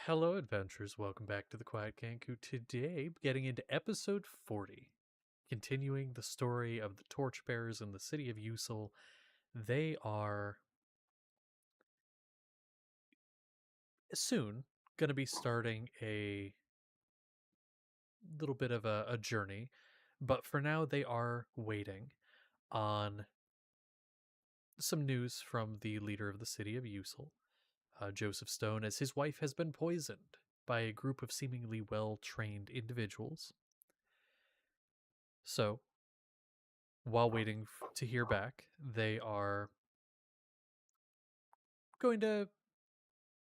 Hello, adventurers. Welcome back to the Quiet Kanku. Today, getting into episode 40, continuing the story of the Torchbearers in the city of USAL. They are soon going to be starting a little bit of a journey, but for now, they are waiting on some news from the leader of the city of USAL, Joseph Stone, as his wife has been poisoned by a group of seemingly well trained individuals. So, while waiting to hear back, they are going to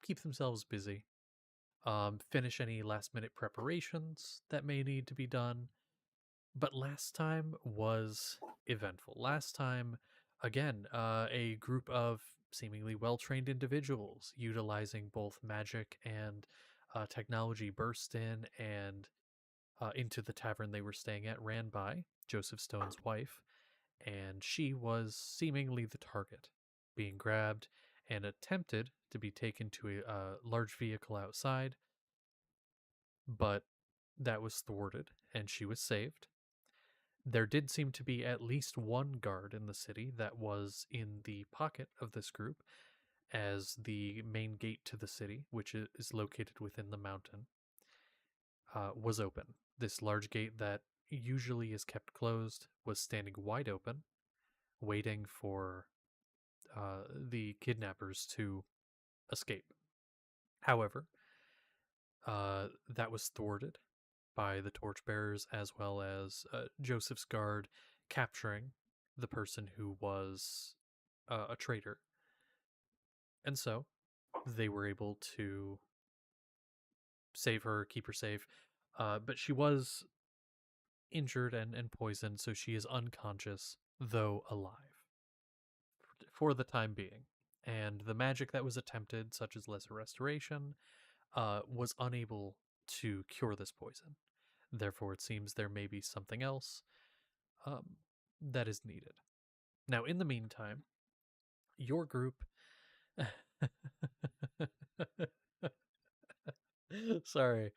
keep themselves busy, finish any last minute preparations that may need to be done. But last time was eventful. Last time, again, a group of seemingly well trained individuals utilizing both magic and technology burst in and into the tavern they were staying at, ran by Joseph Stone's wife, and she was seemingly the target, being grabbed and attempted to be taken to a large vehicle outside, but that was thwarted and she was saved. There did seem to be at least one guard in the city that was in the pocket of this group, as the main gate to the city, which is located within the mountain, was open. This large gate that usually is kept closed was standing wide open, waiting for the kidnappers to escape. However, that was thwarted by the Torchbearers, as well as Joseph's guard capturing the person who was a traitor. And so they were able to save her, keep her safe. But she was injured and poisoned, so she is unconscious, though alive, for the time being. And the magic that was attempted, such as lesser restoration, was unable to cure this poison. Therefore, it seems there may be something else that is needed. Now, in the meantime, your group. sorry,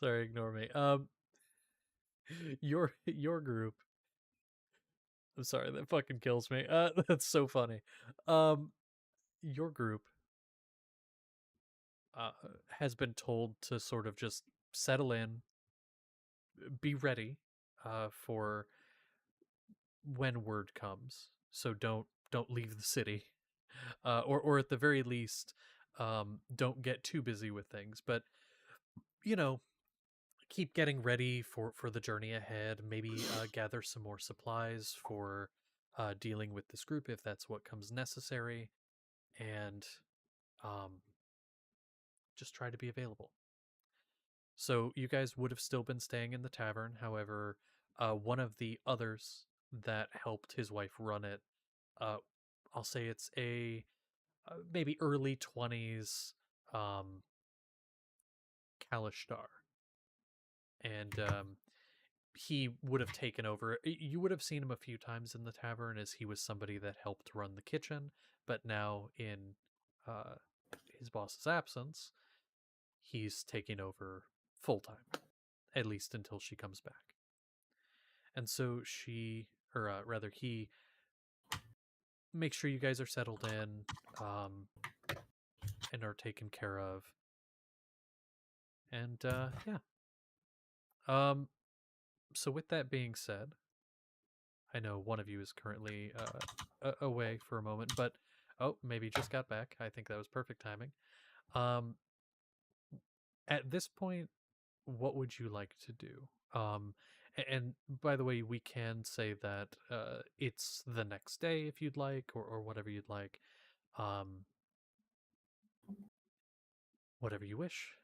ignore me. Your group. I'm sorry, that fucking kills me. That's so funny. Your group has been told to sort of just settle in, be ready for when word comes. So don't leave the city, or at the very least, don't get too busy with things. But you know, keep getting ready for the journey ahead. Maybe gather some more supplies for dealing with this group if that's what comes necessary, and um, just try to be available. So you guys would have still been staying in the tavern. However, one of the others that helped his wife run it, I'll say it's a maybe early 20s Kalishtar. And he would have taken over. You would have seen him a few times in the tavern, as he was somebody that helped run the kitchen. But now, in his boss's absence, he's taking over full time, at least until she comes back. And so he makes sure you guys are settled in, and are taken care of. And yeah. So with that being said, I know one of you is currently away for a moment, but maybe just got back. I think that was perfect timing. Um, at this point, what would you like to do? And by the way, we can say that it's the next day if you'd like, or whatever you'd like. Um, whatever you wish.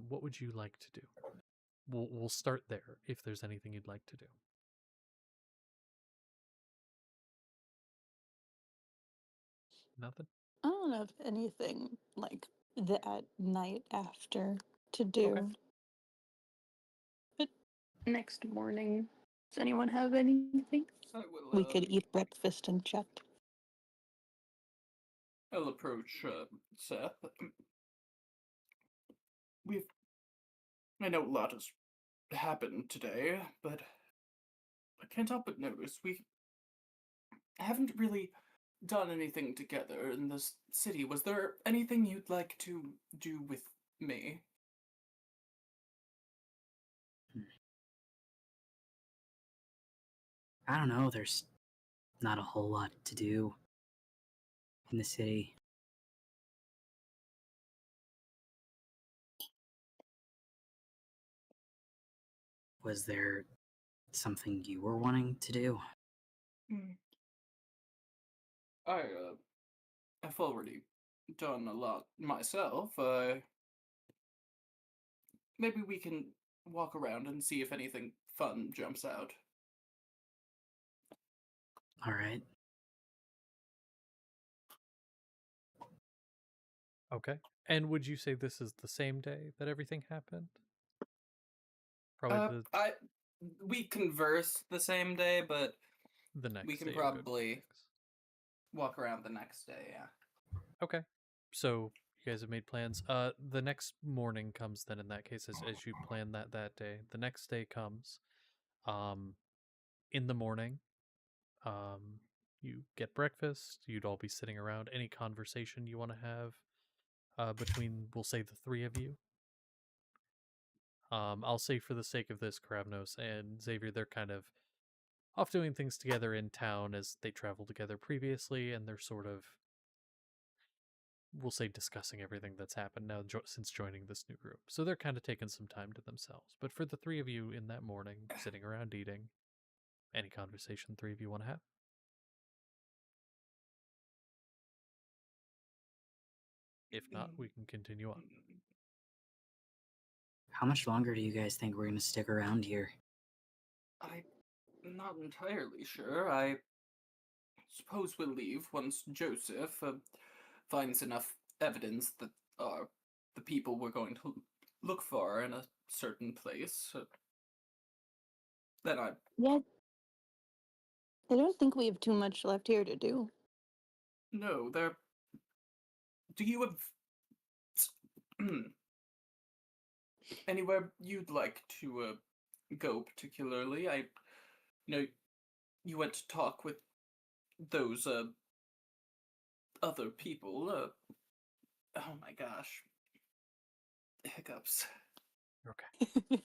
What would you like to do? We'll start there if there's anything you'd like to do. Nothing? I don't have anything like that night after to Okay. do. But next morning, does anyone have anything? We could eat breakfast and chat. I'll approach Seth. I know a lot has happened today, but I can't help but notice we haven't really done anything together in this city. Was there anything you'd like to do with me? I don't know, there's not a whole lot to do in the city. Was there something you were wanting to do? I've already done a lot myself. Maybe we can walk around and see if anything fun jumps out. Alright. Okay. And would you say this is the same day that everything happened? Probably We converse the same day, but the next we can day you'll go to probably meetings. walk around the next day, yeah. Okay. So you guys have made plans. The next morning comes then in that case as you plan that day. The next day comes. In the morning, you get breakfast. You'd all be sitting around. Any conversation you want to have between, we'll say, the three of you. I'll say for the sake of this, Kravnos and Xavier, they're kind of off doing things together in town as they traveled together previously, and they're sort of, we'll say, discussing everything that's happened now since joining this new group. So they're kind of taking some time to themselves. But for the three of you in that morning, sitting around eating, any conversation the three of you want to have? If not, we can continue on. How much longer do you guys think we're gonna stick around here? I'm not entirely sure. I suppose we'll leave once Joseph finds enough evidence that the people we're going to look for in a certain place. Then Yeah. I don't think we have too much left here to do. No, there. Do you have anywhere you'd like to go particularly? I know you went to talk with those other people. Oh my gosh, hiccups. Okay.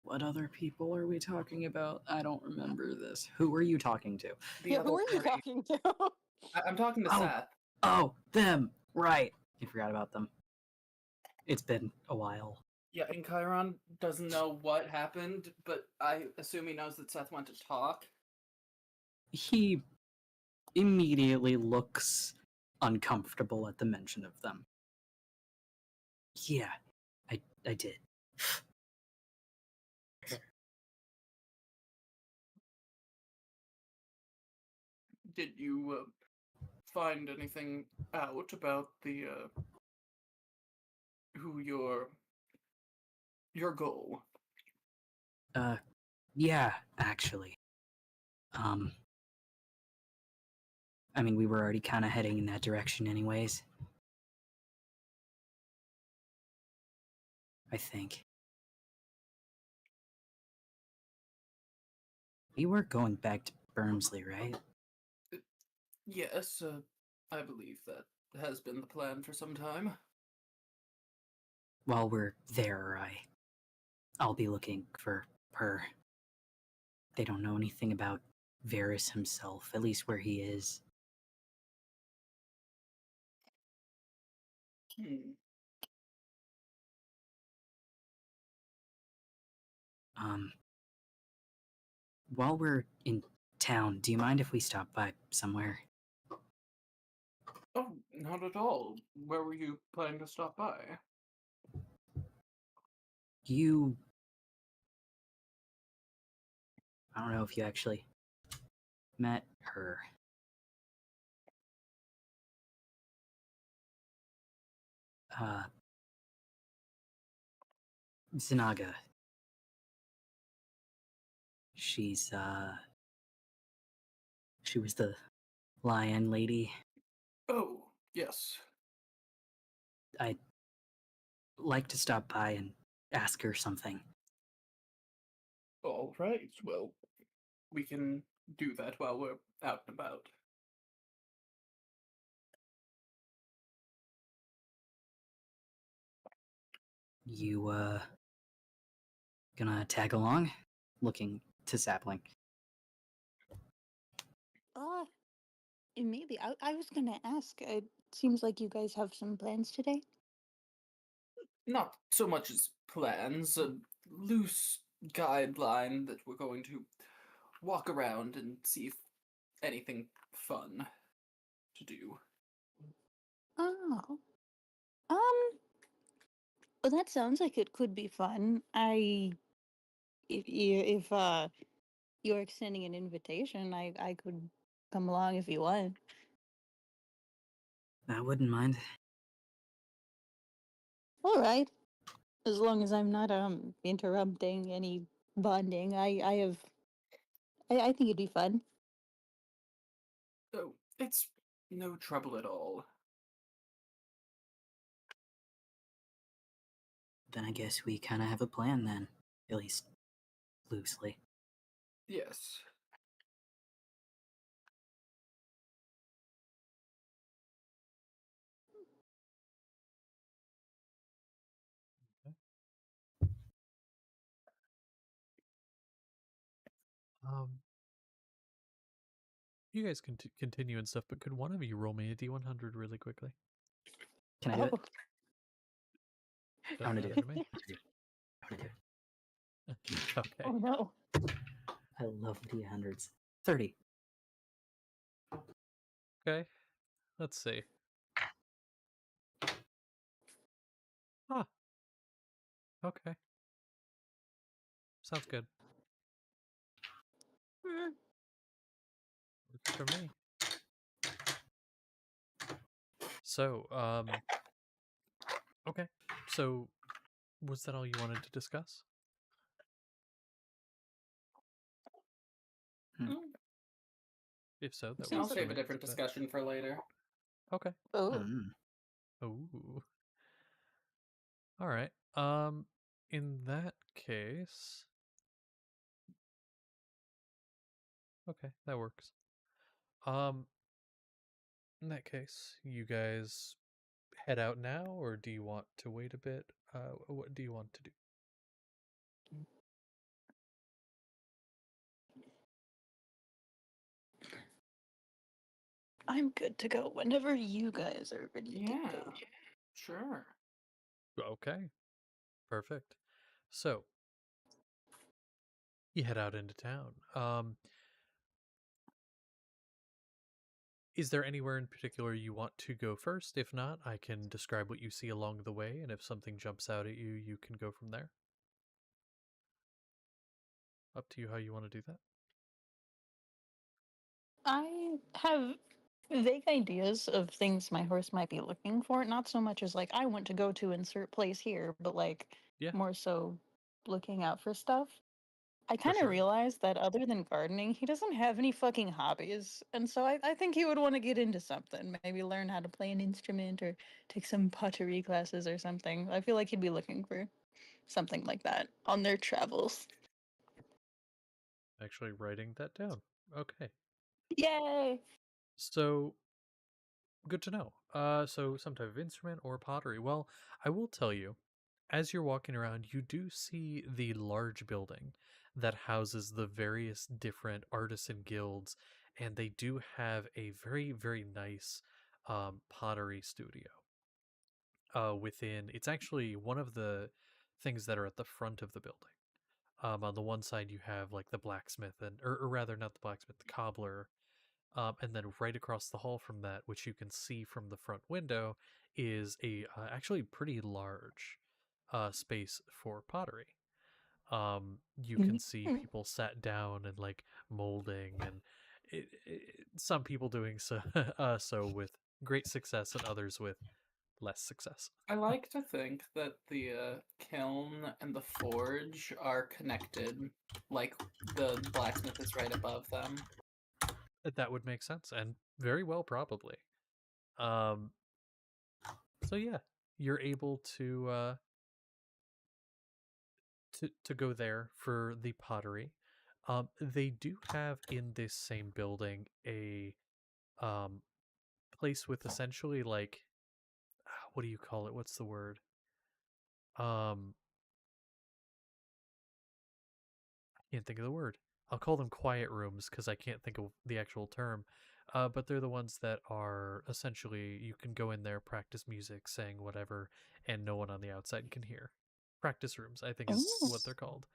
What other people are we talking about? I don't remember this. Who are you talking to? Yeah, who are you party. talking to? I'm talking to Seth. Oh, them! Right. I forgot about them. It's been a while. Yeah, and Chiron doesn't know what happened, but I assume he knows that Seth went to talk. He immediately looks uncomfortable at the mention of them. Yeah, I did. Did you find anything out about the who your goal? Yeah, actually. I mean, we were already kind of heading in that direction anyways. I think. We were going back to Bermsley, right? Yes, I believe that has been the plan for some time. While we're there, I'll be looking for her. They don't know anything about Varys himself, at least where he is. Hmm. While we're in town, do you mind if we stop by somewhere? Oh, not at all. Where were you planning to stop by? You... I don't know if you actually met her. Zinaga. She's, she was the lion lady. Oh, yes. I'd like to stop by and ask her something. All right, well, we can do that while we're out and about. You, gonna tag along? Looking to Sapling. Maybe. I was gonna ask. It seems like you guys have some plans today. Not so much as plans, a loose guideline that we're going to walk around and see if anything fun to do. Oh. Well, that sounds like it could be fun. If you're extending an invitation, I could come along if you want. I wouldn't mind. All right. As long as I'm not interrupting any bonding, I think it'd be fun. Oh, it's no trouble at all. Then I guess we kind of have a plan then. At least, loosely. Yes. Um, you guys can continue and stuff, but could one of you roll me a D100 really quickly? Can I do it? Oh, Doesn't I want to do matter it. to me. I want to do it. Okay. oh no. I love D100s. 30. Okay. Let's see. Huh. Okay. Sounds good. Hmm. Works for me. So, okay. So, was that all you wanted to discuss? If so, that I'll works for save a me. different But- discussion for later. Okay. Oh. Ooh. All right. In that case, okay, that works. In that case, you guys head out now, or do you want to wait a bit? What do you want to do? I'm good to go whenever you guys are ready to Yeah, go. sure. Okay, perfect. So you head out into town. Is there anywhere in particular you want to go first? If not, I can describe what you see along the way, and if something jumps out at you, you can go from there. Up to you how you want to do that. I have vague ideas of things my horse might be looking for, not so much as like I want to go to insert place here, but like Yeah, more so looking out for stuff. I for kind of sure. realized that other than gardening, he doesn't have any fucking hobbies. And so I think he would want to get into something. Maybe learn how to play an instrument or take some pottery classes or something. I feel like he'd be looking for something like that on their travels. Actually writing that down. Okay. Yay! So good to know. So some type of instrument or pottery. Well, I will tell you, as you're walking around, you do see the large building that houses the various different artisan guilds, and they do have a very, very nice pottery studio. Within, it's actually one of the things that are at the front of the building. On the one side, you have like the blacksmith, or rather, not the blacksmith, the cobbler. And then right across the hall from that, which you can see from the front window, is a actually pretty large space for pottery. You can see Mhm. people sat down and like molding, and some people doing so so with great success, and others with less success. I like to think that the kiln and the forge are connected, like the blacksmith is right above them. That would make sense, and very well probably. Um, so yeah, you're able to go there for the pottery. They do have in this same building a um place with essentially like what do you call it? What's the word? Um, I can't think of the word. I'll call them quiet rooms because I can't think of the actual term. But they're the ones that are essentially you can go in there, practice music, sing whatever, and no one on the outside can hear. Practice rooms, I think, is Oh. what they're called.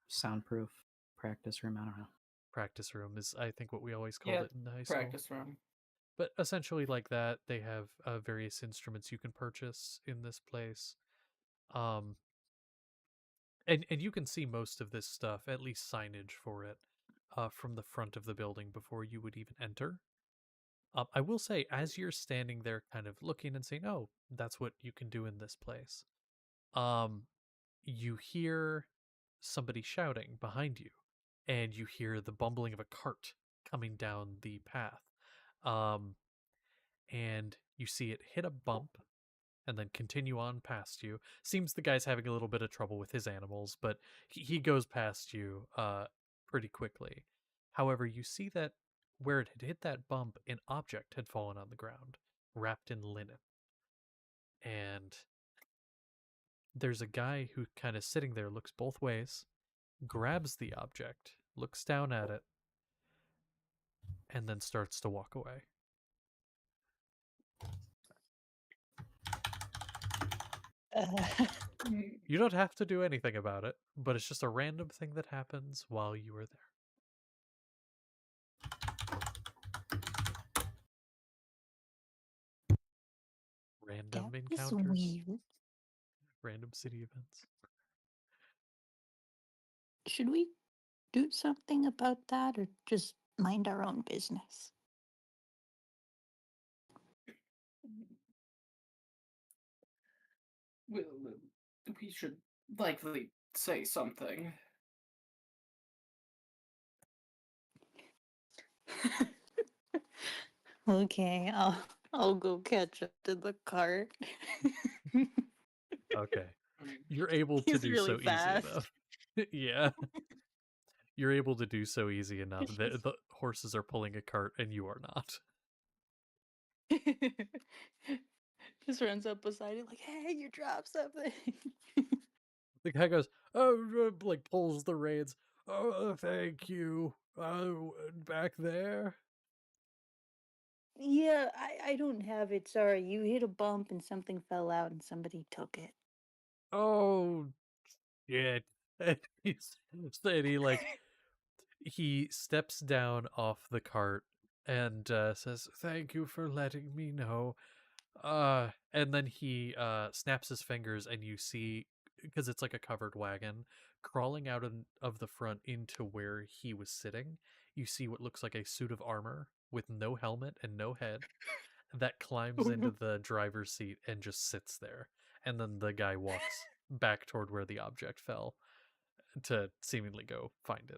Soundproof practice room. I don't know. Practice room is, I think, what we always called Yeah, it in high school. practice room. But essentially, like that, they have various instruments you can purchase in this place. Um, and you can see most of this stuff, at least signage for it, from the front of the building before you would even enter. I will say, as you're standing there, kind of looking and saying, "Oh, that's what you can do in this place," um, you hear somebody shouting behind you, and you hear the bumbling of a cart coming down the path. Um, and you see it hit a bump and then continue on past you. Seems the guy's having a little bit of trouble with his animals, but he goes past you pretty quickly. However, you see that where it had hit that bump, an object had fallen on the ground, wrapped in linen. And there's a guy who kind of sitting there, looks both ways, grabs the object, looks down at it, and then starts to walk away. Mm, You don't have to do anything about it, but it's just a random thing that happens while you are there. That Random is encounters, weird. random city events. Should we do something about that or just mind our own business? Well, we should likely say something. Okay, I'll go catch up to the cart. Okay. I mean, You're able to He's do really so easy fast. enough. Yeah. You're able to do so easy enough. The horses are pulling a cart and you are not. Just runs up beside it like, "Hey, you dropped something." The guy goes, oh, like pulls the reins. Oh, thank you. Back there. Yeah, I don't have it. Sorry, you hit a bump and something fell out and somebody took it. Oh, shit. And he like he steps down off the cart and says, "Thank you for letting me know." And then he snaps his fingers, and you see, because it's like a covered wagon, crawling out of the front into where he was sitting. You see what looks like a suit of armor with no helmet and no head that climbs into the driver's seat and just sits there. And then the guy walks back toward where the object fell to seemingly go find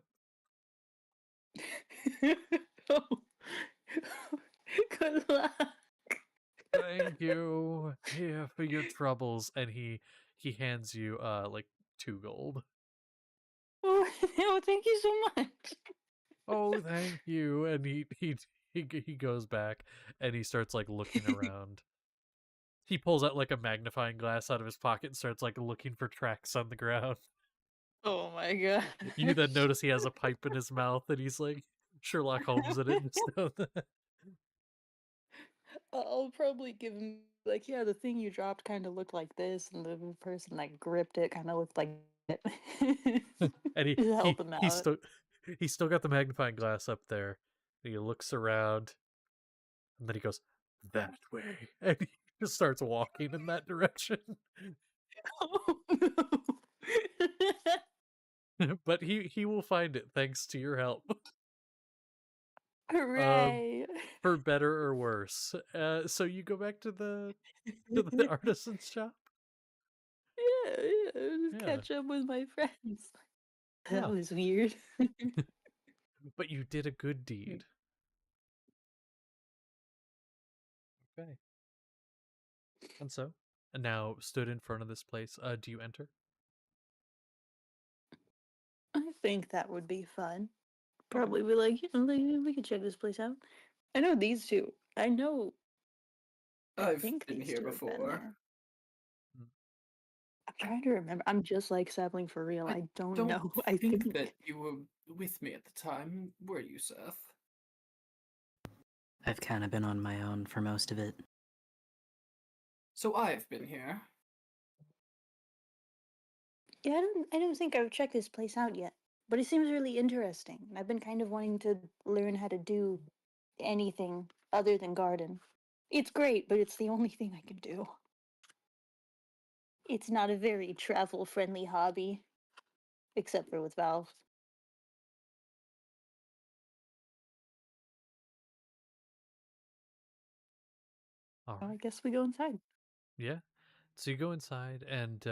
it. Oh. Good luck. Thank you here for your troubles. And he he hands you like 2 gold. Oh, thank you so much. Oh, thank you. And he goes back and he starts like looking around. He pulls out like a magnifying glass out of his pocket and starts like looking for tracks on the ground. Oh my god. You then notice he has a pipe in his mouth and he's like Sherlock Holmes in it. Just know that. I'll probably give him like, yeah, the thing you dropped kind of looked like this, and the person that gripped it kind of looked like it. And Just help him out. he's still got the magnifying glass up there. And he looks around and then he goes that way and he just starts walking in that direction. Oh no! But he will find it thanks to your help. Hooray! For better or worse. So you go back to the artisan's shop. Yeah, just Yeah. catch up with my friends. Yeah. That was weird. But you did a good deed. Okay. And so, and now stood in front of this place. Do you enter? I think that would be fun. Probably be like, like, we could check this place out. I know these two. I know. I I've think been these here two have been before. there. I'm trying to remember. I'm just like Sapling for real. I don't know. I think that you were with me at the time, were you, Seth? I've kind of been on my own for most of it. So I've been here. Yeah, I don't think I've checked this place out yet. But it seems really interesting. I've been kind of wanting to learn how to do anything other than garden. It's great, but it's the only thing I can do. It's not a very travel friendly hobby, except for with Valve. All Well, I right. guess we go inside. Yeah. So you go inside, and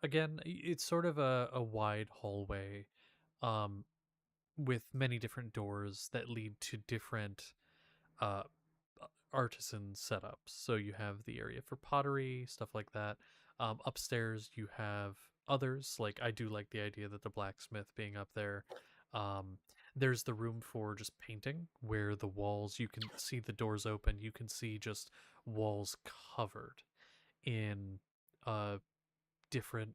again, it's sort of a wide hallway, um, with many different doors that lead to different uh artisan setups. So you have the area for pottery, stuff like that. Upstairs you have others. Like I do like the idea that the blacksmith being up there. Um, there's the room for just painting, where the walls you can see the doors open. You can see just walls covered in uh different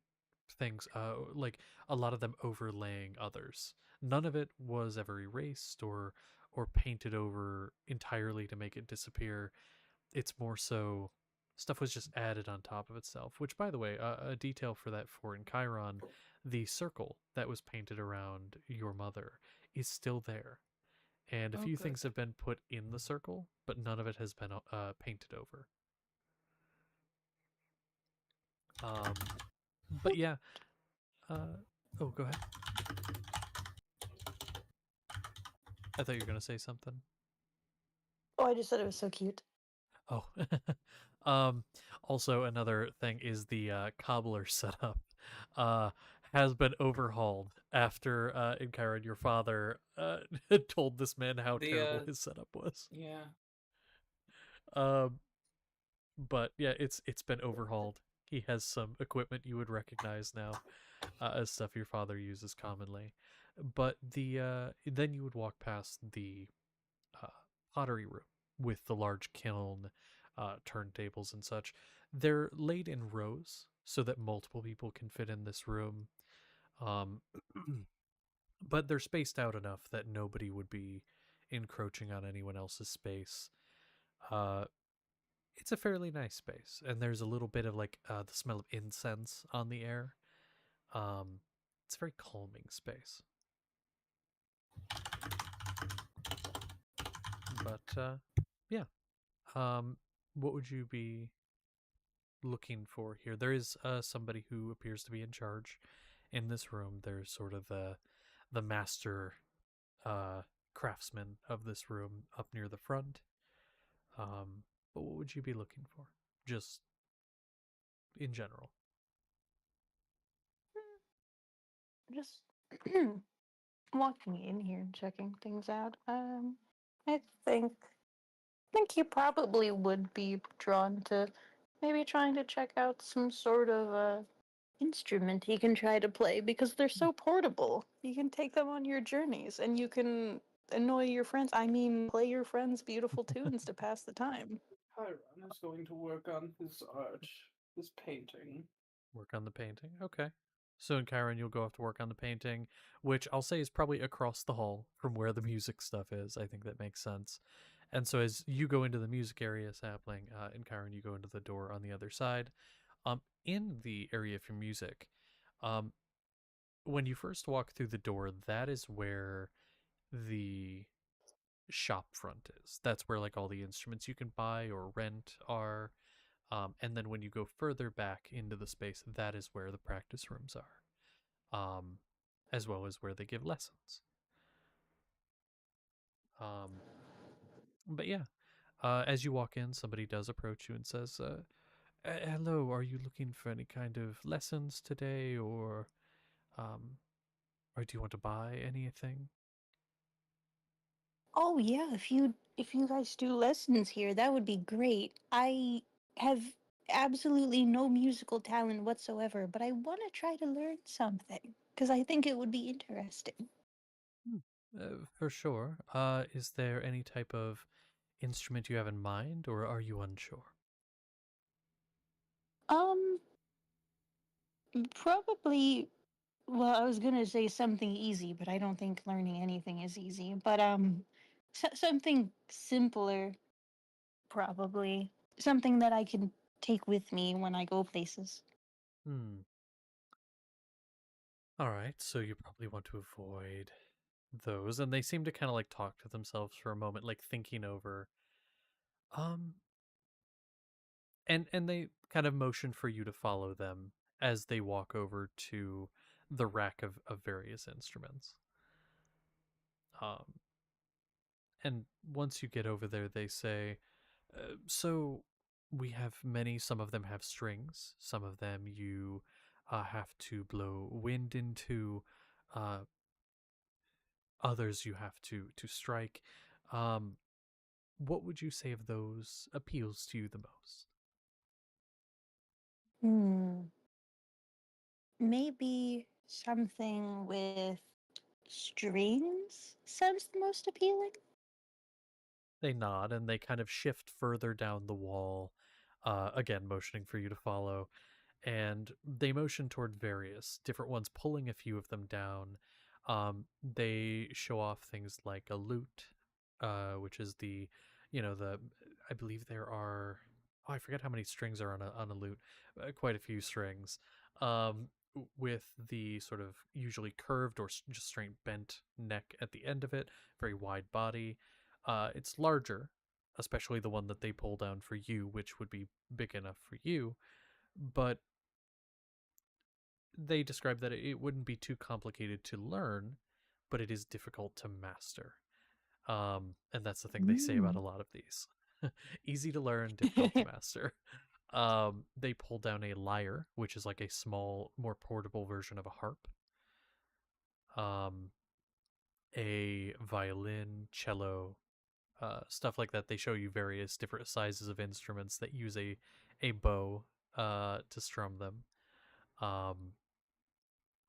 things, like a lot of them overlaying others. None of it was ever erased or painted over entirely to make it disappear. It's more so stuff was just added on top of itself. Which, by the way, a detail for that for in Chiron, the circle that was painted around your mother is still there, and a Oh, few good. things have been put in the circle, but none of it has been painted over. But yeah. Oh, go ahead. I thought you were gonna say something. Oh, I just said it was so cute. Oh, um, also another thing is the cobbler setup uh, has been overhauled after in Chiron your father told this man how terrible his setup was. Yeah. Um, but yeah, it's been overhauled. He has some equipment you would recognize now as stuff your father uses commonly. But then you would walk past the uh, pottery room with the large kiln, turntables, and such. They're laid in rows so that multiple people can fit in this room. Um, but they're spaced out enough that nobody would be encroaching on anyone else's space. Uh, it's a fairly nice space, and there's a little bit of like the smell of incense on the air. It's a very calming space. But yeah, what would you be looking for here? There is somebody who appears to be in charge in this room. There's sort of the master craftsman of this room up near the front. But what would you be looking for, just in general? Just walking in here and checking things out. I think you probably would be drawn to Maybe trying to check out some sort of instrument he can try to play because they're so portable. You can take them on your journeys and you can annoy your friends. I mean, play your friends' beautiful tunes to pass the time. Chiron is going to work on his art, his painting. Work on the painting. Okay. So in Chiron, you'll go off to work on the painting, which I'll say is probably across the hall from where the music stuff is. I think that makes sense. And so as you go into the music area, Sapling, in Chiron, you go into the door on the other side. In the area for music, um, when you first walk through the door, that is where the shop front is. That's where like all the instruments you can buy or rent are. And then when you go further back into the space, that is where the practice rooms are, as well as where they give lessons. But yeah, as you walk in, somebody does approach you and says, "Hello, are you looking for any kind of lessons today, um, or do you want to buy anything?" Oh yeah, if you guys do lessons here, that would be great. I have absolutely no musical talent whatsoever, but I want to try to learn something because I think it would be interesting. Hmm. For sure. Is there any type of instrument you have in mind, or are you unsure? Um, probably. Well, I was gonna say something easy, but I don't think learning anything is easy. But something simpler, probably something that I can take with me when I go places. Hmm. All right, so you probably want to avoid those, and they seem to kind of like talk to themselves for a moment, like thinking over. Um, and they kind of motion for you to follow them as they walk over to the rack of various instruments. Um, and once you get over there, they say, "So we have many. Some of them have strings. Some of them you have to blow wind into. Uh, Others you have to strike. Um, what would you say of those appeals to you the most?" Hmm. Maybe something with strings sounds the most appealing. They nod and they kind of shift further down the wall, again motioning for you to follow. And they motion toward various different ones, pulling a few of them down. They show off things like a lute, which is the, the. I believe there are. Oh, I forget how many strings are on a lute. Quite a few strings. With the sort of usually curved or just straight bent neck at the end of it, very wide body. It's larger, especially the one that they pull down for you, which would be big enough for you, but they describe that it wouldn't be too complicated to learn, but it is difficult to master. And that's the thing they say about a Mm. lot of these. Easy to learn, difficult to master. They pull down a lyre, which is like a small, more portable version of a harp. Um, a violin, cello, stuff like that. They show you various different sizes of instruments that use a bow to strum them. Um,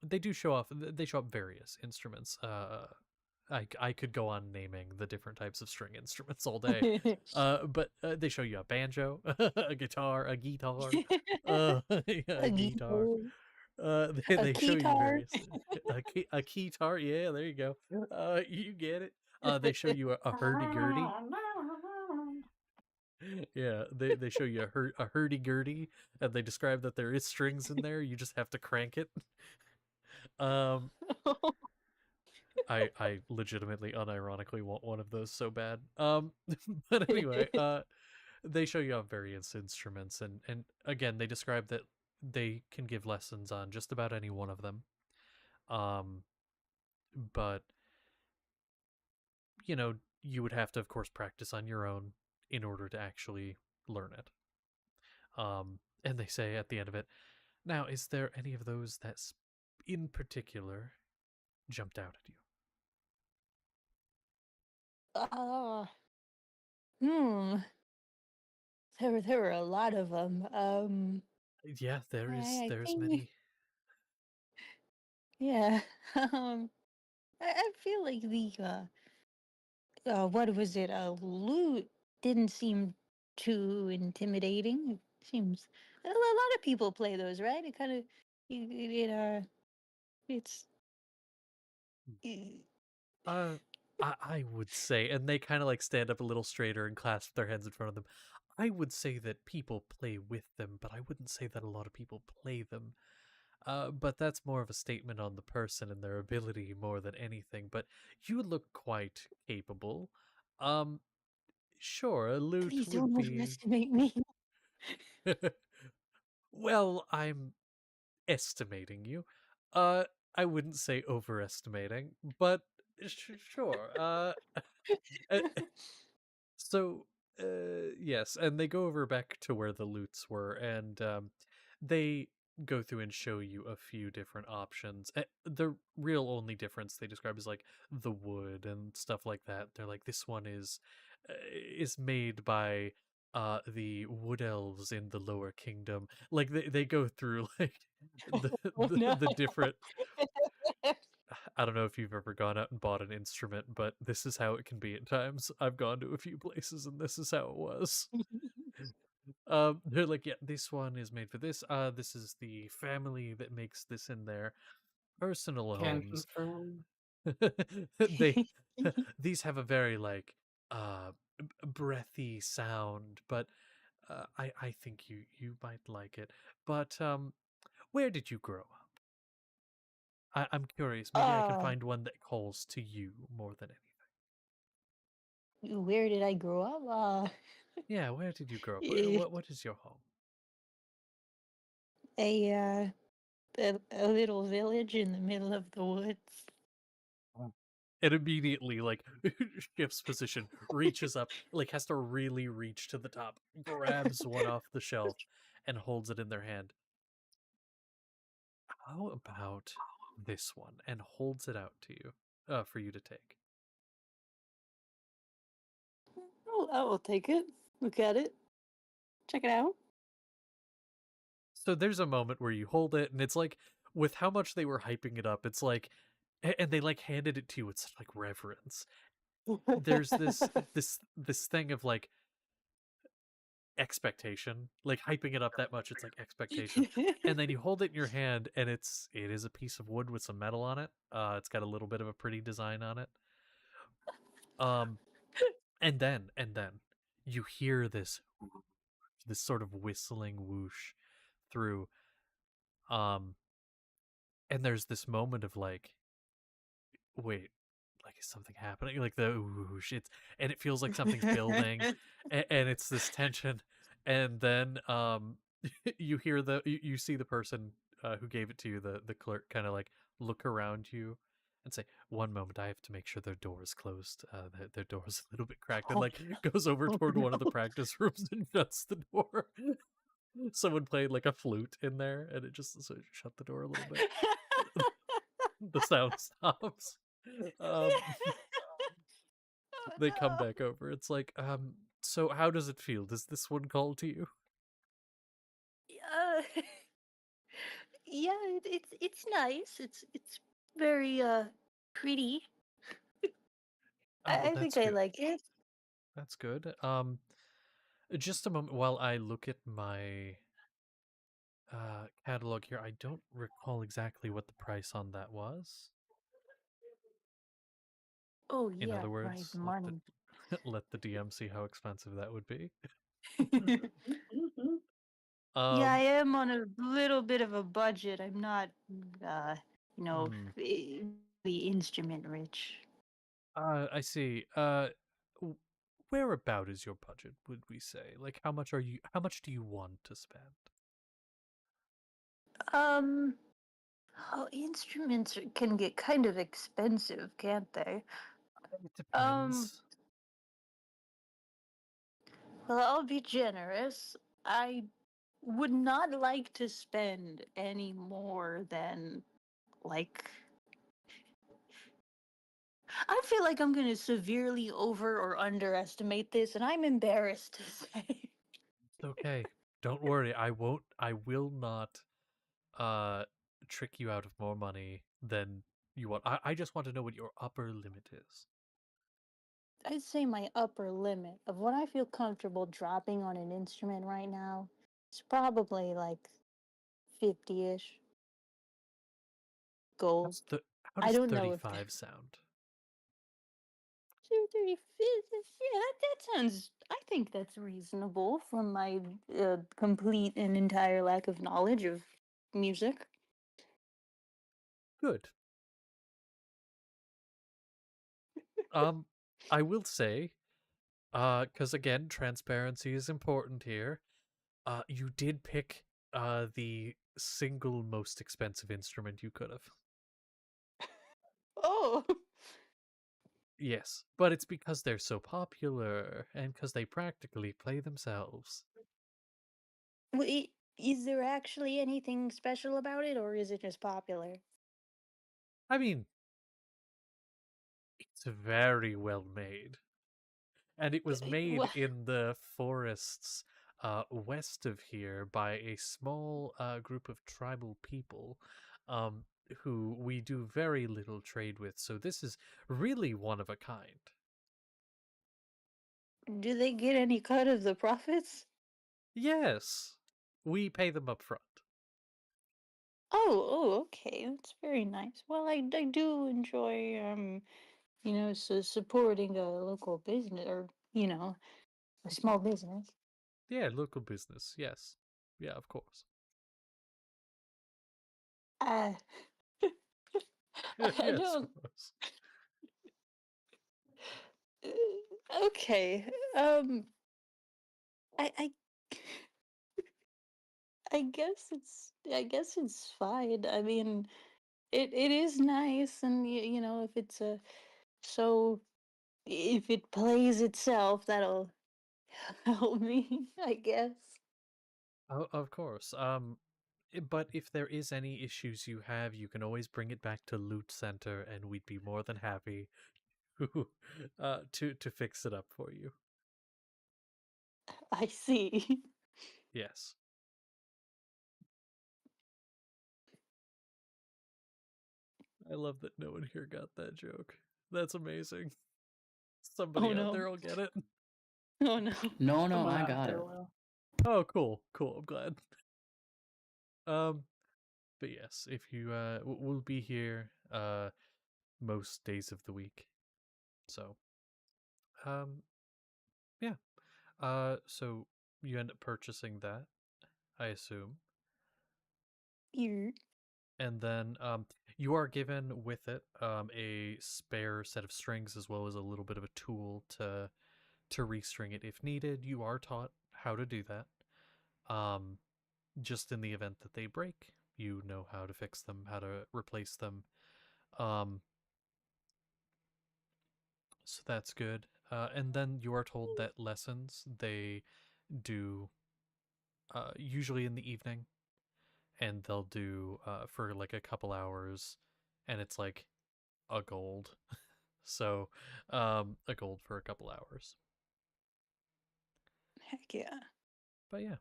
they do show off. They show up various instruments. I could go on naming the different types of string instruments all day. But they show you a banjo, a guitar, yeah, A a guitar. guitar. They, A they show you guitar. various a guitar. Yeah, there you go. You get it. They show you a hurdy-gurdy. Yeah, they show you a hurdy-gurdy, and they describe that there is strings in there. You just have to crank it. Um, I legitimately, unironically want one of those so bad. But anyway, they show you on various instruments, and again, they describe that they can give lessons on just about any one of them. Um, but you would have to, of course, practice on your own in order to actually learn it. And they say at the end of it, now, is there any of those that's in particular jumped out at you? uh, hmm. There were a lot of them. Yeah, I there's think, many. yeah. Um, I feel like what was it? Loot didn't seem too intimidating. It seems a lot of people play those, right? It kind of, it's. Uh, I would say, and they kind of like stand up a little straighter and clasp their hands in front of them. I would say that people play with them, but I wouldn't say that a lot of people play them. But that's more of a statement on the person and their ability more than anything. But you look quite capable. Um, sure, a loot Please would don't be. overestimate me. Well, I'm estimating you. Uh, I wouldn't say overestimating, but sure. Uh, So, yes, and they go over back to where the loots were, and they go through and show you a few different options. The real only difference they describe is like the wood and stuff like that. They're like, this one is made by the wood elves in the lower kingdom. Like they go through like Oh no. the different. I don't know if you've ever gone out and bought an instrument, but this is how it can be at times. I've gone to a few places and this is how it was. They're like, yeah, this one is made for this. This is the family that makes this in their personal Can homes. confirm. They these have a very like breathy sound, but I think you might like it. But where did you grow up? I'm curious. Maybe I can uh, find one that calls to you more than anything. where did I grow up? Yeah, where did you grow up? Eh, What is your home? a a little village in the middle of the woods. It immediately like shifts position, reaches up, like has to really reach to the top, grabs one off the shelf, and holds it in their hand. How about this one? And holds it out to you, for you to take. Oh, I will take it. Look at it. Check it out. So there's a moment where you hold it, and it's like with how much they were hyping it up, it's like, and they like handed it to you with such like reverence. There's this thing of like expectation, like hyping it up that much, it's like expectation. And then you hold it in your hand and it is a piece of wood with some metal on it. It's got a little bit of a pretty design on it. Um and then you hear this sort of whistling whoosh through, um and there's this moment of like, wait, like is something happening, like the whoosh, and it feels like something's building, and it's this tension, and then you hear you see the person who gave it to you, the clerk, kind of like look around you and say, one moment, I have to make sure their door is closed, their door is a little bit cracked, and Oh, like goes over oh toward one no. of the practice rooms and shuts the door. Someone played like a flute in there and it just so it shut the door a little bit. The sound stops. um Oh they come no. back over. It's like, so how does it feel? Does this one call to you? Uh, yeah, it's nice. It's very pretty. Oh, I think that's I good. like it. That's good. Just a moment while I look at my catalog here. I don't recall exactly what the price on that was. Oh In yeah, other right, words, money. let the DM see how expensive that would be. Yeah, I Um, am on a little bit of a budget. I'm not, uh, you know, hmm. the instrument rich. I see. W- whereabout is your budget, would we say? Like, how much do you want to spend? Um, oh, can get kind of expensive, can't they? It Um, depends. well, I'll be generous. I would not like to spend any more than like I feel like I'm gonna severely over or underestimate this, and I'm embarrassed to say. okay. Don't worry. I won't. I will not trick you out of more money than you want. I just want to know what your upper limit is. I'd say my upper limit of what I feel comfortable dropping on an instrument right now is probably like 50-ish gold. How I does don't know if 35 sound? 235. Yeah, that sounds. I think that's reasonable from my complete and entire lack of knowledge of music. Good. I will say, because again, transparency is important here. You did pick the single most expensive instrument you could have. Oh, Yes, but it's because they're so popular and because they practically play themselves. wait, is there actually anything special about it, or is it just popular? I mean, it's very well made. And it was made What? in the forests west of here by a small group of tribal people um, who we do very little trade with. So this is really one of a kind. Do they get any cut of the profits? Yes, we pay them up front. Oh, okay, that's very nice. Well, I do enjoy supporting a local business or a small business. Yeah, local business. Yes. Yeah, of course. Uh, I Yes, don't. of course. Okay. I I guess it's fine. I mean, it is nice, and if it's a so if it plays itself, that'll help me, I guess. Oh, of course. But if there is any issues you have, you can always bring it back to Loot Center, and we'd be more than happy to fix it up for you. I see. Yes. I love that no one here got that joke. That's amazing. Oh Somebody out no. there will get it. Oh no. No, Someone I out got it. there will. Oh, cool. Cool. I'm glad. Um, but yes, if you we'll be here most days of the week. So, um, yeah. So you end up purchasing that, I assume. You. And then you are given with it a spare set of strings as well as a little bit of a tool to restring it if needed. You are taught how to do that. Um, just in the event that they break, you know how to fix them, how to replace them. Um, so that's good. And then you are told that lessons they do usually in the evening, and they'll do for like a couple hours, and it's like a gold. So, a gold for a couple hours. Heck yeah. But yeah,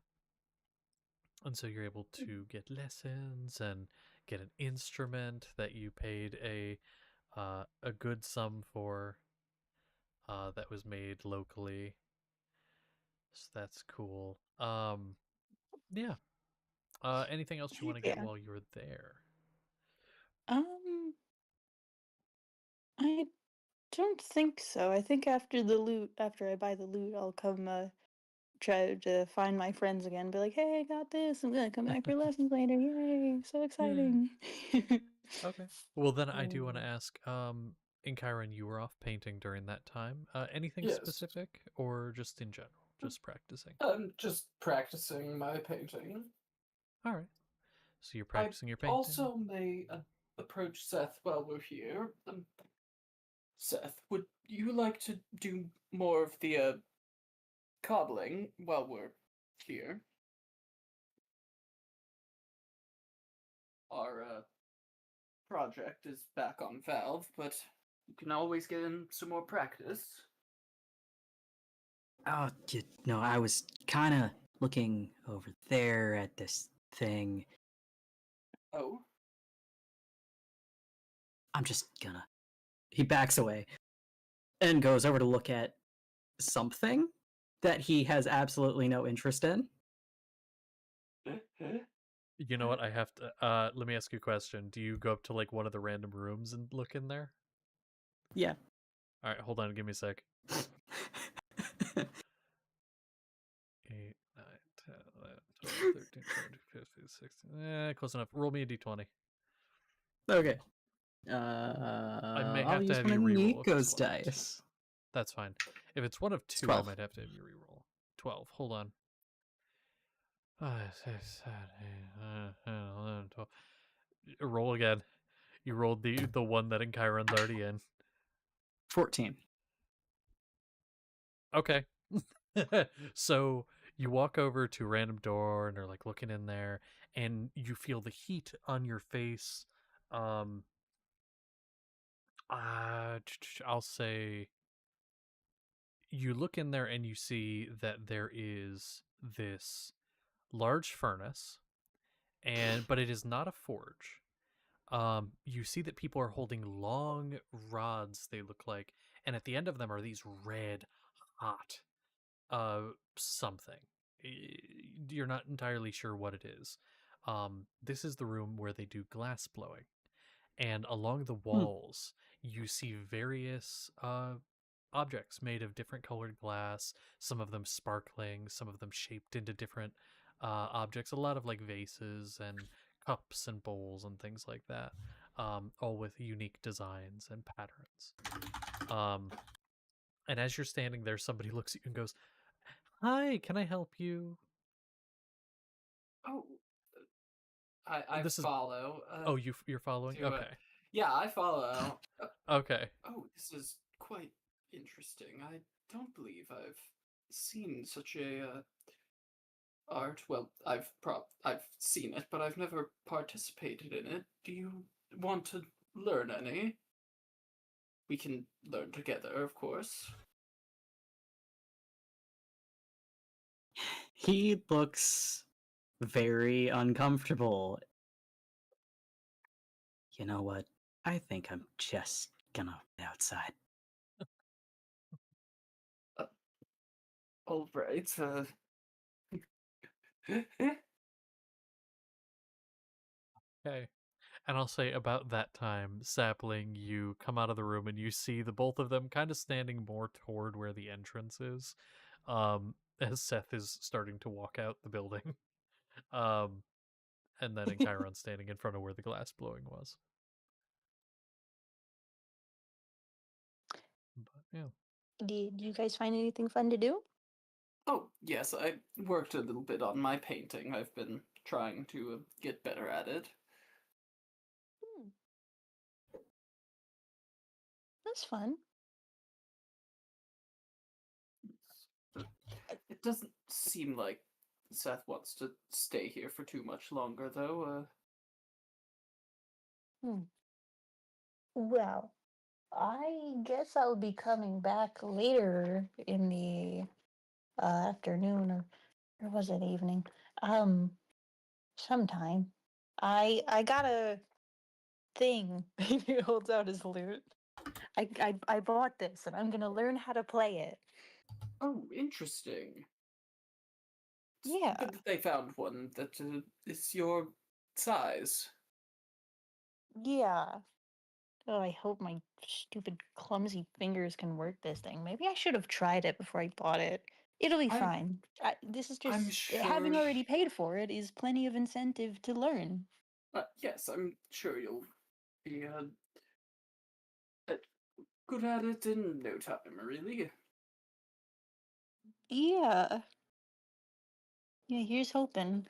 and so you're able to get lessons and get an instrument that you paid a good sum for. That was made locally. So that's cool. Yeah. Anything else you want Heck to get yeah. while you're there? Um, I don't think so. I think after I buy the loot, I'll come try to find my friends again. Be like, hey, I got this. I'm gonna come back for lessons later. Yay! So Yeah. exciting. Okay. Well, then I do want to Mm. ask, in Chiron, you were off painting during that time. Anything Yes. specific or just in general? Just practicing? I'm just practicing my painting. All right. So you're I practicing your painting? also may approach Seth while we're here. Seth, would you like to do more of the cobbling while we're here? Our project is back on Valve, but you can always get in some more practice. Oh, no, I was kind of looking over there at this thing. Oh, I'm just gonna. He backs away and goes over to look at something that he has absolutely no interest in. You know what? I have to. Let me ask you a question. Do you go up to like one of the random rooms and look in there? Yeah. All right, hold on. Give me a sec. 8, 9, 10, 11, 12, 13, 14, 15, 16. Close enough. Roll me a d20. Okay. I may I'll have to use have one you of reroll if it's Nico's one of two. dice. That's fine. If it's one of It's two, I 12. might have to have you reroll. 12. Hold on. 5, 6, 7, 8, 9, 10, 11, 12. Roll again. You rolled the one that Chiron's already in. 14. Okay. So you walk over to a random door and are like looking in there, and you feel the heat on your face. I'll say you look in there and you see that there is this large furnace, but it is not a forge. You see that people are holding long rods, they look like, and at the end of them are these red hot something. You're not entirely sure what it is. This is the room where they do glass blowing, and along the walls you see various objects made of different colored glass, some of them sparkling, some of them shaped into different objects, a lot of like vases and cups and bowls and things like that, all with unique designs and patterns. And as you're standing there, somebody looks at you and goes, "Hi, can I help you?" oh, I This is follow. Oh, you're following? To Okay. yeah, I follow. Okay. Oh, this is quite interesting. I don't believe I've seen such a art. Well, I've seen it, but I've never participated in it. Do you want to learn any? We can learn together, of course. He looks very uncomfortable. You know what? I think I'm just gonna get outside. All right. Okay. And I'll say about that time, Sapling, you come out of the room and you see the both of them kind of standing more toward where the entrance is, as Seth is starting to walk out the building. Um, and then Chiron standing in front of where the glass blowing was. But yeah. Did you guys find anything fun to do? Oh, yes, I worked a little bit on my painting. I've been trying to get better at it. Hmm, that's fun. It doesn't seem like Seth wants to stay here for too much longer, though. Hmm. Well, I guess I'll be coming back later in the afternoon, or was it evening? Sometime. I got a thing. He holds out his lute. I bought this, and I'm gonna learn how to play it. Oh, interesting. It's Yeah, good that they found one that is your size. yeah. Oh, I hope my stupid clumsy fingers can work this thing. Maybe I should have tried it before I bought it. It'll be I'm fine. This is I'm just having sure. already paid for it is plenty of incentive to learn. Yes, I'm sure you'll be uh, good at it in no time, really. Yeah. Yeah, here's hoping.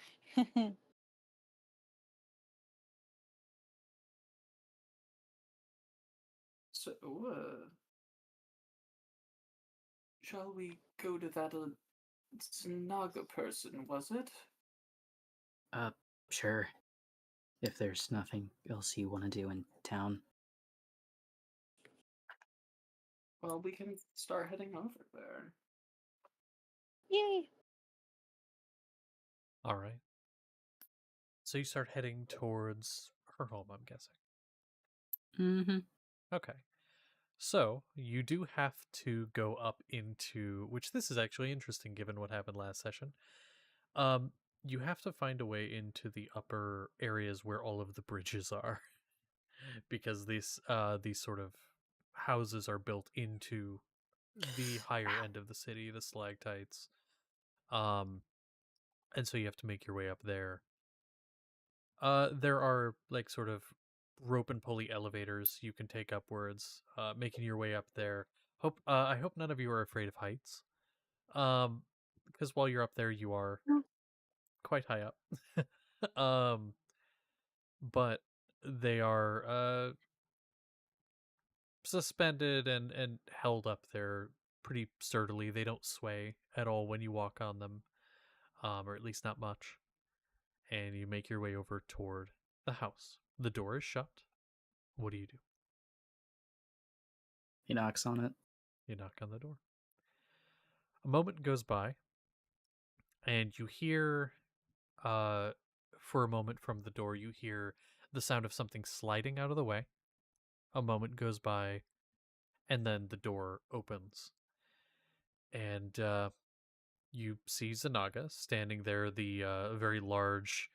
So, shall we go to that Naga person, was it? Uh, sure. If there's nothing else you want to do in town. Well, we can start heading over there. Yay. All right. So you start heading towards her home, I'm guessing. Mm-hmm. Okay. So you do have to go up into, which this is actually interesting given what happened last session. You have to find a way into the upper areas where all of the bridges are, because these sort of houses are built into the higher end of the city, the stalactites. And so you have to make your way up there. There are like sort of rope and pulley elevators you can take upwards, making your way up there. I hope none of you are afraid of heights. Because while you're up there, you are No. quite high up. um, but they are suspended and held up there pretty sturdily. They don't sway at all when you walk on them, or at least not much. And you make your way over toward the house. The door is shut. What do? He knocks on it. You knock on the door. A moment goes by, and you hear, for a moment from the door, you hear the sound of something sliding out of the way. A moment goes by, and then the door opens. And you see Zanaga standing there, the very large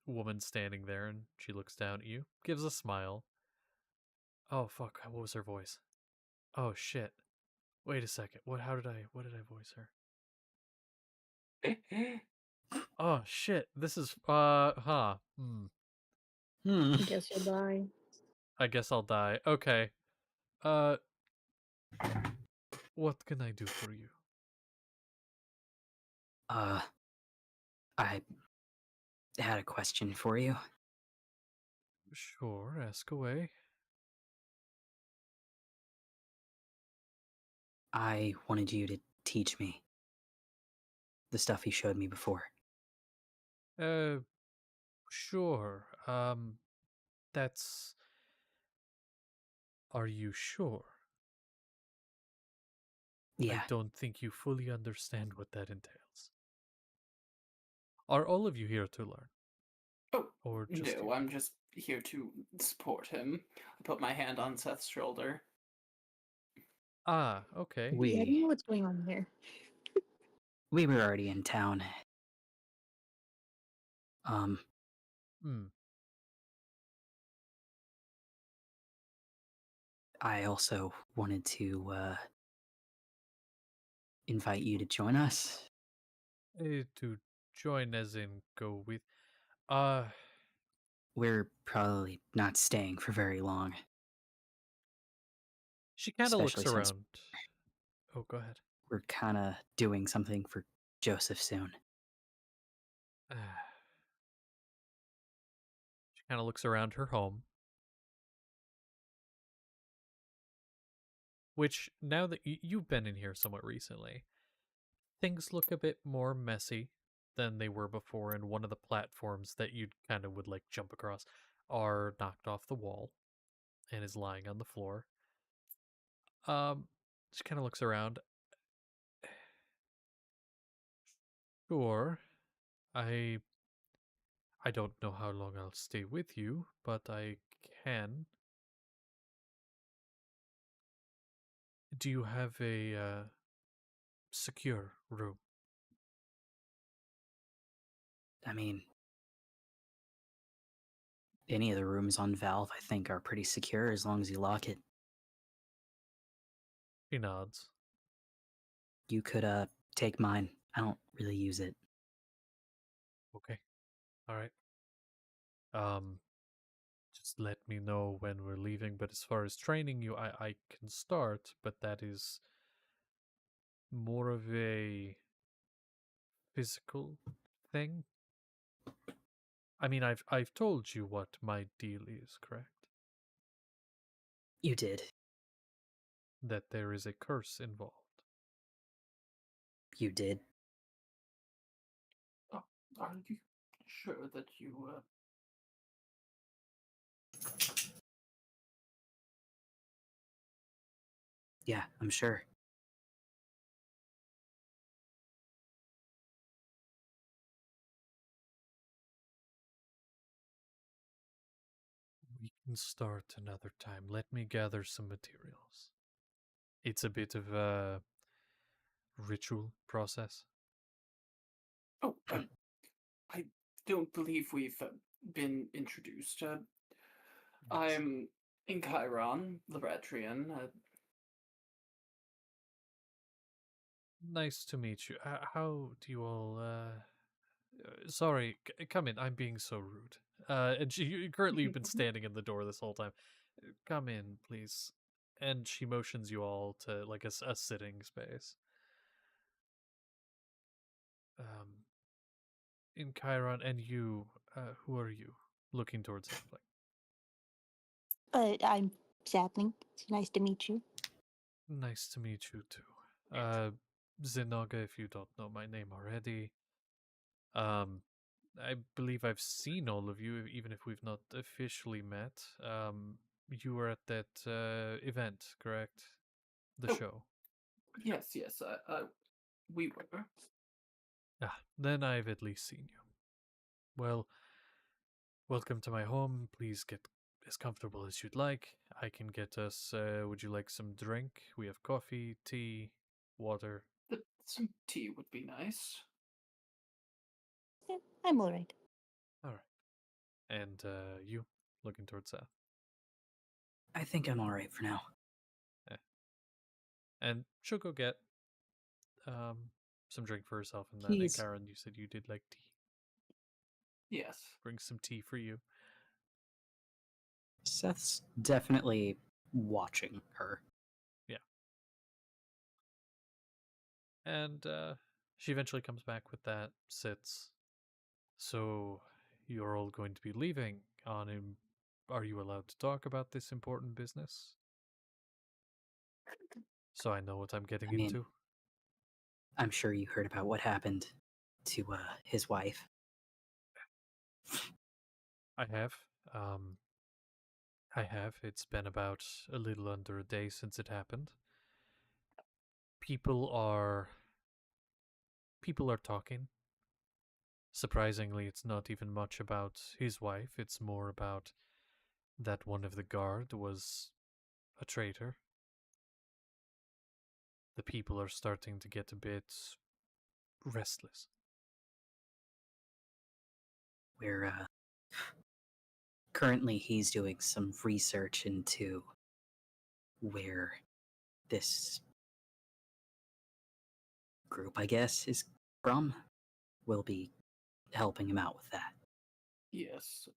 woman standing there, and she looks down at you, gives a smile. Oh, fuck, what was her voice? Oh, shit. Wait a second. What did I voice her? Oh shit. This is Hmm. I guess you'll die. I guess I'll die. Okay. Uh what can I do for you? I had a question for you. Sure, ask away. I wanted you to teach me the stuff you showed me before. Uh sure. That's Are you sure? I Yeah, don't think you fully understand what that entails. Are all of you here to learn? Oh, Or just no, you? I'm just here to support him. I put my hand on Seth's shoulder. Ah, okay. Yeah, I don't we know what's going on here. we were already in town. Um, Hmm. I also wanted to invite you to join us. To join as in go with uh We're probably not staying for very long, she kinda looks especially since around. Oh, go ahead. we're kind of doing something for Joseph soon. She kind of looks around her home, which now that you've been in here somewhat recently, things look a bit more messy than they were before, and one of the platforms that you kind of would like jump across are knocked off the wall and is lying on the floor. She kind of looks around. Sure, I I don't know how long I'll stay with you, but I can. Do you have a secure room? I mean, any of the rooms on Valve, I think, are pretty secure as long as you lock it. She nods. You could take mine. I don't really use it. Okay. All right. Um, just let me know when we're leaving. But as far as training you, I can start, but that is more of a physical thing. I mean, I've told you what my deal is, correct? You did. That there is a curse involved. You did. Oh, are you sure that you, Yeah, I'm sure. start another time. Let me gather some materials. It's a bit of a ritual process. Oh, I don't believe we've been introduced. Yes. I'm in Chiron, Labratrian. Nice to meet you. How do you all? Sorry, come in. I'm being so rude. And currently you've been standing in the door this whole time. Come in, please. And she motions you all to like a sitting space. In Chiron, and you, who are you? Looking towards Sapling. I'm Sapling. It's nice to meet you. Nice to meet you too. Zinaga, if you don't know my name already. I believe I've seen all of you, even if we've not officially met. You were at that event, correct? The Oh. show. Yes, we were. Ah, then I've at least seen you. Well, welcome to my home. Please get as comfortable as you'd like. I can get us, would you like some drink? We have coffee, tea, water. Some tea would be nice. Yeah, I'm alright. Alright. And you, looking towards Seth. I think I'm alright for now. And she'll go get some drink for herself, and then He's- Karen, you said you did like tea. Yes. Bring some tea for you. Seth's definitely watching her. And she eventually comes back with that, sits. So you're all going to be leaving on him. Are you allowed to talk about this important business? So I know what I'm getting I mean, into. I'm sure you heard about what happened to his wife. I have. I have. It's been about a little under a day since it happened. People are talking. Surprisingly, it's not even much about his wife. It's more about that one of the guard was a traitor. The people are starting to get a bit restless. Where currently he's doing some research into where this group, I guess, is from. We'll be helping him out with that. Yes.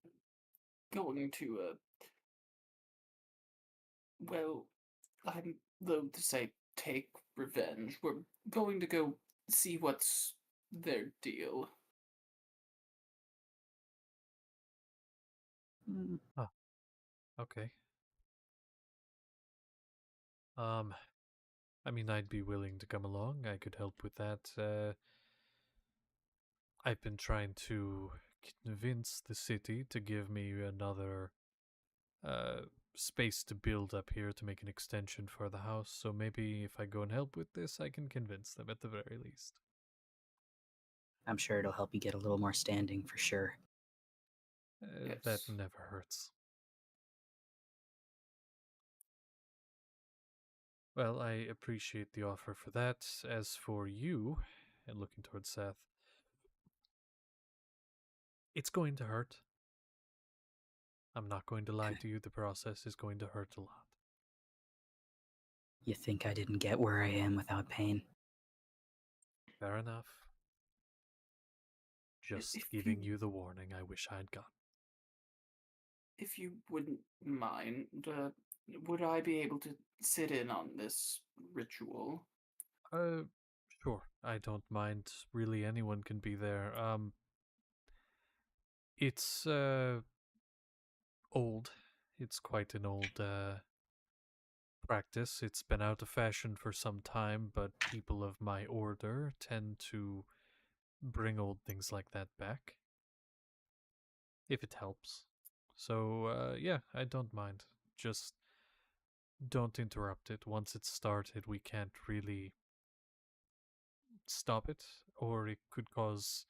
Going to, well, I'm loath to say take revenge. We're going to go see what's their deal. Mm, Okay. I mean, I'd be willing to come along. I could help with that. I've been trying to convince the city to give me another space to build up here to make an extension for the house. So maybe if I go and help with this, I can convince them at the very least. I'm sure it'll help you get a little more standing for sure. That Yes. never hurts. Well, I appreciate the offer for that. As for you, and looking towards Seth, it's going to hurt. I'm not going to lie to you, the process is going to hurt a lot. You think I didn't get where I am without pain? Fair enough. Just If giving you the warning I wish I'd gotten. If you wouldn't mind, would I be able to sit in on this ritual? Sure. I don't mind. Really, anyone can be there. It's old. It's quite an old practice. It's been out of fashion for some time, but people of my order tend to bring old things like that back. If it helps. So, yeah, I don't mind. Just don't interrupt it. Once it's started, we can't really stop it, or it could cause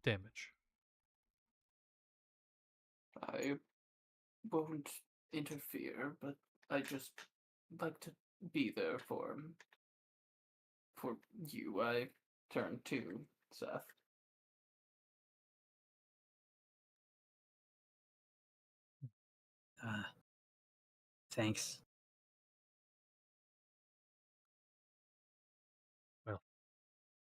damage. I won't interfere, but I just like to be there for you. I turn to Seth. Uh, thanks. Well,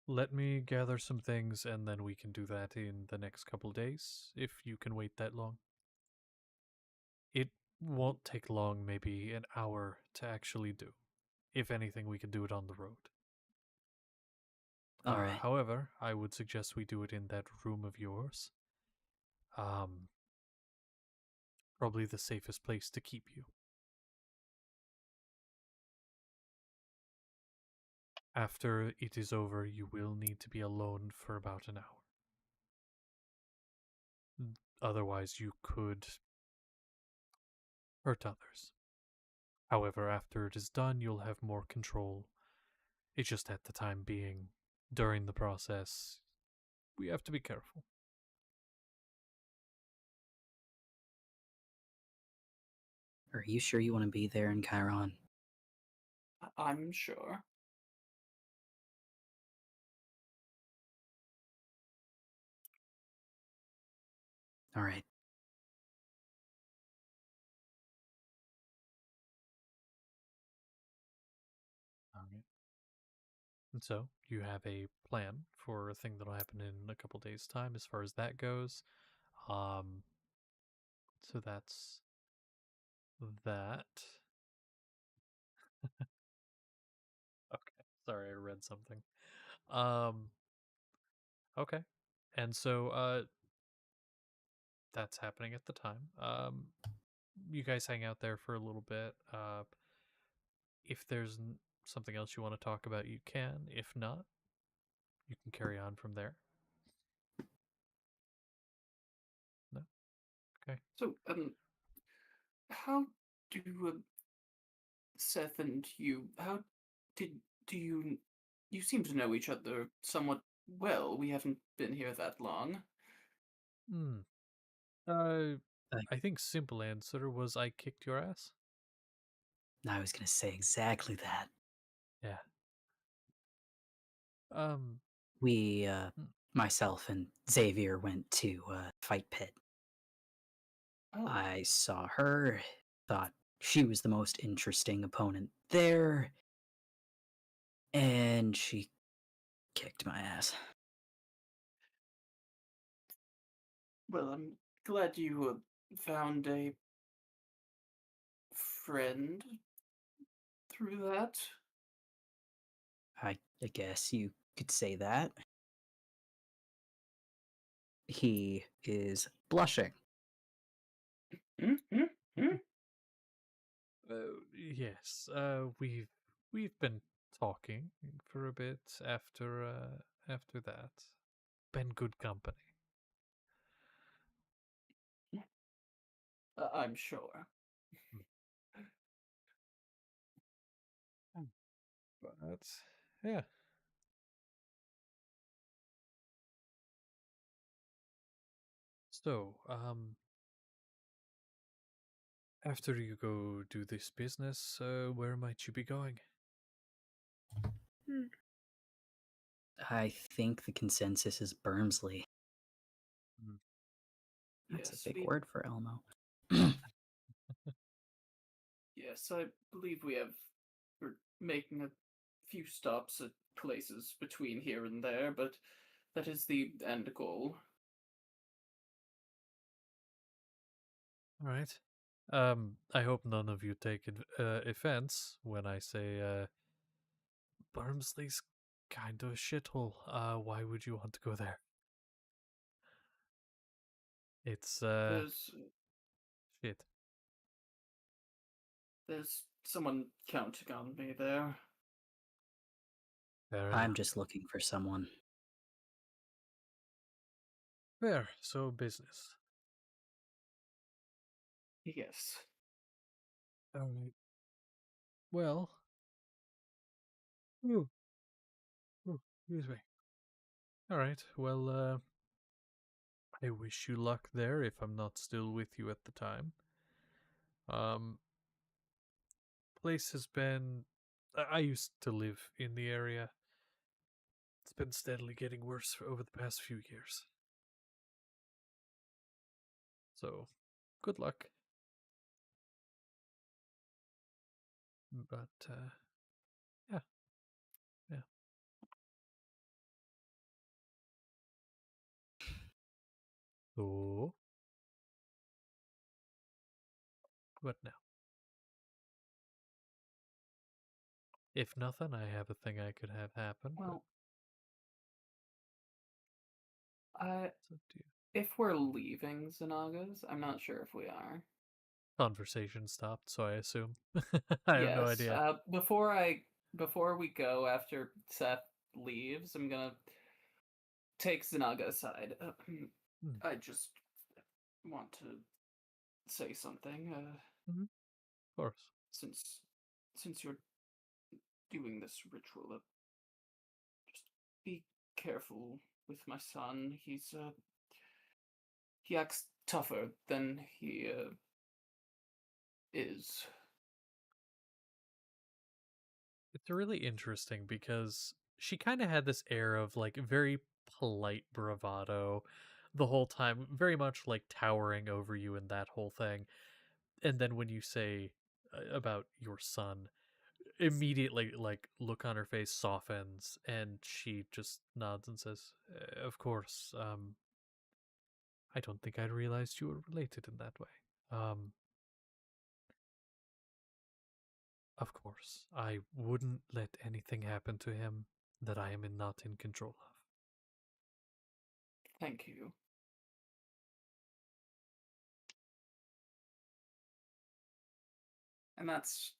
let me gather some things and then we can do that in the next couple days, if you can wait that long. It won't take long, maybe an hour to actually do. If anything, we can do it on the road. All right. However, I would suggest we do it in that room of yours. Probably the safest place to keep you. After it is over, you will need to be alone for about an hour. Otherwise, you could hurt others. However, after it is done, you'll have more control. It's just at the time being, during the process, we have to be careful. Are you sure you want to be there in Chiron? I'm sure. All right. Alright. And so, you have a plan for a thing that'll happen in a couple days' time as far as that goes. So that's that. Okay, sorry, I read something. Okay. And so that's happening at the time. You guys hang out there for a little bit. If there's something else you want to talk about, you can. If not, you can carry on from there. No? Okay. So, how do Seth and you? How did do you seem to know each other somewhat well? We haven't been here that long. Hmm. Uh, Uh, I think simple answer was I kicked your ass. I was going to say exactly that. Yeah. Um. We, hmm, myself and Xavier went to Fight Pit. Oh, I saw her, thought she was the most interesting opponent there, and she kicked my ass. well, I'm glad you found a friend through that. I guess you could say that. He is blushing. Hmm? Yes. We've been talking for a bit after that. Been good company. I'm sure. Mm. But yeah. So, after you go do this business, where might you be going? I think the consensus is Bermsley. Mm. That's a Yes, big we. word for Elmo. Yes, I believe we're making a few stops at places between here and there, but that is the end goal. All right. I hope none of you take offense when I say Barmsley's kind of a shithole. Why would you want to go there? It's There's shit. there's someone counting on me there. Fair I'm enough. just looking for someone. Fair. So business. Yes. All right. Well. Ooh, excuse me. All right. Well, I wish you luck there if I'm not still with you at the time. Place has been. I used to live in the area. It's been steadily getting worse over the past few years. So, good luck. But, yeah. Yeah. Oh. What now? If nothing, I have a thing I could have happen. Well, it's up to you. if we're leaving Zanaga's, I'm not sure if we are. Conversation stopped, so I assume. I have no Yes. idea. Before we go, after Seth leaves, I'm gonna take Zanaga aside. I just want to say something. Of course. Since you're doing this ritual, just be careful with my son. He acts tougher than he is. It's really interesting because she kind of had this air of like very polite bravado the whole time, very much like towering over you and that whole thing. And then when you say about your son, immediately like look on her face softens and she just nods and says, "Of course, I don't think I realized you were related in that way. Um of course, I wouldn't let anything happen to him that I am not in control of." Thank you. And that's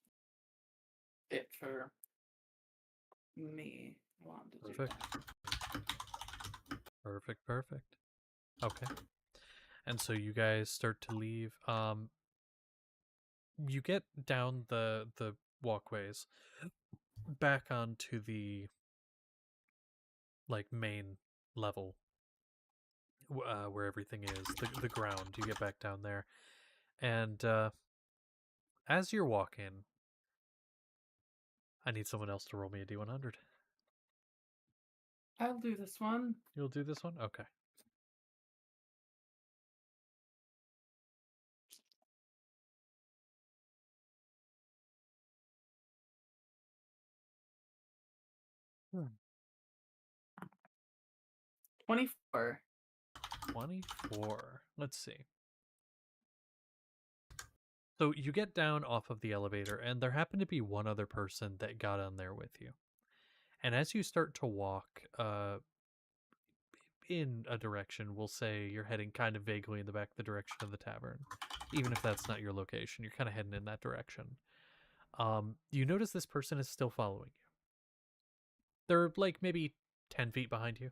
it for me. I wanted to do Perfect. that. Perfect. Okay. And so you guys start to leave. You get down the walkways back onto the like main level where everything is, the ground. You get back down there. And as you're walking, I need someone else to roll me a D100. I'll do this one. You'll do this one? Okay. Hmm. 24. 24. Let's see. So you get down off of the elevator, and there happened to be one other person that got on there with you. And as you start to walk in a direction, we'll say you're heading kind of vaguely in the back the direction of the tavern. Even if that's not your location, you're kind of heading in that direction. You notice this person is still following you. They're like maybe 10 feet behind you.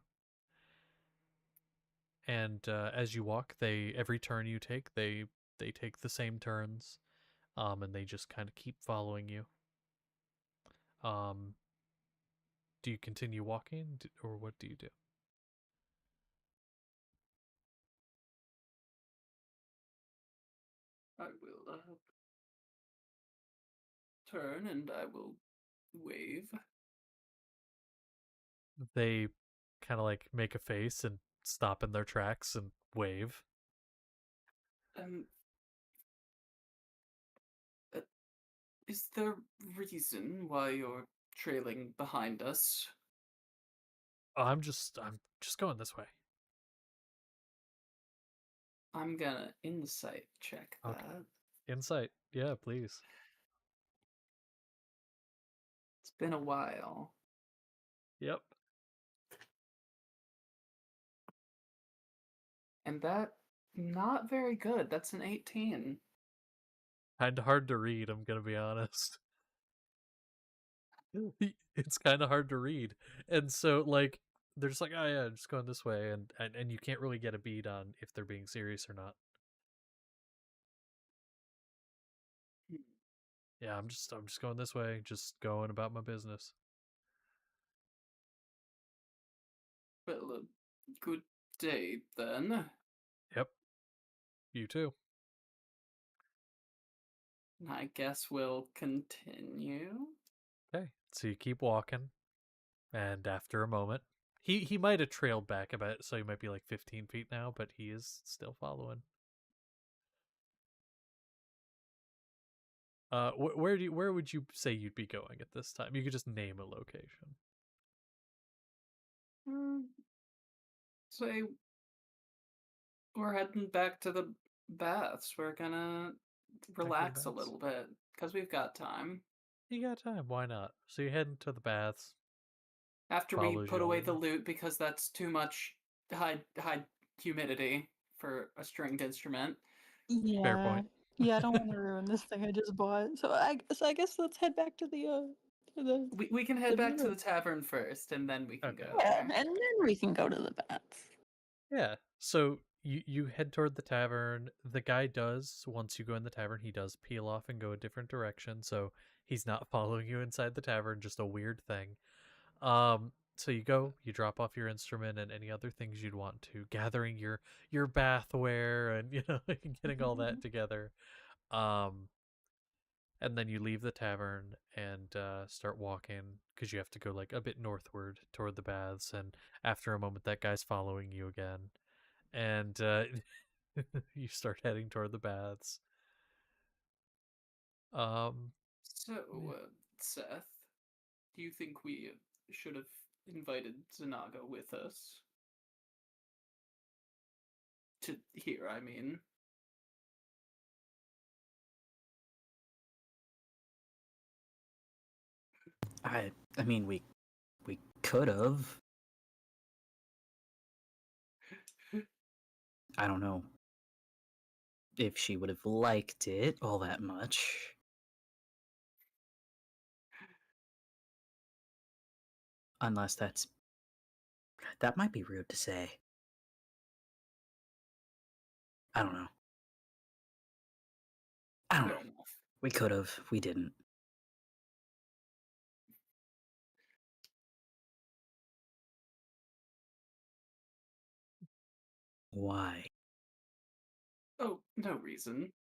And as you walk, every turn you take, they take the same turns, and they just kind of keep following you. Do you continue walking, or what do you do? I will turn and I will wave. They kind of like make a face and stop in their tracks and wave. Uh, is there reason why you're trailing behind us? Oh, I'm just going this way. I'm gonna insight check that. Okay. Insight. Yeah, please. It's been a while. Yep. And that, not very good. That's an 18. Kind of hard to read, I'm going to be honest. It's kind of hard to read. And so, like, they're just like, oh, yeah, just going this way. And you can't really get a bead on if they're being serious or not. Yeah, I'm just going this way, just going about my business. Well, good day then. Yep. You too. I guess we'll continue. Okay, so you keep walking, and after a moment, he might have trailed back a bit, so he might be like 15 feet now, but he is still following. Where would you say you'd be going at this time? You could just name a location. Say we're heading back to the baths. We're gonna relax a baths? little bit because we've got time. You got time, why not? So you're heading to the baths. After we Follows put you away the along. loot because that's too much high humidity for a stringed instrument. Fair Yeah. point. Yeah, I don't want to ruin this thing I just bought. So I guess let's head back to the We can head the back to view. the tavern first, and then we can Okay. go Yeah, there. and then we can go to the baths. Yeah. So you head toward the tavern. The guy does, once you go in the tavern, he does peel off and go a different direction. So he's not following you inside the tavern, just a weird thing. So you go, you drop off your instrument and any other things you'd want to, gathering your bathware and getting all that together. Um and then you leave the tavern and start walking because you have to go like a bit northward toward the baths. And after a moment, that guy's following you again, and you start heading toward the baths. So, Yeah. Seth, do you think we should have invited Zanaga with us? To here, I mean. I mean, we could have. I don't know if she would have liked it all that much. Unless that might be rude to say. I don't know. I don't know. Fair enough. We could have. We didn't. Why? Oh, no reason.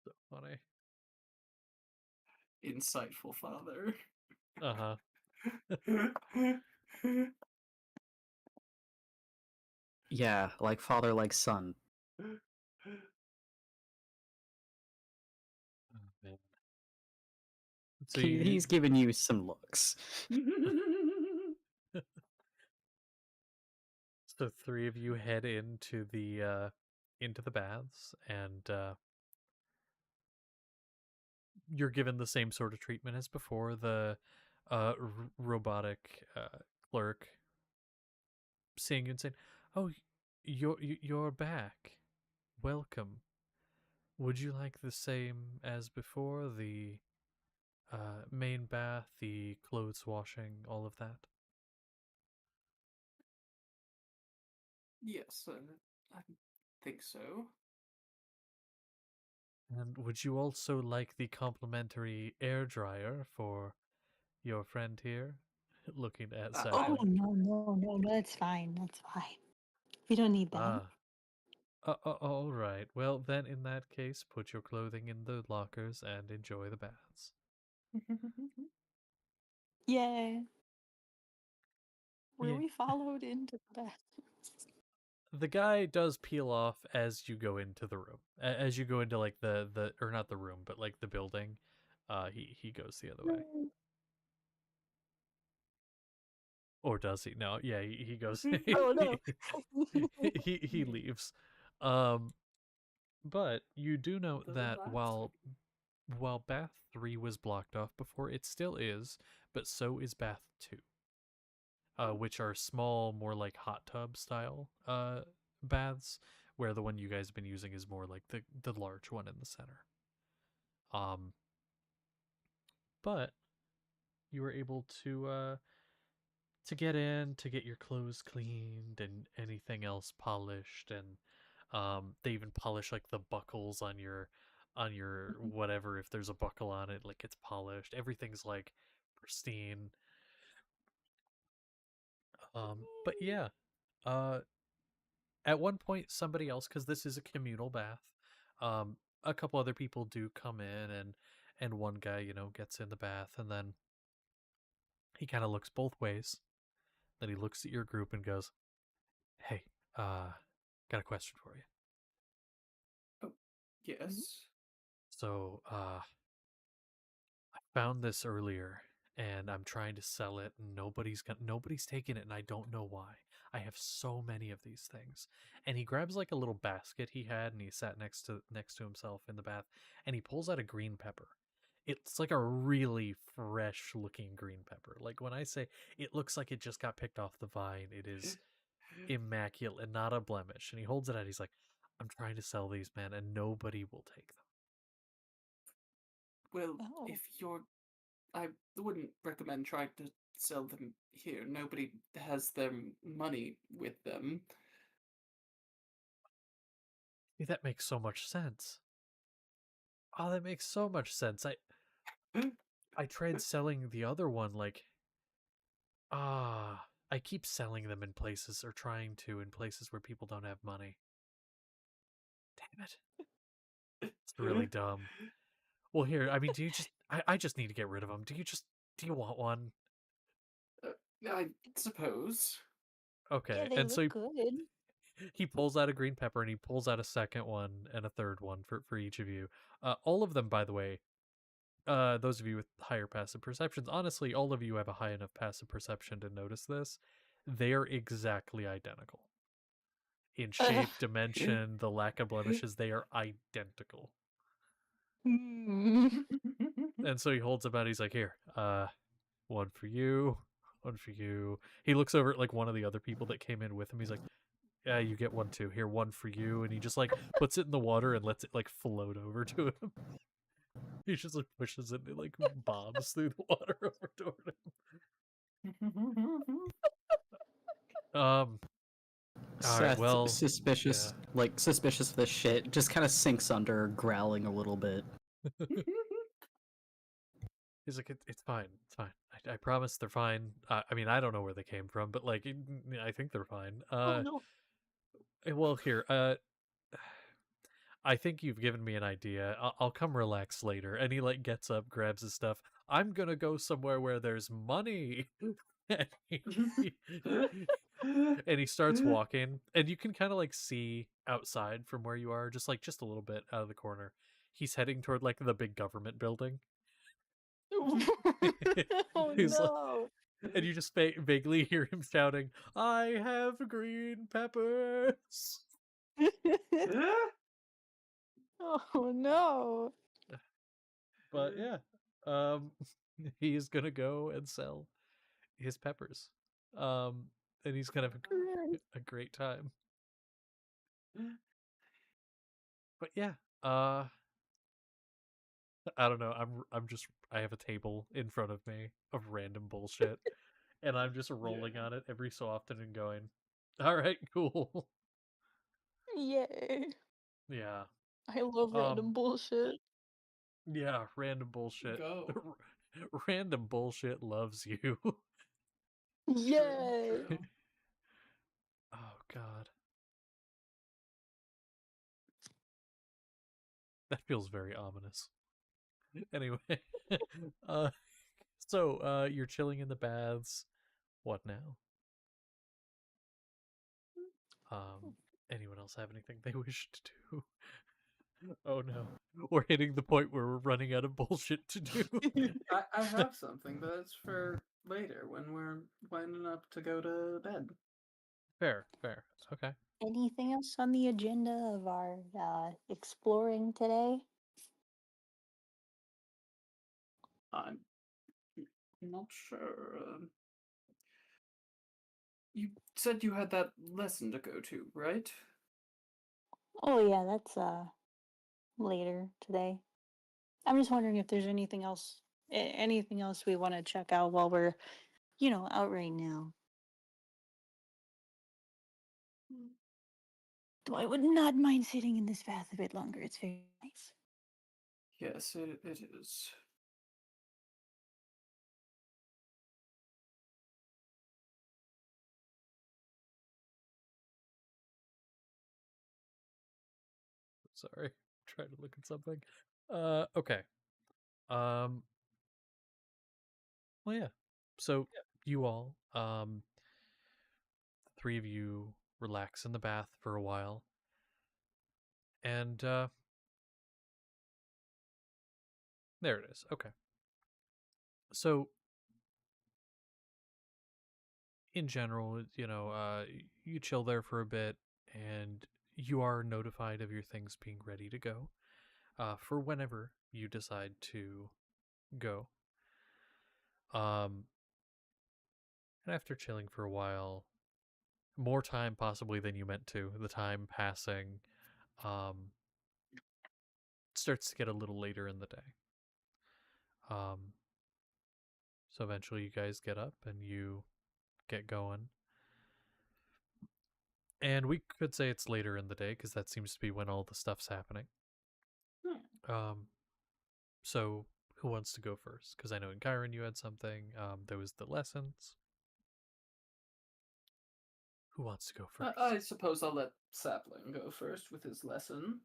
So funny. Insightful father. Uh-huh. Yeah, like father, like son. Oh, man. So He's giving you some looks. so three of you head into the baths, and you're given the same sort of treatment as before. The robotic clerk seeing you and saying, "Oh, you're back. Welcome. Would you like the same as before? The main bath, the clothes washing, all of that?" Yes, I think so. And would you also like the complimentary air dryer for your friend here? Looking at Oh Sappho. no, that's fine. That's fine. We don't need that. Ah, all right. Well, then in that case, put your clothing in the lockers and enjoy the baths. Yeah. Were Yeah. we followed into the bath? The guy does peel off as you go into the room. As you go into like the or not the room, but like the building. He goes the other way. Or does he? No, yeah, he goes Oh no. he leaves. Um but you do note The that relaxing. while bath 3 was blocked off before, it still is, but so is bath 2. Which are small, more like hot tub style baths, where the one you guys have been using is more like the large one in the center. Um, but you were able to get in, to get your clothes cleaned and anything else polished, and they even polish like the buckles on your whatever, if there's a buckle on it, like it's polished. Everything's like pristine. But yeah, Uh, at one point, somebody else, because this is a communal bath, a couple other people do come in, and one guy, gets in the bath, and then he kind of looks both ways. Then he looks at your group and goes, "Hey, got a question for you. Oh, yes. So, I found this earlier, and I'm trying to sell it, and nobody's taking it, and I don't know why. I have so many of these things." And he grabs like a little basket he had, and he sat next to himself in the bath, and he pulls out a green pepper. It's like a really fresh looking green pepper. Like when I say it looks like it just got picked off the vine, it is immaculate and not a blemish. And he holds it out. He's like, "I'm trying to sell these, man, and nobody will take them." Well, Oh. if you're... I wouldn't recommend trying to sell them here. Nobody has their money with them. See, that makes so much sense. Oh, that makes so much sense. I tried selling the other one, like, I keep selling them in places, or trying to, in places where people don't have money. Damn it. It's really dumb. Well, here, I mean, do you just, I just need to get rid of them. Do you want one? I suppose. Okay. Yeah, they And so look good. he pulls out a green pepper, and he pulls out a second one and a third one for each of you. All of them, by the way, those of you with higher passive perceptions, honestly, all of you have a high enough passive perception to notice this. They are exactly identical. In shape, dimension, the lack of blemishes, they are identical. Hmm. And so he holds them out, he's like, "Here, one for you, one for you." He looks over at like one of the other people that came in with him, he's like, "Yeah, you get one too. Here, one for you." And he just like puts it in the water and lets it like float over to him. He just like pushes it and it like bobs through the water over toward him. All right, Seth, well, suspicious, suspicious of this shit, just kind of sinks under, growling a little bit. he's like, it's fine, it's fine. I promise they're fine. I mean, I don't know where they came from, but like, I think they're fine. Oh no. Well, here, I think you've given me an idea. I'll come relax later. And he like gets up, grabs his stuff. "I'm gonna go somewhere where there's money." and, he, and he starts walking, and you can kind of like see outside from where you are, just a little bit out of the corner. He's heading toward like the big government building. Oh He's like, no. and you just vaguely hear him shouting, "I have green peppers." Oh no. But yeah, um, he's gonna go and sell his peppers, and he's gonna have a great time. But yeah, I don't know. I have a table in front of me of random bullshit, and I'm just rolling on it every so often and going, "All right, cool." Yay. Yeah. I love random bullshit. Yeah, random bullshit. Go. Random bullshit loves you. Yay. True. Oh god. That feels very ominous. Anyway, uh so you're chilling in the baths. What now? Um Anyone else have anything they wish to do? Oh no. We're hitting the point where we're running out of bullshit to do. I have something, but it's for later when we're lining up to go to bed. Fair. Okay. Anything else on the agenda of our exploring today? I'm not sure. You said you had that lesson to go to, right? Oh yeah, that's later today. I'm just wondering if there's anything else anything else we want to check out while we're, out right now. Though I would not mind sitting in this bath a bit longer. It's very nice. Yes, it is. Sorry, trying to look at something. Okay. Well, yeah. So you all, three of you relax in the bath for a while, and there it is. Okay. So in general, you chill there for a bit, and you are notified of your things being ready to go for whenever you decide to go. And after chilling for a while, more time possibly than you meant to, the time passing um, starts to get a little later in the day. So eventually you guys get up and you get going. And we could say it's later in the day because that seems to be when all the stuff's happening. So who wants to go first? Because I know in Kyron you had something. There was the lessons. Who wants to go first? I suppose I'll let Sapling go first with his lesson.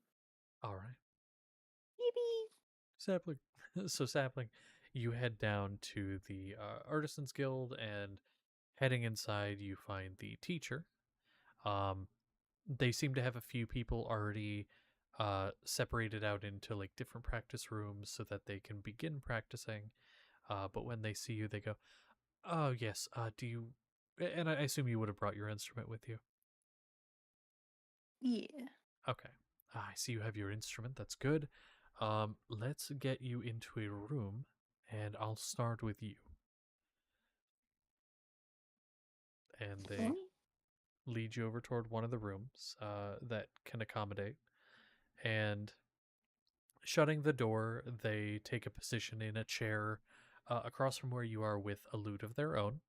All right. Yippee! Sapling. So Sapling, you head down to the Artisans Guild, and heading inside, you find the teacher. They seem to have a few people already separated out into like different practice rooms so that they can begin practicing. But when they see you, they go, "Oh yes, do you?" And I assume you would have brought your instrument with you. Yeah. Okay. I see you have your instrument. That's good. Let's get you into a room, and I'll start with you. And they lead you over toward one of the rooms that can accommodate. And shutting the door, they take a position in a chair across from where you are with a lute of their own,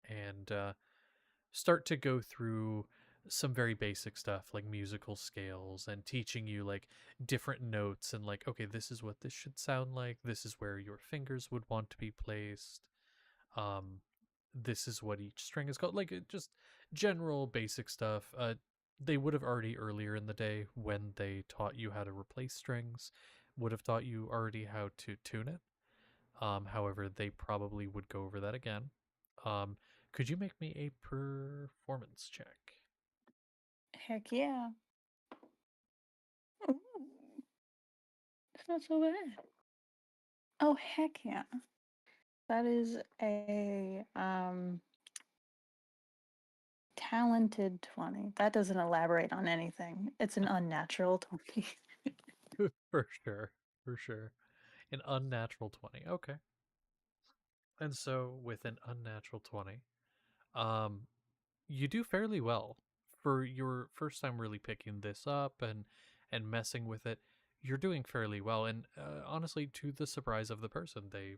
and start to go through some very basic stuff like musical scales and teaching you like different notes and like, okay, this is what this should sound like, this is where your fingers would want to be placed, this is what each string is called, like just general basic stuff. They would have already earlier in the day when they taught you how to replace strings would have taught you already how to tune it. However, they probably would go over that again. Could you make me a performance check? Heck yeah. Ooh. It's not so bad. Oh, heck yeah. That is a talented 20. That doesn't elaborate on anything. It's an unnatural 20. For sure. For sure. An unnatural 20. Okay. And so with an unnatural 20, um, you do fairly well for your first time really picking this up and messing with it. You're doing fairly well, and honestly, to the surprise of the person, they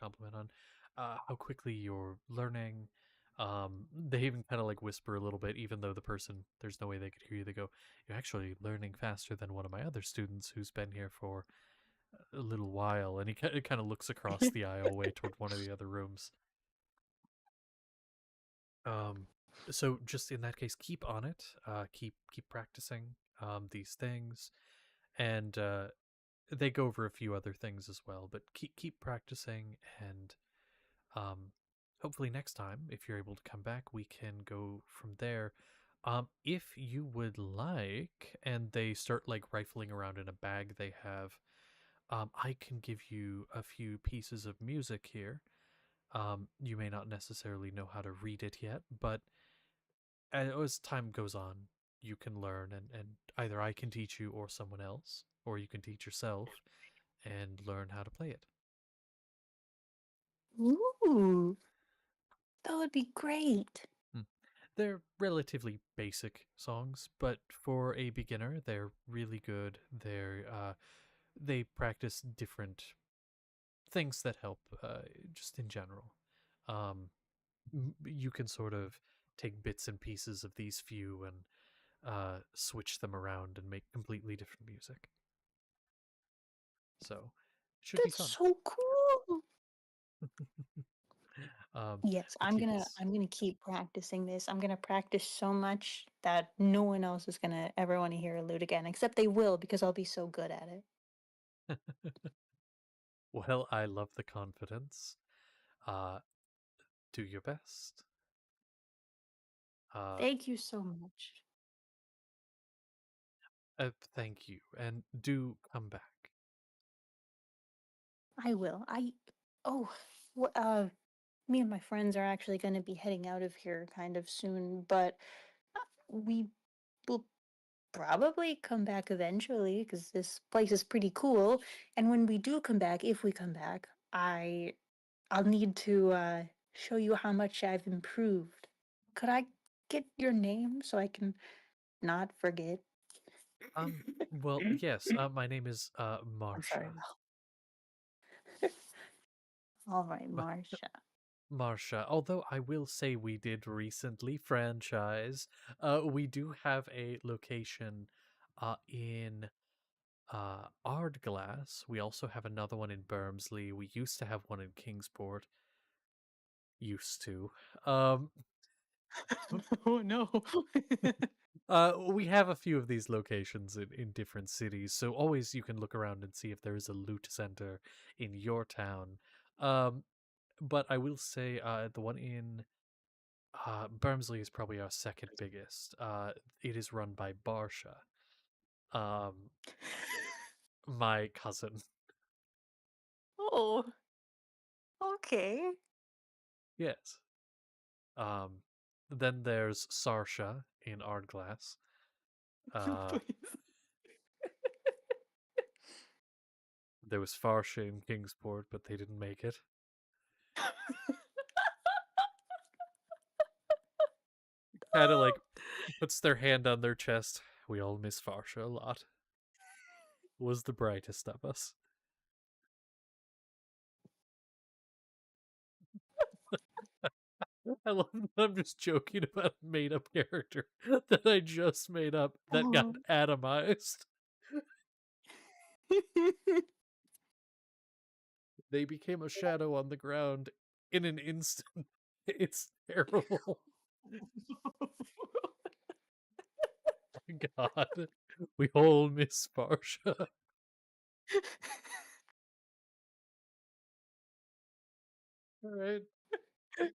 compliment on how quickly you're learning. They even kind of like whisper a little bit, even though the person there's no way they could hear you. They go, "You're actually learning faster than one of my other students who's been here for a little while," and he kind of looks across the aisleway toward one of the other rooms. Um, so just in that case, keep on it. Keep practicing these things, and they go over a few other things as well. But keep practicing, and hopefully next time, if you're able to come back, we can go from there. If you would like, and they start like rifling around in a bag they have, I can give you a few pieces of music here. You may not necessarily know how to read it yet, but as time goes on, you can learn, and either I can teach you or someone else, or you can teach yourself and learn how to play it. Ooh. That would be great. They're relatively basic songs, but for a beginner, they're really good. They practice different things that help, just in general. Um, you can sort of take bits and pieces of these few and switch them around and make completely different music. So, it should be That's fun. so cool. Yes, but yes. I'm gonna keep practicing this. I'm gonna practice so much that no one else is gonna ever want to hear a lute again, except they will because I'll be so good at it. Well, I love the confidence. Uh, do your best. Uh, Thank you so much. Thank you, and do come back. I will. Oh, me and my friends are actually going to be heading out of here kind of soon, but we will probably come back eventually because this place is pretty cool. And when we do come back, if we come back, I'll need to show you how much I've improved. Could I get your name so I can not forget? Well, yes. My name is I'm sorry, Marsha. Mel. All right, Marsha. Marsha, although I will say we did recently franchise, we do have a location in Ardglass. We also have another one in Bermsley. We used to have one in Kingsport. Used to. Oh no. We have a few of these locations in different cities, so always you can look around and see if there is a loot center in your town. Um, but I will say the one in Bermsley is probably our second biggest. It is run by Barsha, um, my cousin. Oh, okay. Yes. Um, then there's Sarsha in Ardglass. Uh, Please. there was Farsha in Kingsport, but they didn't make it. Kind of like puts their hand on their chest. We all miss Farsha a lot. Was the brightest of us. I love that I'm just joking about a made up character that I just made up that got Oh. atomized. They became a shadow on the ground in an instant. It's terrible. God. We all miss Farsha. Alright.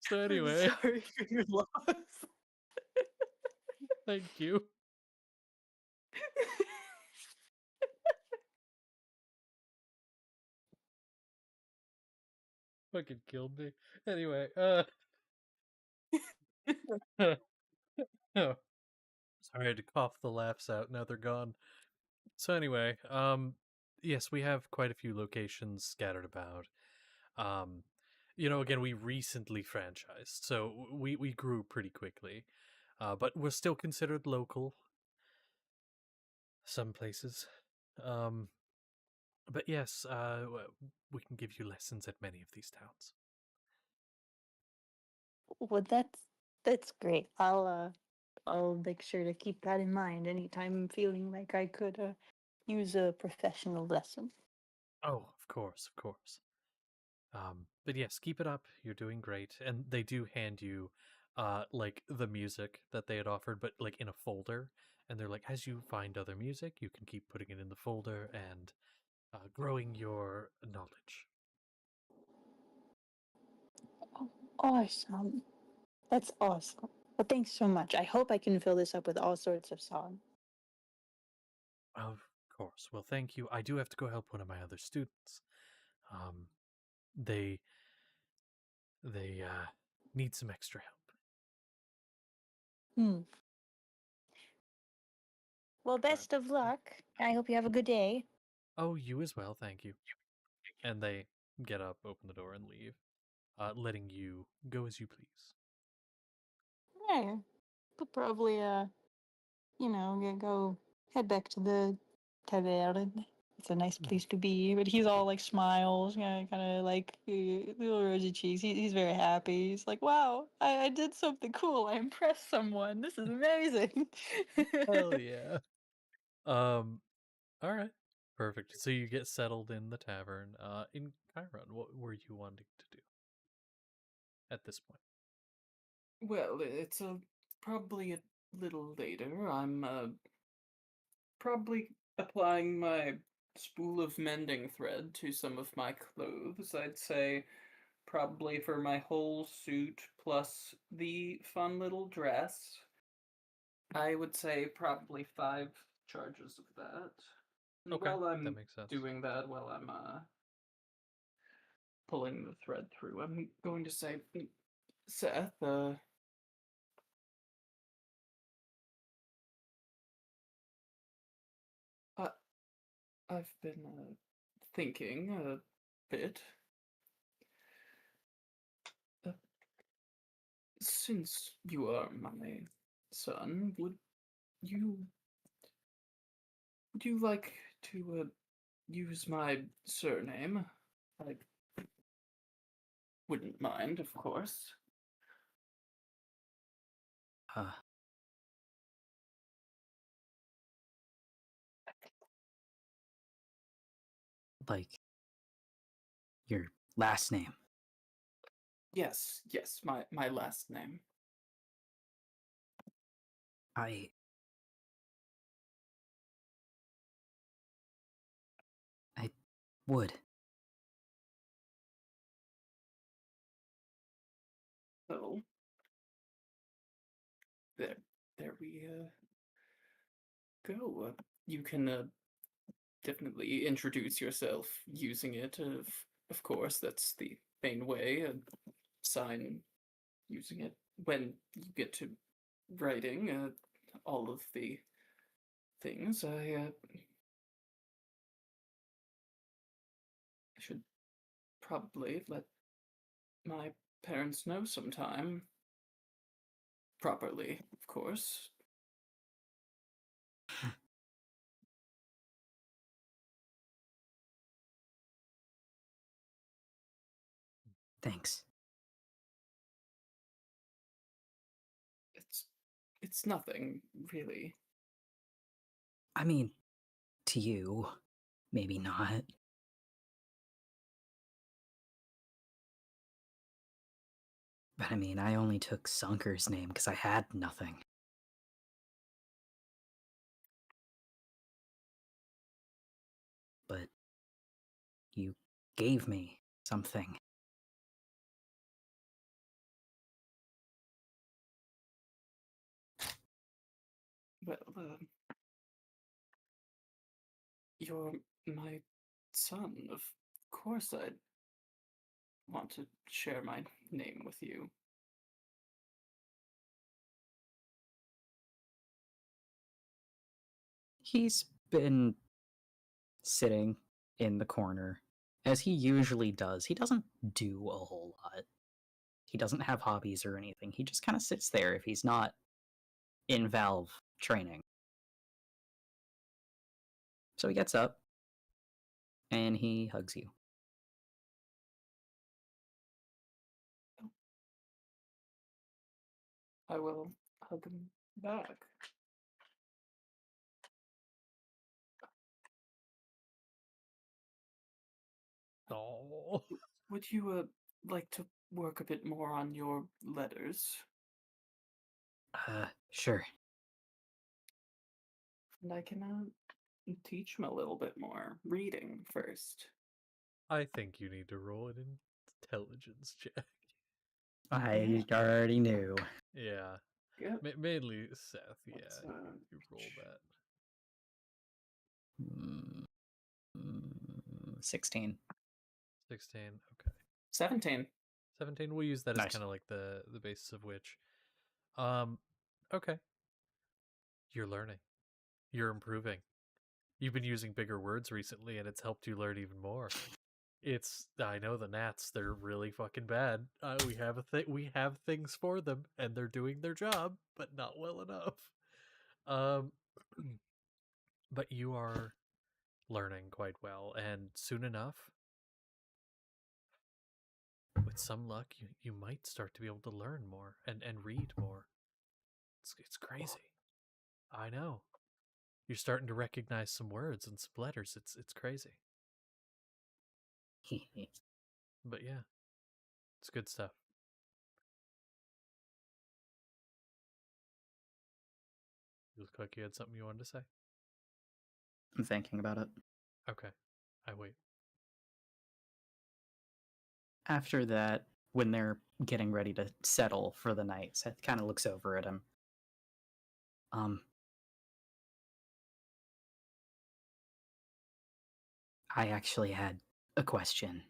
So I'm anyway, sorry for your loss. thank you. Fucking killed me. Anyway, oh, sorry, I had to cough the laughs out. Now they're gone. So anyway, yes, we have quite a few locations scattered about. Um, again, we recently franchised, so we grew pretty quickly. But we're still considered local. Some places. Um, but yes, we can give you lessons at many of these towns. Well, that's great. I'll make sure to keep that in mind anytime I'm feeling like I could use a professional lesson. Oh, of course, of course. But yes, keep it up. You're doing great. And they do hand you like the music that they had offered, but like in a folder. And they're like, as you find other music, you can keep putting it in the folder and growing your knowledge. Oh, awesome. That's awesome. Well, thanks so much. I hope I can fill this up with all sorts of songs. Of course. Well, thank you. I do have to go help one of my other students. Um, they they need some extra help. Hmm. Well, Uh, best of luck. I hope you have a good day. oh, you as well. Thank you. And they get up, open the door, and leave, letting you go as you please. Yeah, could probably go head back to the tavern. It's a nice place to be. But he's all like smiles, kind of like little rosy cheeks. He's very happy. He's like, "Wow, I did something cool. I impressed someone. This is amazing." Hell yeah. Um, all right. Perfect. So you get settled in the tavern. In Chiron, what were you wanting to do? at this point? Well, it's probably a little later. I'm probably applying my spool of mending thread to some of my clothes. I'd say probably for my whole suit plus the fun little dress. I would say probably 5 charges of that. And Okay, while that I'm makes sense. doing that, while I'm pulling the thread through, I'm going to say, Seth, I, I've been thinking a bit. Uh, since you are my son, you would you like to use my surname? I wouldn't mind, of course. Uh, like your last name. Yes, my last name. I would. So there, there we go. You can definitely introduce yourself using it. Of course, that's the main way. Sign using it when you get to writing. All of the things. I should probably let my parents know sometime. Properly, of course. Thanks. It's it's nothing really. I mean, to you, maybe not. But I mean, I only took Sunker's name because I had nothing. But you gave me something. Well, you're my son. Of course, I'd want to share my name with you. He's been sitting in the corner, as he usually does. He doesn't do a whole lot. He doesn't have hobbies or anything. He just kind of sits there if he's not in Valve training. So he gets up and he hugs you. I will hug him back. Oh, Would you like to work a bit more on your letters? Sure. And I can teach him a little bit more reading first. I think you need to roll an intelligence check. I already knew. Yeah, Yep. mainly Seth. Yeah, Let's, you roll that. 16. 16. Okay. 17. 17. We'll use that as Nice. kind of like the basis of which. Okay. You're learning. You're improving. You've been using bigger words recently, and it's helped you learn even more. I know the gnats, they're really fucking bad. We have things for them, and they're doing their job, but not well enough. Um, but you are learning quite well, and soon enough, with some luck, you might start to be able to learn more and read more. It's crazy. I know. You're starting to recognize some words and some letters. It's crazy. But yeah, it's good stuff. Just quick, you had something you wanted to say? I'm thinking about it. Okay, I wait. After that, when they're getting ready to settle for the night, Seth kind of looks over at him. I actually had a question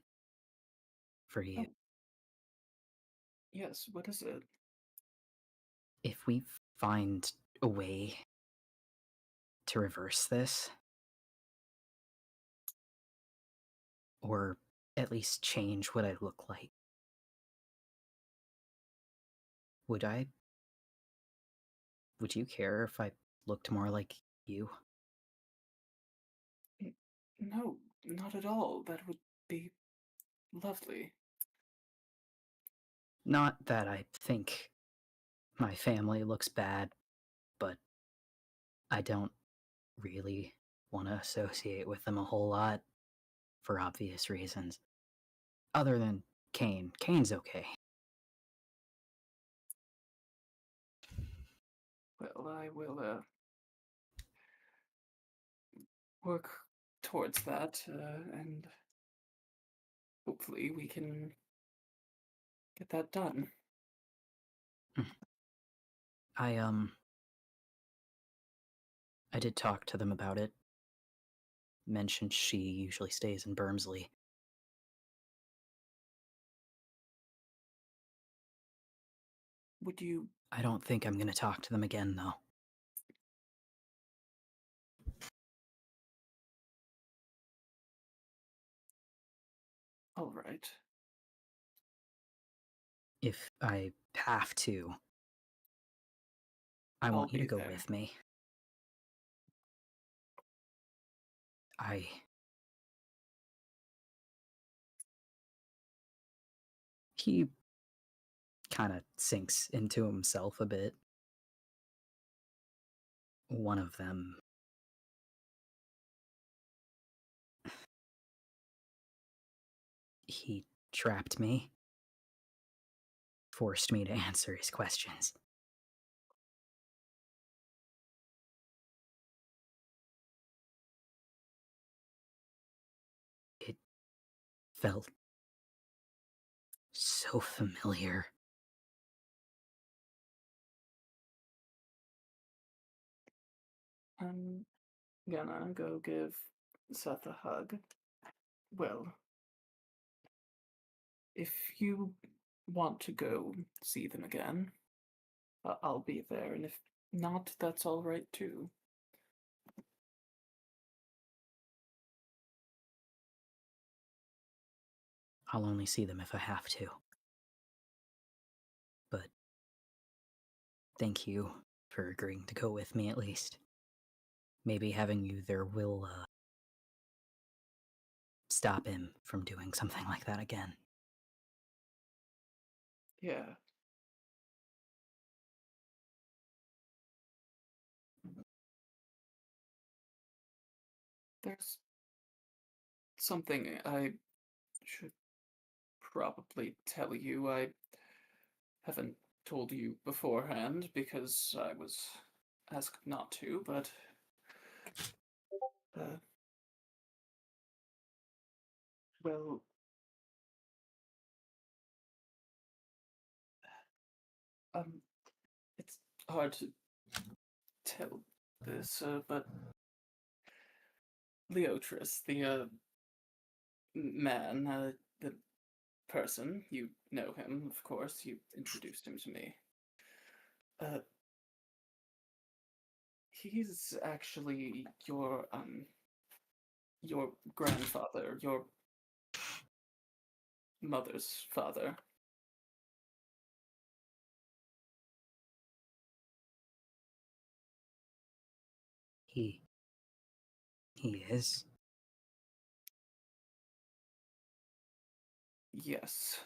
for you. Oh. Yes, what is it? If we find a way to reverse this, or at least change what I look like, would you care if I looked more like you? No, not at all. That would be lovely. Not that I think my family looks bad, but I don't really want to associate with them a whole lot for obvious reasons. Other than Kane. Kane's okay. Well, I will work towards that, and hopefully we can get that done. I did talk to them about it. Mentioned she usually stays in Bermsley. Would you... I don't think I'm gonna talk to them again, though. All right. If I have to, I I'll want you to be go there. with me. He kind of sinks into himself a bit. One of them. He trapped me. Forced me to answer his questions. It felt so familiar. I'm gonna go give Seth a hug. Well, if you want to go see them again, I'll be there, and if not, that's all right too. I'll only see them if I have to. But thank you for agreeing to go with me at least. Maybe having you there will stop him from doing something like that again. Yeah. There's something I should probably tell you. I haven't told you beforehand because I was asked not to, but well, it's hard to tell this, but Leotris, the man, the person, you know him, of course. You introduced him to me. He's actually your grandfather, your mother's father. He is. Yes.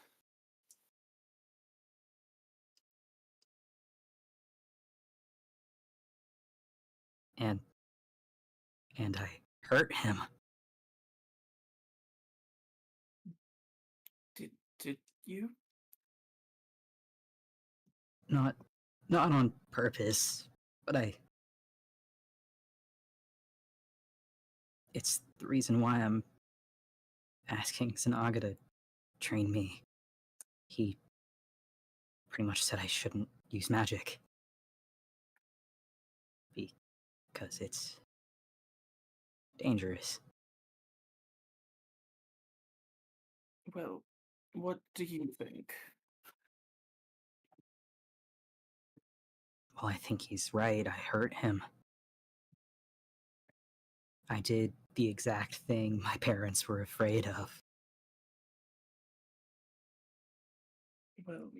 And I hurt him. Did you? Not on purpose, but I It's the reason why I'm asking Zanaga to train me. He pretty much said I shouldn't use magic. Because it's dangerous. Well, what do you think? Well, I think he's right. I hurt him. I did the exact thing my parents were afraid of. Well,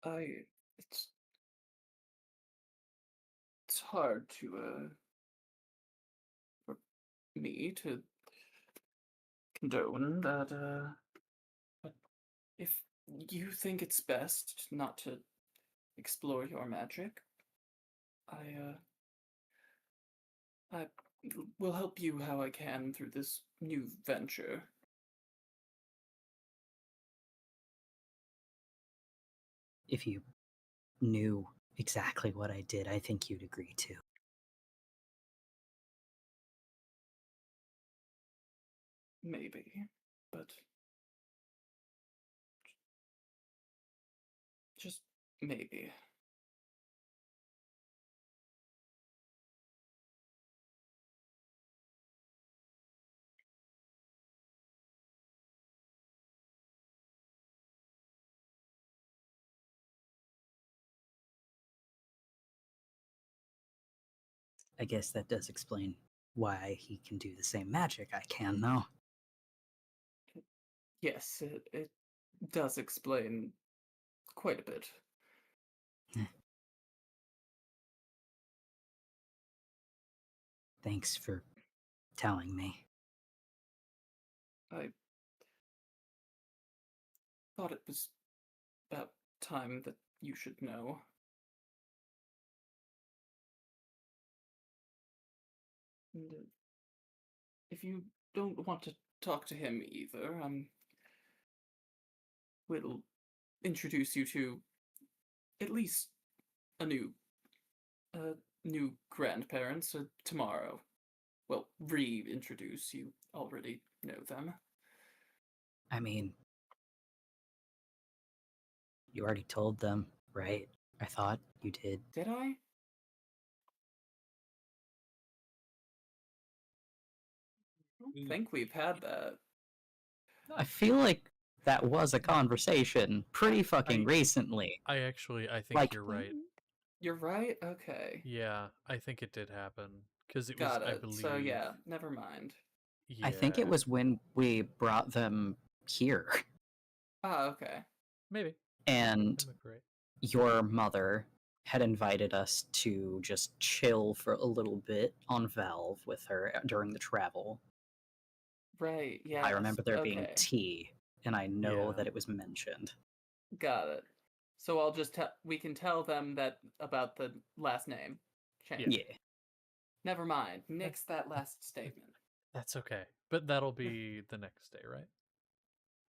I it's hard to for me to condone that but if you think it's best not to explore your magic, I I will help you how I can through this new venture. If you knew exactly what I did, I think you'd agree too. Maybe, but just maybe. I guess that does explain why he can do the same magic I can, though. Yes, it does explain quite a bit. Thanks for telling me. I thought it was about time that you should know. And if you don't want to talk to him either, will introduce you to at least a new grandparents tomorrow. Well, reintroduce, you already know them. I mean, you already told them, right? I thought you did. Did I? I don't think we've had that. I feel like that was a conversation pretty fucking I- recently. I think Like- you're right. You're right? Okay. Yeah, I think it did happen because it Got was, I it. believe. So yeah, never mind. Yeah. I think it was when we brought them here. Ah, okay. Maybe. And That might be right. your mother had invited us to just chill for a little bit on Valve with her during the travel. Right, yeah. I remember there being okay. tea, and I know Yeah. that it was mentioned. Got it. So I'll just we can tell them that about the last name change. Yeah. Never mind. Nix that last statement. That's okay. But that'll be the next day, right?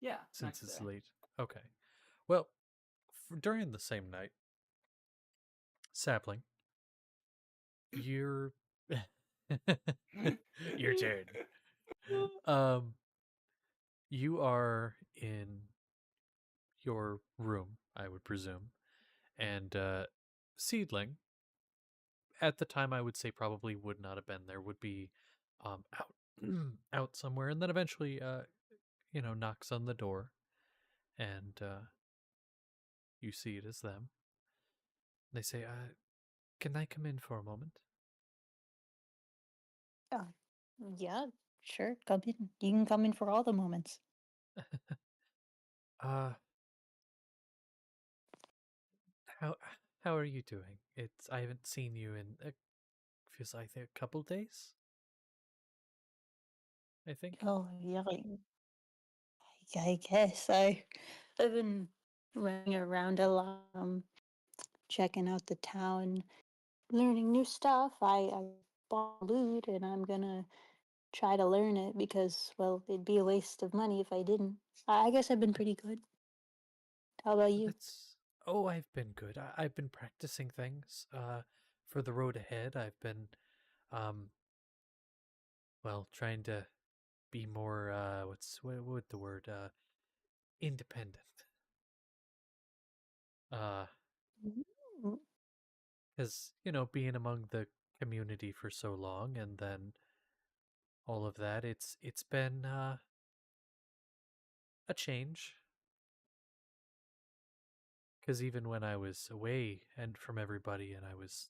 Yeah, Since next it's day. late. Okay. Well, during the same night, Sapling, you're your turn. You are in your room, I would presume, and Seedling, at the time, I would say probably would not have been there. Would be out out somewhere, and then eventually, knocks on the door, and you see it as them. They say, "Can I come in for a moment?" Yeah, sure. Come in. You can come in for all the moments. uh, how how are you doing? I haven't seen you in feels like a couple days. I think. Oh, yeah. I guess I've been running around a lot, checking out the town, learning new stuff. I bought loot, and I'm gonna try to learn it because, well, it'd be a waste of money if I didn't. I guess I've been pretty good. How about you? That's Oh, I've been good. I've been practicing things for the road ahead. I've been, um, well, trying to be more, what would the word, independent. Mm. Because, being among the community for so long and then all of that, it's been a change. Because even when I was away and from everybody and I was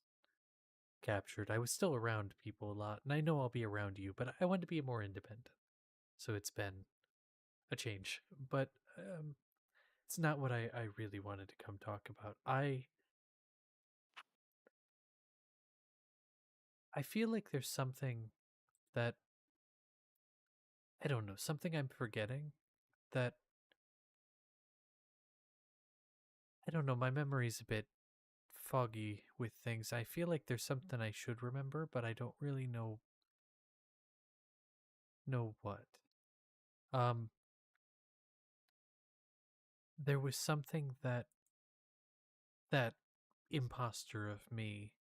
captured, I was still around people a lot. And I know I'll be around you, but I want to be more independent. So it's been a change. But it's not what I really wanted to come talk about. I feel like there's something that, I don't know, something I'm forgetting that, I don't know, my memory's a bit foggy with things. I feel like there's something I should remember, but I don't really know what. Um, there was something that imposter of me.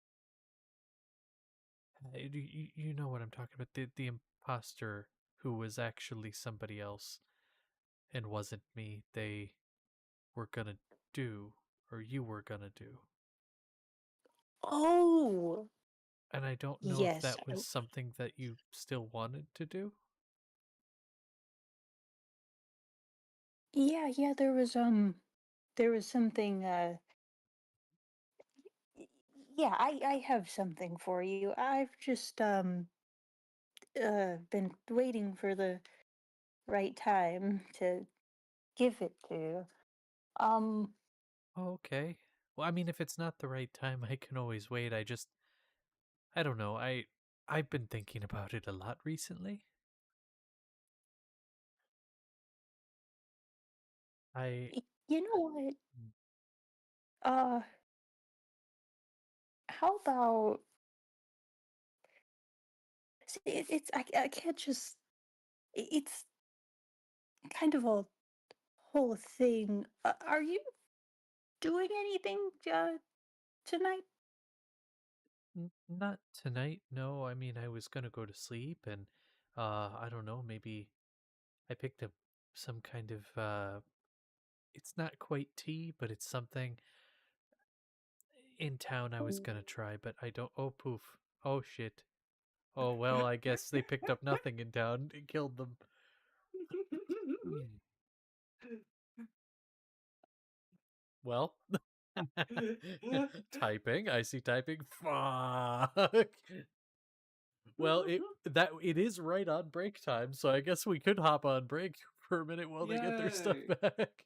You know what I'm talking about? The imposter who was actually somebody else and wasn't me. They were gonna do, or you were gonna do. Oh, And I don't know if yes. that was something that you still wanted to do. Yeah, there was something yeah, I have something for you. I've just been waiting for the right time to give it to you. Um, Oh, okay. Well, I mean, if it's not the right time, I can always wait. I don't know. I've been thinking about it a lot recently. I you know what? Mm. Uh, how about see, I can't just it's kind of a whole thing. Are you doing anything tonight? Not tonight. No, I mean, I was gonna go to sleep, and I don't know. Maybe I picked up some kind of it's not quite tea, but it's something in town I was gonna try, but I don't. Oh, poof. Oh, shit. Oh, well, I guess they picked up nothing in town. It killed them. Well, typing. I see typing. Fuck. Well, it is right on break time, so I guess we could hop on break for a minute while they get their stuff Yay. back.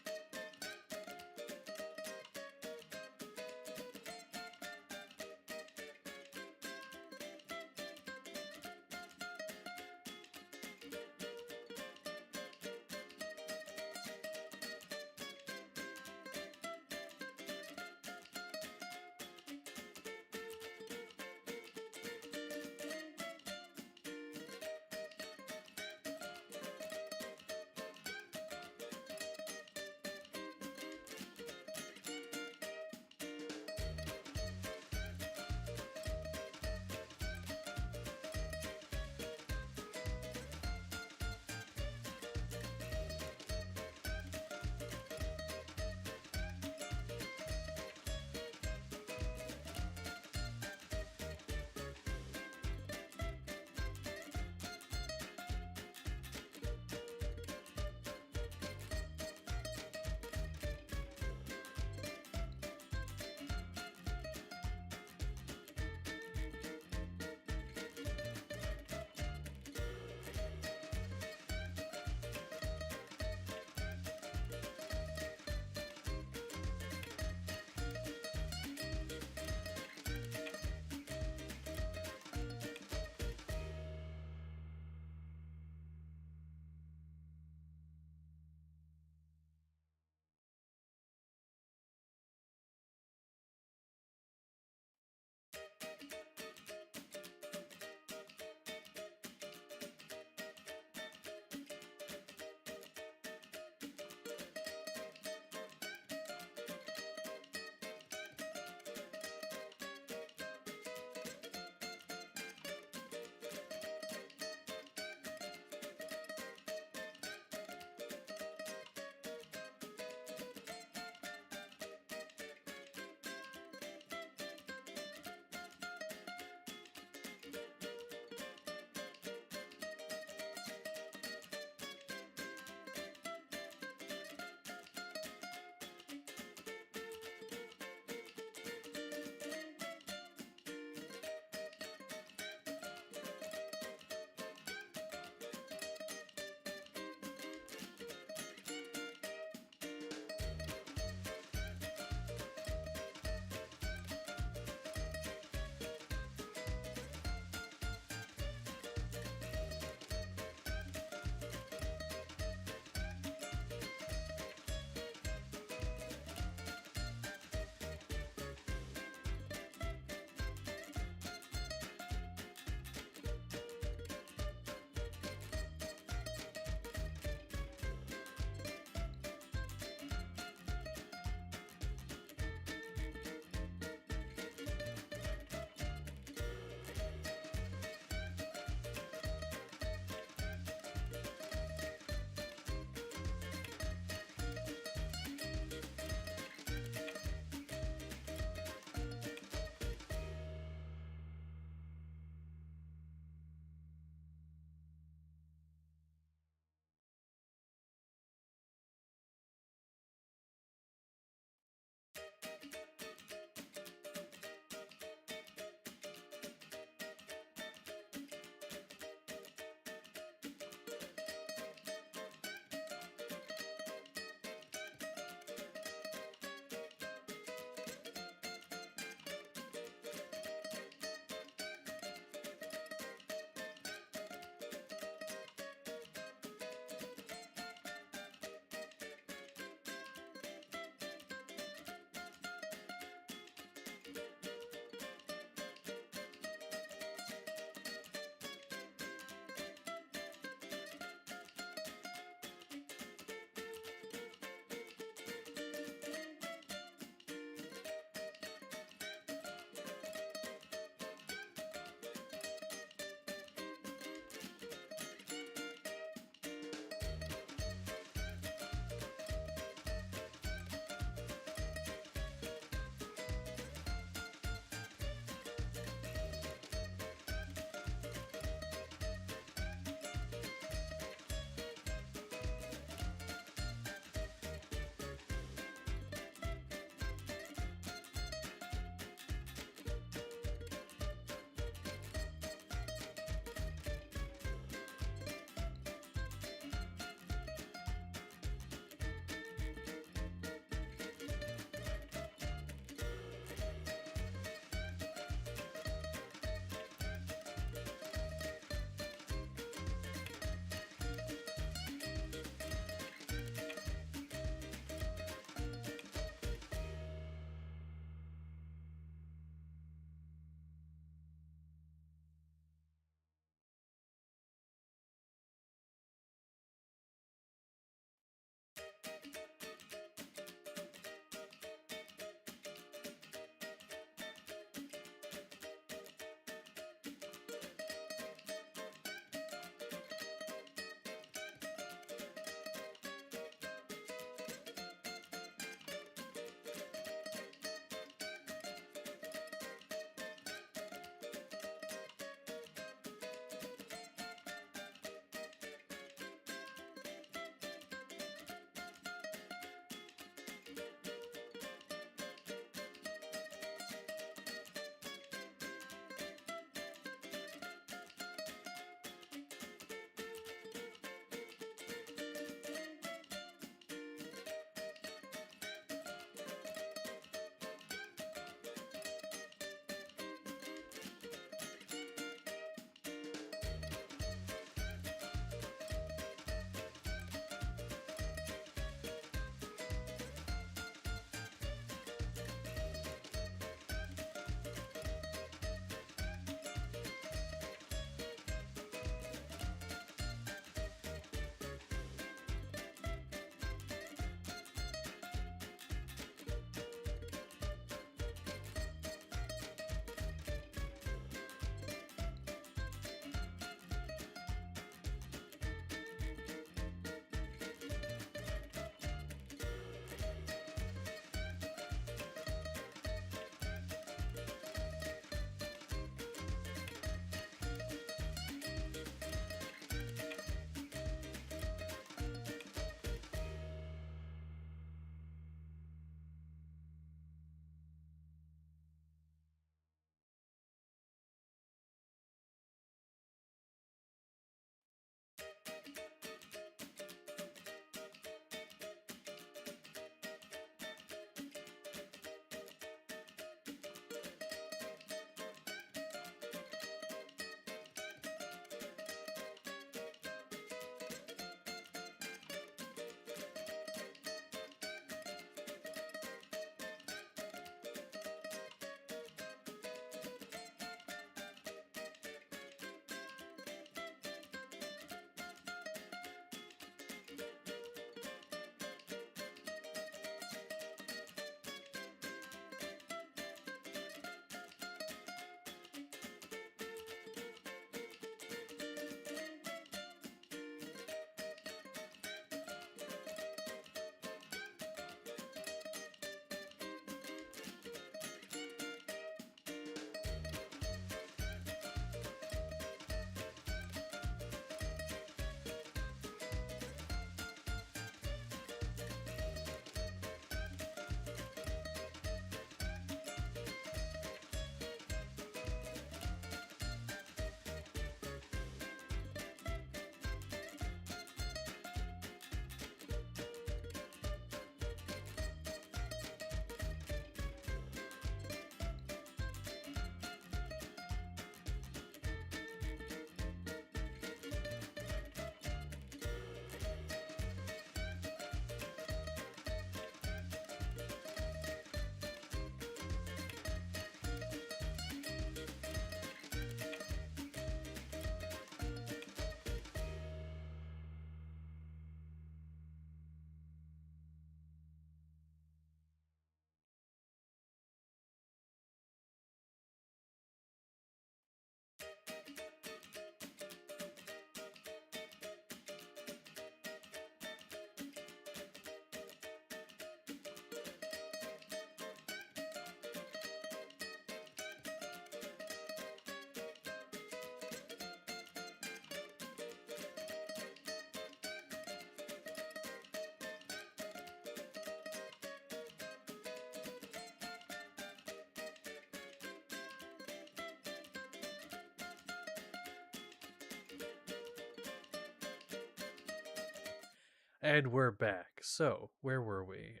And we're back. So, where were we?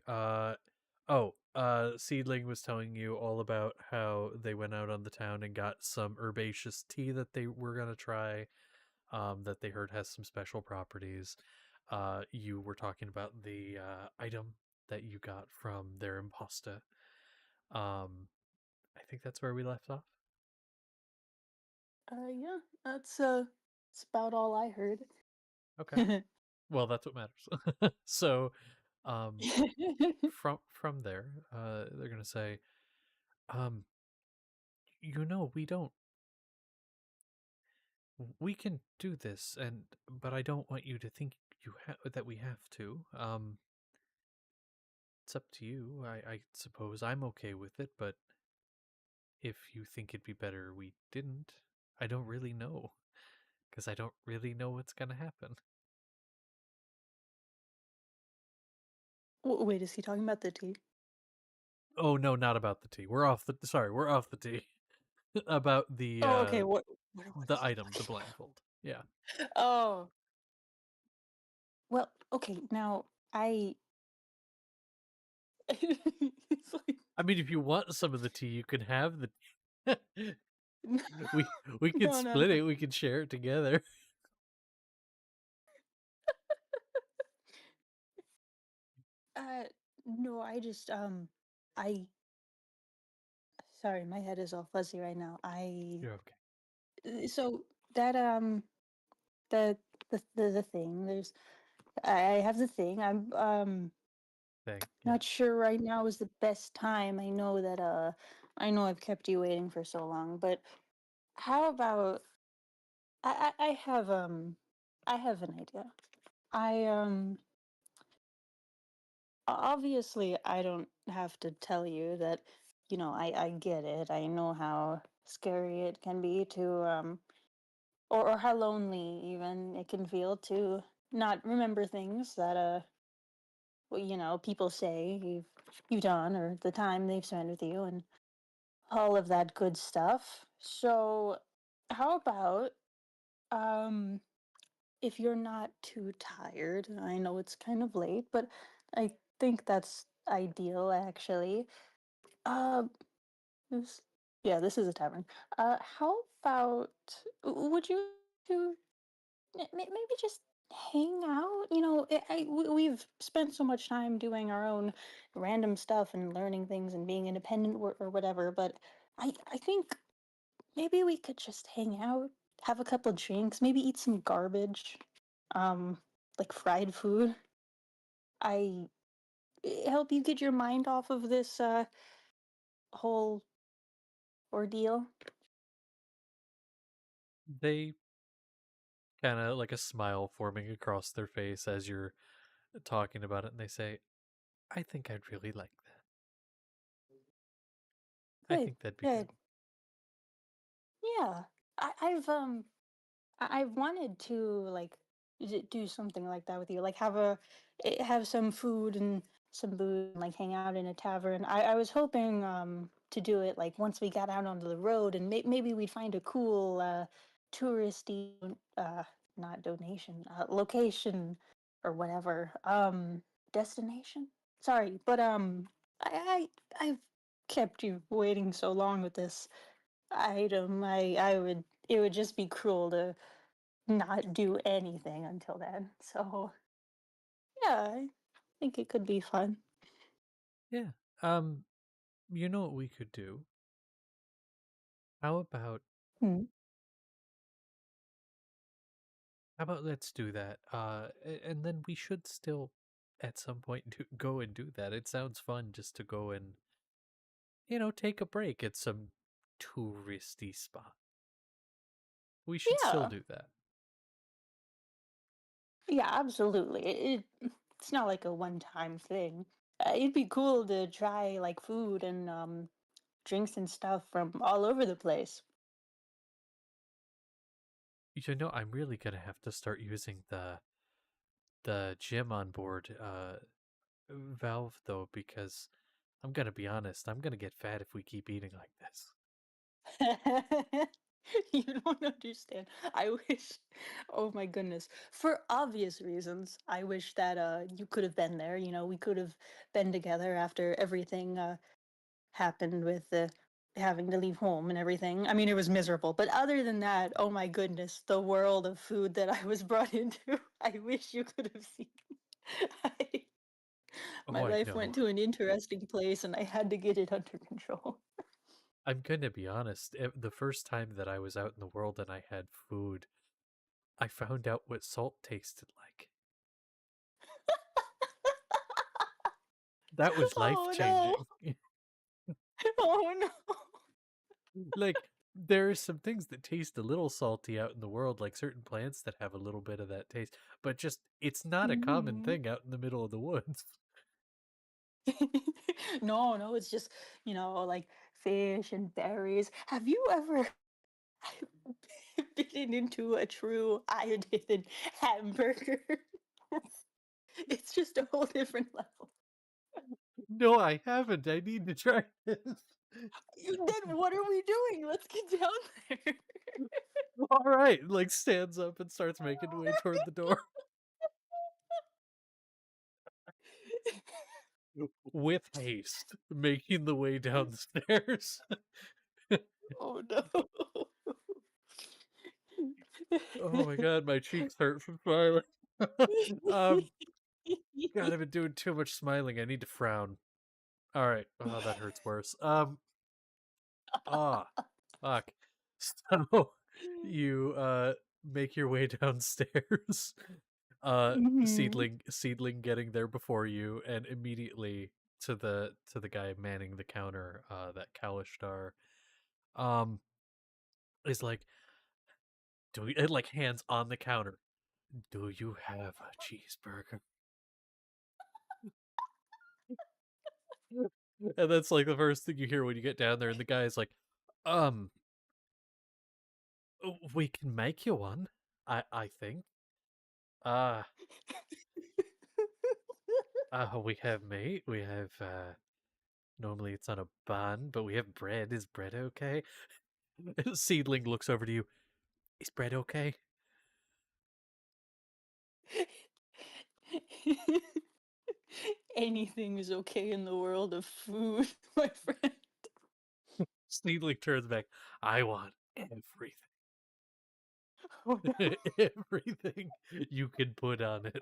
Seedling was telling you all about how they went out on the town and got some herbaceous tea that they were going to try, that they heard has some special properties. You were talking about the item that you got from their imposta. I think that's where we left off. Yeah, that's it's about all I heard. Okay. Well, that's what matters. So, um, from there, they're gonna say, um, we can do this, but I don't want you to think that we have to. It's up to you. I suppose I'm okay with it, but if you think it'd be better we didn't, I don't really know, because I don't really know what's gonna happen. Wait, is he talking about the tea? Oh no, not about the tea. We're off the tea. About Oh, okay. What the is he item, the talking blindfold. Yeah. about? Oh, well, okay. Now I. It's like I mean, if you want some of the tea, you can have the we we could no, no, split no. it, we could share it together. Uh, no. I just I. Sorry, my head is all fuzzy right now. You're okay. So that the the thing. I have the thing. I'm Thing. Yeah. not sure right now is the best time. I know I've kept you waiting for so long, but how about I have I have an idea. I obviously I don't have to tell you that, I get it. I know how scary it can be to or how lonely even it can feel to not remember things that well, people say you've done or the time they've spent with you and all of that good stuff. So, how about um if you're not too tired? I know it's kind of late, but I think that's ideal actually. Uh this, yeah, this is a tavern. How about would you to maybe just hang out? We've spent so much time doing our own random stuff and learning things and being independent or whatever, but I think maybe we could just hang out, have a couple drinks, maybe eat some garbage, um, like fried food. I help you get your mind off of this whole ordeal. They kind of like a smile forming across their face as you're talking about it, and they say, I think I'd really like that. I Good, think that'd be good. good. Yeah, I've wanted to like do something like that with you, like have some food and some booze, and, like hang out in a tavern. I was hoping to do it like once we got out onto the road, and maybe we'd find a cool touristy not donation location or whatever destination. Sorry, but I've kept you waiting so long with this item. I would it would just be cruel to not do anything until then. So yeah, I think it could be fun. Yeah. You know what we could do? How about Hmm. let's do that? And then we should still at some point go and do that. It sounds fun just to go and take a break at some touristy spot. We should still Yeah, do that. yeah, absolutely. It's not like a one-time thing. It'd be cool to try like food and drinks and stuff from all over the place. I'm really gonna have to start using the gym on board valve though, because I'm gonna be honest, I'm gonna get fat if we keep eating like this. You don't understand. I wish, oh my goodness, for obvious reasons, I wish that you could have been there. You know, we could have been together after everything happened with the having to leave home and everything. I mean, it was miserable, but other than that, oh my goodness, the world of food that I was brought into, I wish you could have seen. I, my Oh, I life know. went to an interesting place, and I had to get it under control. I'm gonna be honest. The first time that I was out in the world and I had food, I found out what salt tasted like. That was life Oh no! changing. Oh no! Like, there are some things that taste a little salty out in the world, like certain plants that have a little bit of that taste, but just it's not a common Mhm. thing out in the middle of the woods. No, no, it's just, like fish and berries. Have you ever bitten into a true iodine hamburger? It's just a whole different level. No, I haven't. I need to try this. Then what are we doing? Let's get down there. All right, like stands up and starts making way toward the door with haste, making the way down the stairs. Oh no. Oh my god, my cheeks hurt from smiling. um, God, I've been doing too much smiling. I need to frown. All right. Oh, that hurts worse. Ah, fuck. So you make your way downstairs. Mhm. Seedling getting there before you, and immediately to the guy manning the counter, that Kalishtar, um, is like, do we like hands on the counter? Do you have a cheeseburger? And that's like the first thing you hear when you get down there, and the guy's like, um, we can make you one. I think. Uh we have meat. We have normally it's on a bun, but we have bread. Is bread okay? Seedling looks over to you. Is bread okay? Anything is okay in the world of food, my friend. Seedling turns back. I want everything. Oh no. Everything you can put on it.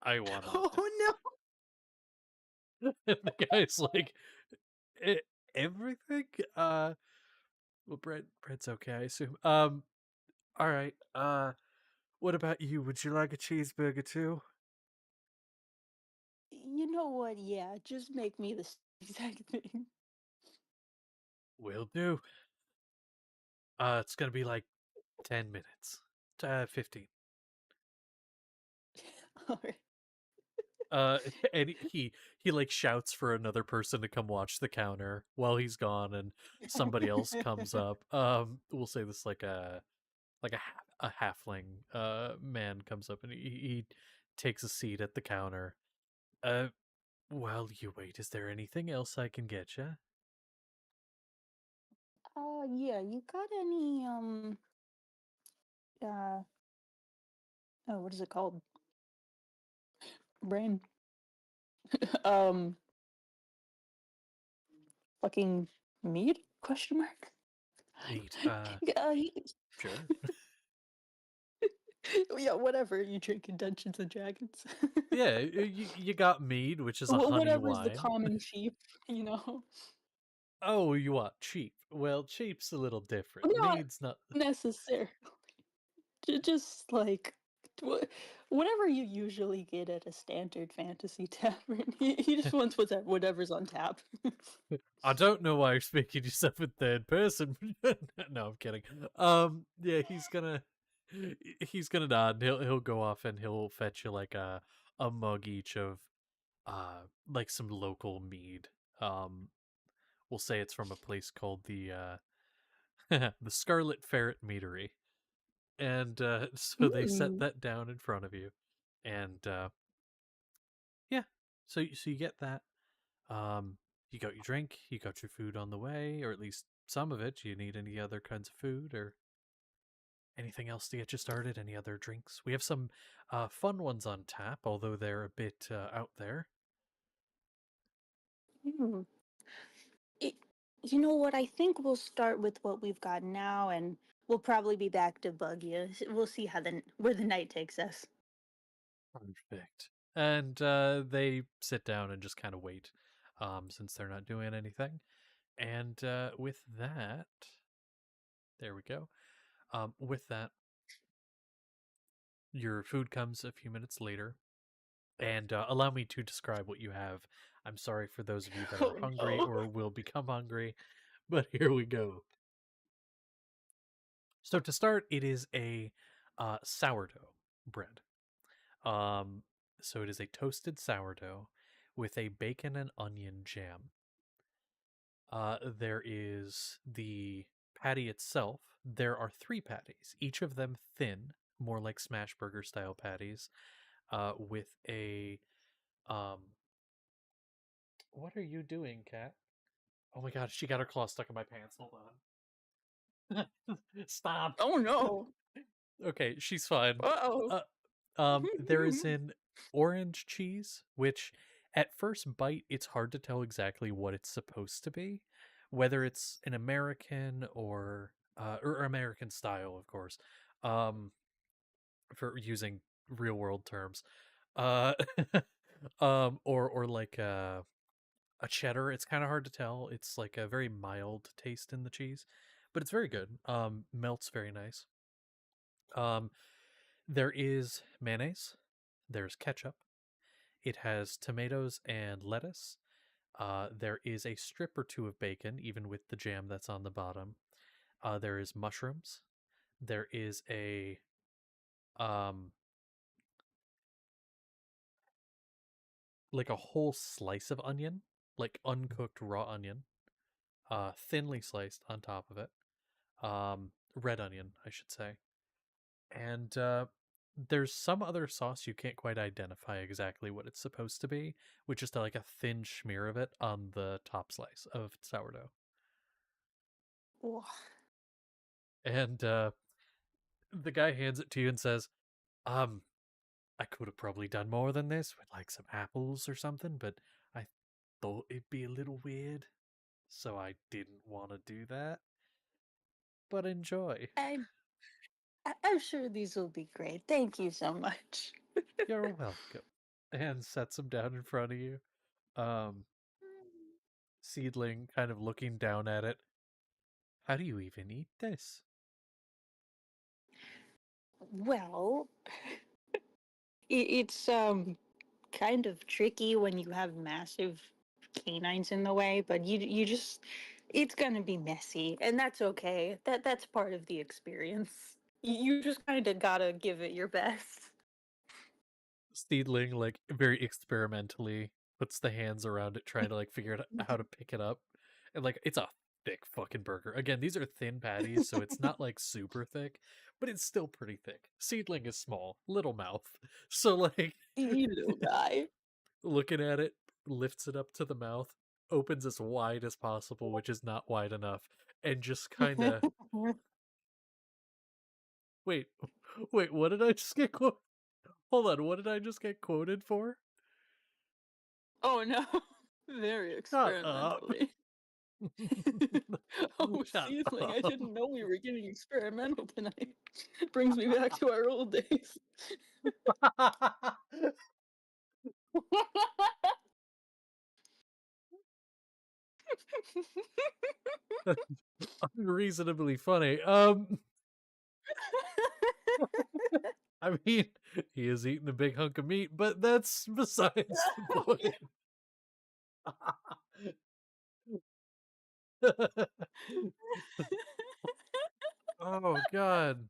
I want on it. Oh no. And the guy's like, "E- everything? Well, bread's okay, I assume. All right. What about you? Would you like a cheeseburger too? You know what? Yeah, just make me the exact thing. Will do. It's gonna be like 10 minutes. 15. All right. Uh, and he like shouts for another person to come watch the counter while he's gone, and somebody else comes up. We'll say this like a halfling man comes up, and he takes a seat at the counter. Uh, while you wait, is there anything else I can get you? Yeah, you got any uh oh, what is it called? Brain. um Fucking mead? Question mark. Meat. Y- Sure. yeah, whatever you drink in Dungeons and Dragons. Yeah, you got mead, which is a honey Whatever is the wine. common sheep, you know. Oh, you want cheap? Well, cheap's a little different. Not Mead's not. necessarily. Just like wh- whatever you usually get at a standard fantasy tavern. He just wants whatever's on tap. I don't know why you're speaking to yourself in third person. No, I'm kidding. Yeah, he's gonna nod. And he'll go off and he'll fetch you like a mug each of like some local mead. Um, we'll say it's from a place called the Scarlet Ferret Meadery, and so they set Ooh. that down in front of you, and yeah, so you get that. You got your drink, you got your food on the way, or at least some of it. Do you need any other kinds of food or anything else to get you started? Any other drinks? We have some fun ones on tap, although they're a bit out there. Hmm. It, you know what? I think we'll start with what we've got now, and we'll probably be back to bug you. We'll see how where the night takes us. Perfect. And they sit down and just kind of wait, since they're not doing anything. And with that, there we go. With that, your food comes a few minutes later. And allow me to describe what you have. I'm sorry for those of you that are Oh hungry no! or will become hungry, but here we go. So to start, it is a sourdough bread. Um, so it is a toasted sourdough with a bacon and onion jam. There is the patty itself. There are 3 patties, each of them thin, more like smash burger style patties, with a um. What are you doing, Kat? Oh my god, she got her claw stuck in my pants. Hold on. Stop. Oh no! Okay, she's fine. Uh-oh. There is an orange cheese, which at first bite, it's hard to tell exactly what it's supposed to be, whether it's an American or American style, of course, um, for using real world terms, uh, or like a cheddar. It's kind of hard to tell. It's like a very mild taste in the cheese, but it's very good. Melts very nice. Um, there is mayonnaise. There's ketchup. It has tomatoes and lettuce. There is a strip or 2 of bacon, even with the jam that's on the bottom. There is mushrooms. There is um like a whole slice of onion, like uncooked raw onion, thinly sliced on top of it. Red onion, I should say. And there's some other sauce you can't quite identify exactly what it's supposed to be, with just like a thin smear of it on the top slice of sourdough. Oh, And the guy hands it to you and says, I could have probably done more than this with like some apples or something, but I thought it'd be a little weird, so I didn't want to do that. But enjoy. I'm sure these will be great. Thank you so much. You're welcome. And sets them down in front of you. Um, Seedling kind of looking down at it. How do you even eat this? Well, it's kind of tricky when you have massive canines in the way, but you just it's gonna be messy, and that's okay. That's part of the experience. You just kind of gotta give it your best. Seedling, like, very experimentally puts the hands around it, trying to, like, figure out how to pick it up. And, like, it's a thick fucking burger. Again, these are thin patties, so it's not, like, super thick, but it's still pretty thick. Seedling is small, little mouth. So, like, You little guy. looking at it, lifts it up to the mouth, opens as wide as possible, which is not wide enough, and just kind of. Wait, what did I just get quoted? Hold on, what did I just get quoted for? Oh no, very Shut up. experimentally. Oh, Shut Seedling, I up. didn't know we were getting experimental tonight. Brings me back to our old days. Unreasonably funny. I mean, he is eating a big hunk of meat, but that's besides the point. Oh god.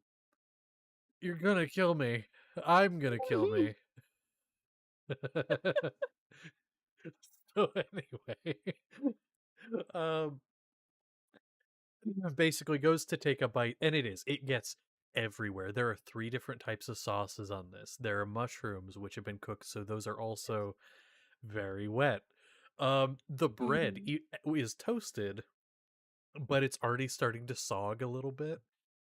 You're gonna kill me. I'm gonna kill me. So anyway, um basically goes to take a bite, and it gets everywhere. There are 3 different types of sauces on this. There are mushrooms which have been cooked, so those are also very wet. The bread is toasted, but it's already starting to sog a little bit.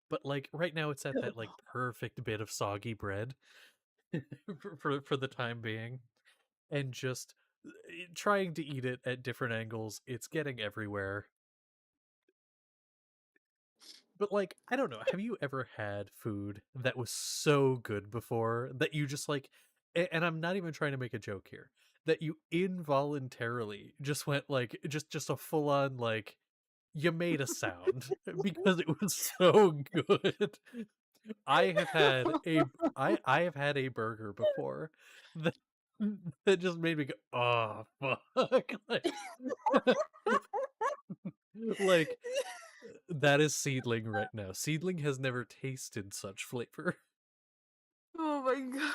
But like right now, it's at that like perfect bit of soggy bread for the time being, and just trying to eat it at different angles. It's getting everywhere. But like, I don't know. Have you ever had food that was so good before that you just like, and I'm not even trying to make a joke here, that you involuntarily just went like, just a full on like, you made a sound because it was so good. I have had a I have had a burger before that that just made me go, oh fuck, like that is Seedling right now. Seedling has never tasted such flavor. Oh my god.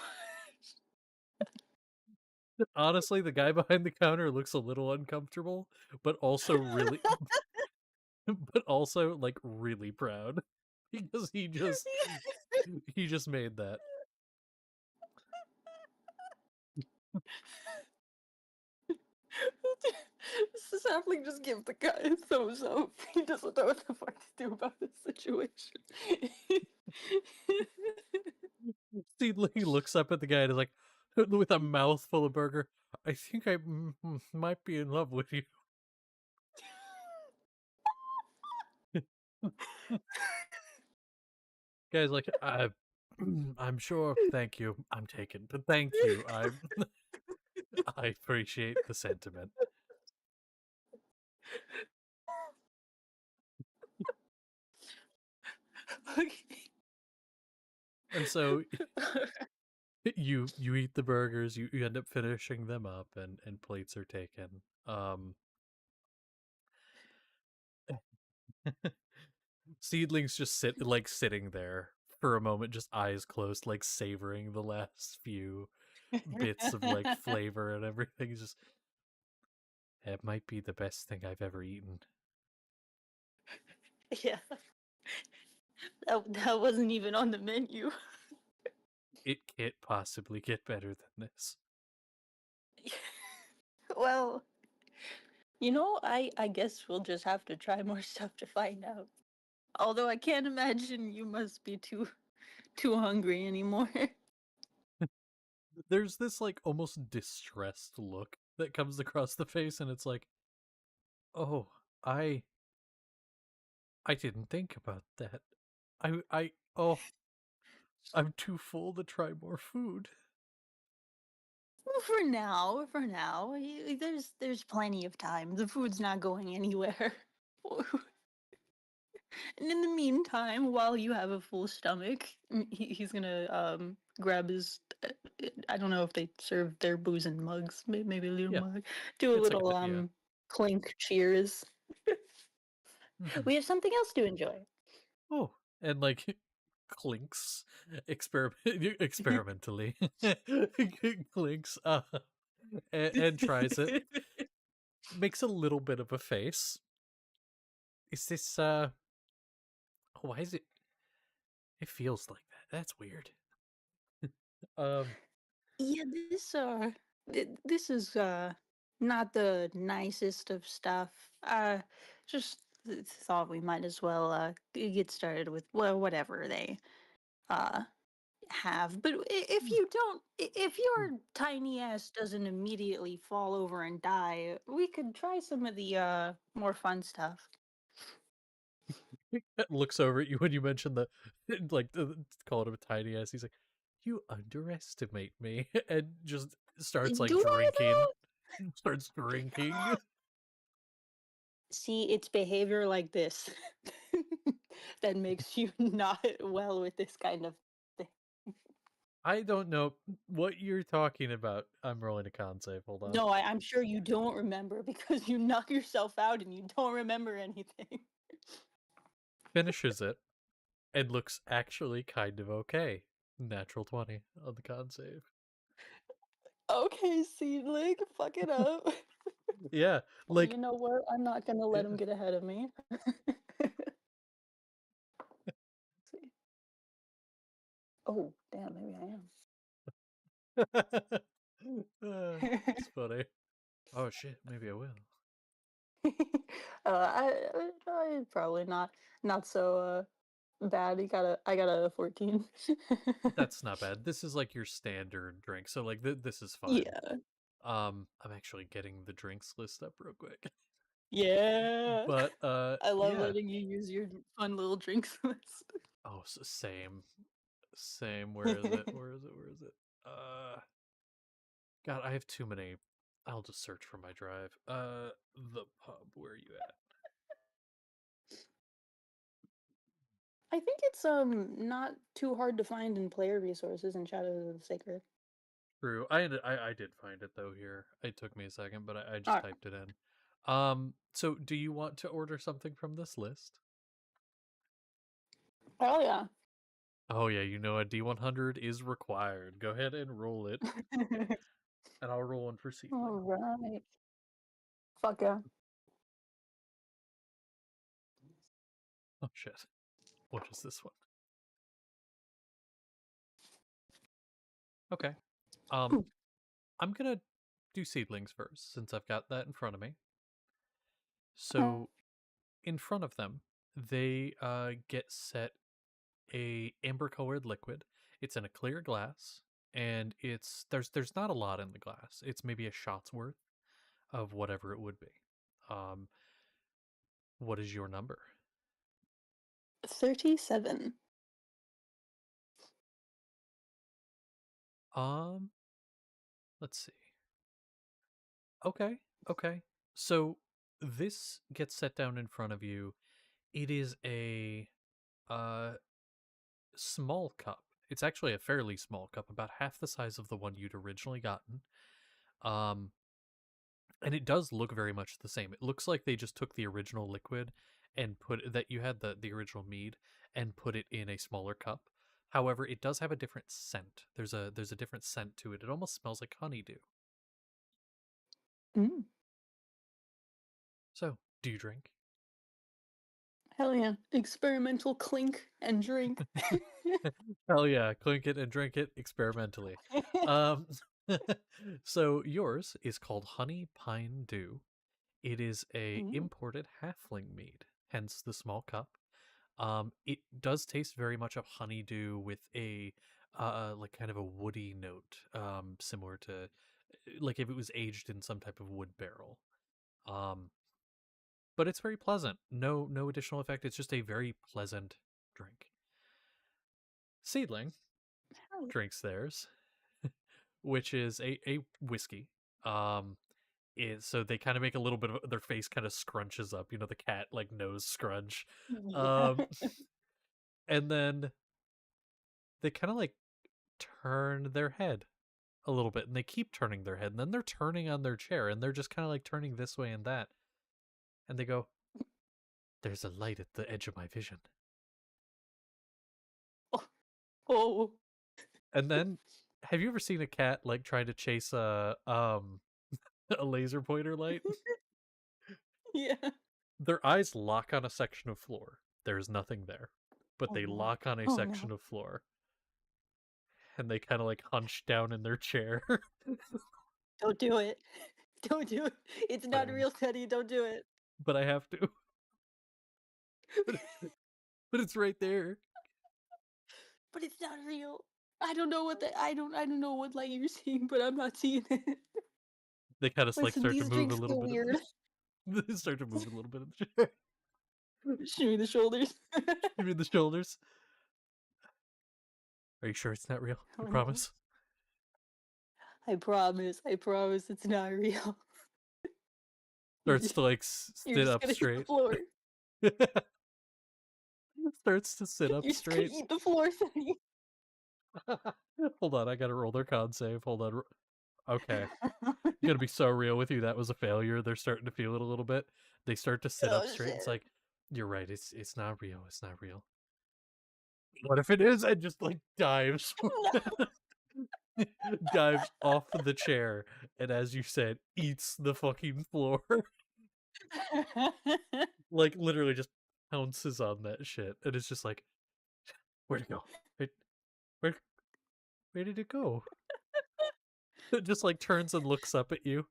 Honestly, the guy behind the counter looks a little uncomfortable, but also really, but also like really proud because he just made that. This sapling just give the guy a thumbs up. He doesn't know what the fuck to do about this situation. Seedling looks up at the guy and is like, with a mouthful of burger, I think I might be in love with you. Guy's like, I'm sure. Thank you. I'm taken, but thank you. I appreciate the sentiment. Okay. And so you eat the burgers, you end up finishing them up, and plates are taken. Seedlings just sitting there for a moment, just eyes closed, like savoring the last few bits of like flavor and everything. Just it might be the best thing I've ever eaten. Yeah. That wasn't even on the menu. It can't possibly get better than this. Well, I guess we'll just have to try more stuff to find out. Although I can't imagine you must be too hungry anymore. There's this like almost distressed look that comes across the face, and it's like, oh, I didn't think about that. Oh, I'm too full to try more food. Well, for now, there's plenty of time. The food's not going anywhere. And in the meantime, while you have a full stomach, he's gonna grab his. I don't know if they serve their booze in mugs. Maybe a little Yeah, mug. Do a it's like little that. Yeah. clink cheers. Mhm. We have something else to enjoy. Oh, and like clinks experimentally clinks and tries it. Makes a little bit of a face. Is this why is it it feels like that? That's weird. Um Yeah, this is not the nicest of stuff. Just thought we might as well get started with well whatever they uh have. But if you don't, if your tiny ass doesn't immediately fall over and die, we could try some of the more fun stuff. looks over at you when you mention the like called him a tiny ass. He's like, "You underestimate me," and just starts like Do I drinking. though? Starts drinking. See, it's behavior like this that makes you not well with this kind of thing. I don't know what you're talking about. I'm rolling a con save. Hold on. No, I'm sure you don't remember because you knock yourself out and you don't remember anything. Finishes it and looks actually kind of okay. Natural 20 on the con save. Okay, Seedling, fuck it up. Yeah, Well, like you know what? I'm not gonna let him yeah. get ahead of me. See. Oh, damn, maybe I It's am. funny. Oh shit, maybe I will. I probably not so bad. I got a 14. That's not bad. This is like your standard drink, so like this is fine. Yeah. I'm actually getting the drinks list up real quick. Yeah. But I love yeah. letting you use your fun little drinks list. Oh, same. Where is it? Where is it? God, I have too many. I'll just search for my drive. The pub. Where are you at? I think it's not too hard to find in player resources in Shadows of the Sacred. True. I did find it though here. It took me a second, but I just Alright. typed it in. So do you want to order something from this list? Oh yeah. Oh yeah, you know a D100 is required. Go ahead and roll it, and I'll roll one for Seedling. Alright. Fuck yeah. Oh shit. What is this one? Okay. Ooh. I'm gonna do seedlings first, since I've got that in front of me. So, in front of them, they get set a amber-colored liquid. It's in a clear glass, and there's not a lot in the glass. It's maybe a shot's worth of whatever it would be. What is your number? 37. Let's see. Okay. So this gets set down in front of you. It is a small cup. It's actually a fairly small cup, about half the size of the one you'd originally gotten. And it does look very much the same. It looks like they just took the original liquid and put that you had the original mead and put it in a smaller cup. However, it does have a different scent. There's a different scent to it. It almost smells like honeydew. Mm. So, do you drink? Hell yeah. Experimental clink and drink. Hell yeah, clink it and drink it experimentally. Um, so yours is called Honey Pine Dew. It is a Mm. imported halfling mead, hence the small cup. It does taste very much of honeydew with a like kind of a woody note, similar to like if it was aged in some type of wood barrel. But it's very pleasant. No additional effect. It's just a very pleasant drink. Seedling drinks theirs, which is a whiskey. So they kind of make a little bit of their face kind of scrunches up, the cat like nose scrunch. Yeah. And then they kind of like turn their head a little bit, and they keep turning their head, and then they're turning on their chair, and they're just kind of like turning this way and that, and they go, "There's a light at the edge of my vision." Oh. And then, have you ever seen a cat like trying to chase a a laser pointer light? Yeah. Their eyes lock on a section of floor. There's nothing there, but Oh they no. lock on a Oh section no. of floor, and they kind of like hunch down in their chair. Don't do it. Don't do it. It's not But- real, Teddy. Don't do it. But I have to. But it's right there. But it's not real. I don't know what light you're seeing, but I'm not seeing it. They kind of like Listen, start to these move a drinks little feel bit. weird. They start to move a little bit in the chair. Show me the shoulders. Give me the shoulders. Are you sure it's not real? You promise? I promise it's not real. Starts to like You're sit just up gonna hit the straight. floor. Starts to sit up You're just straight. gonna eat the floor, Teddy. Hold on, I gotta roll their con save. Hold on. Okay. I'm gonna be so real with you. That was a failure. They're starting to feel it a little bit. They start to sit up Oh straight. It's shit. like, you're right. It's not real. It's not real. What if it is? And just like dives, dives off the chair, and as you said, eats the fucking floor. Like literally just pounces on that shit, and it's just like, where'd it go? Where where did it go? It just like turns and looks up at you.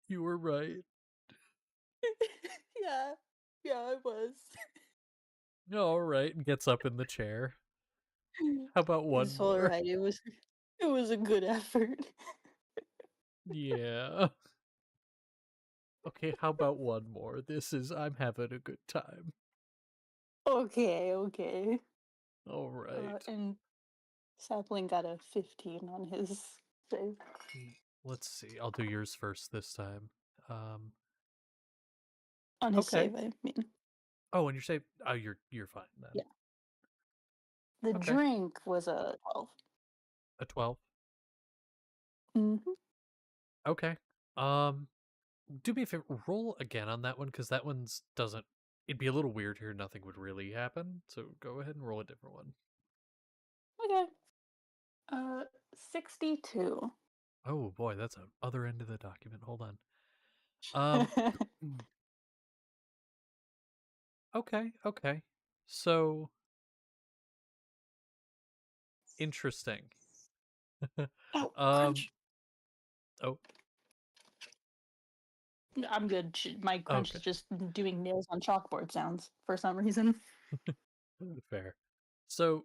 You were right. Yeah, I was. All right, gets up in the chair. How about one It's more? alright. It was a good effort. Yeah. Okay, how about one more? I'm having a good time. Okay. All right. And Sapling got a 15 on his save. Let's see. I'll do yours first this time. On his Okay. save, I mean. Oh, and you're safe. Oh, you're fine then. Yeah. The Okay. drink was a 12. A 12. Mm-hmm. Okay. Do me a favor. Roll again on that one because that one's doesn't. It'd be a little weird here. Nothing would really happen. So go ahead and roll a different one. Okay. 62. Oh boy, that's the other end of the document. Hold on. Okay. So interesting. Oh, um. crunch. Oh. I'm good. My crunch Okay. is just doing nails on chalkboard sounds for some reason. Fair. So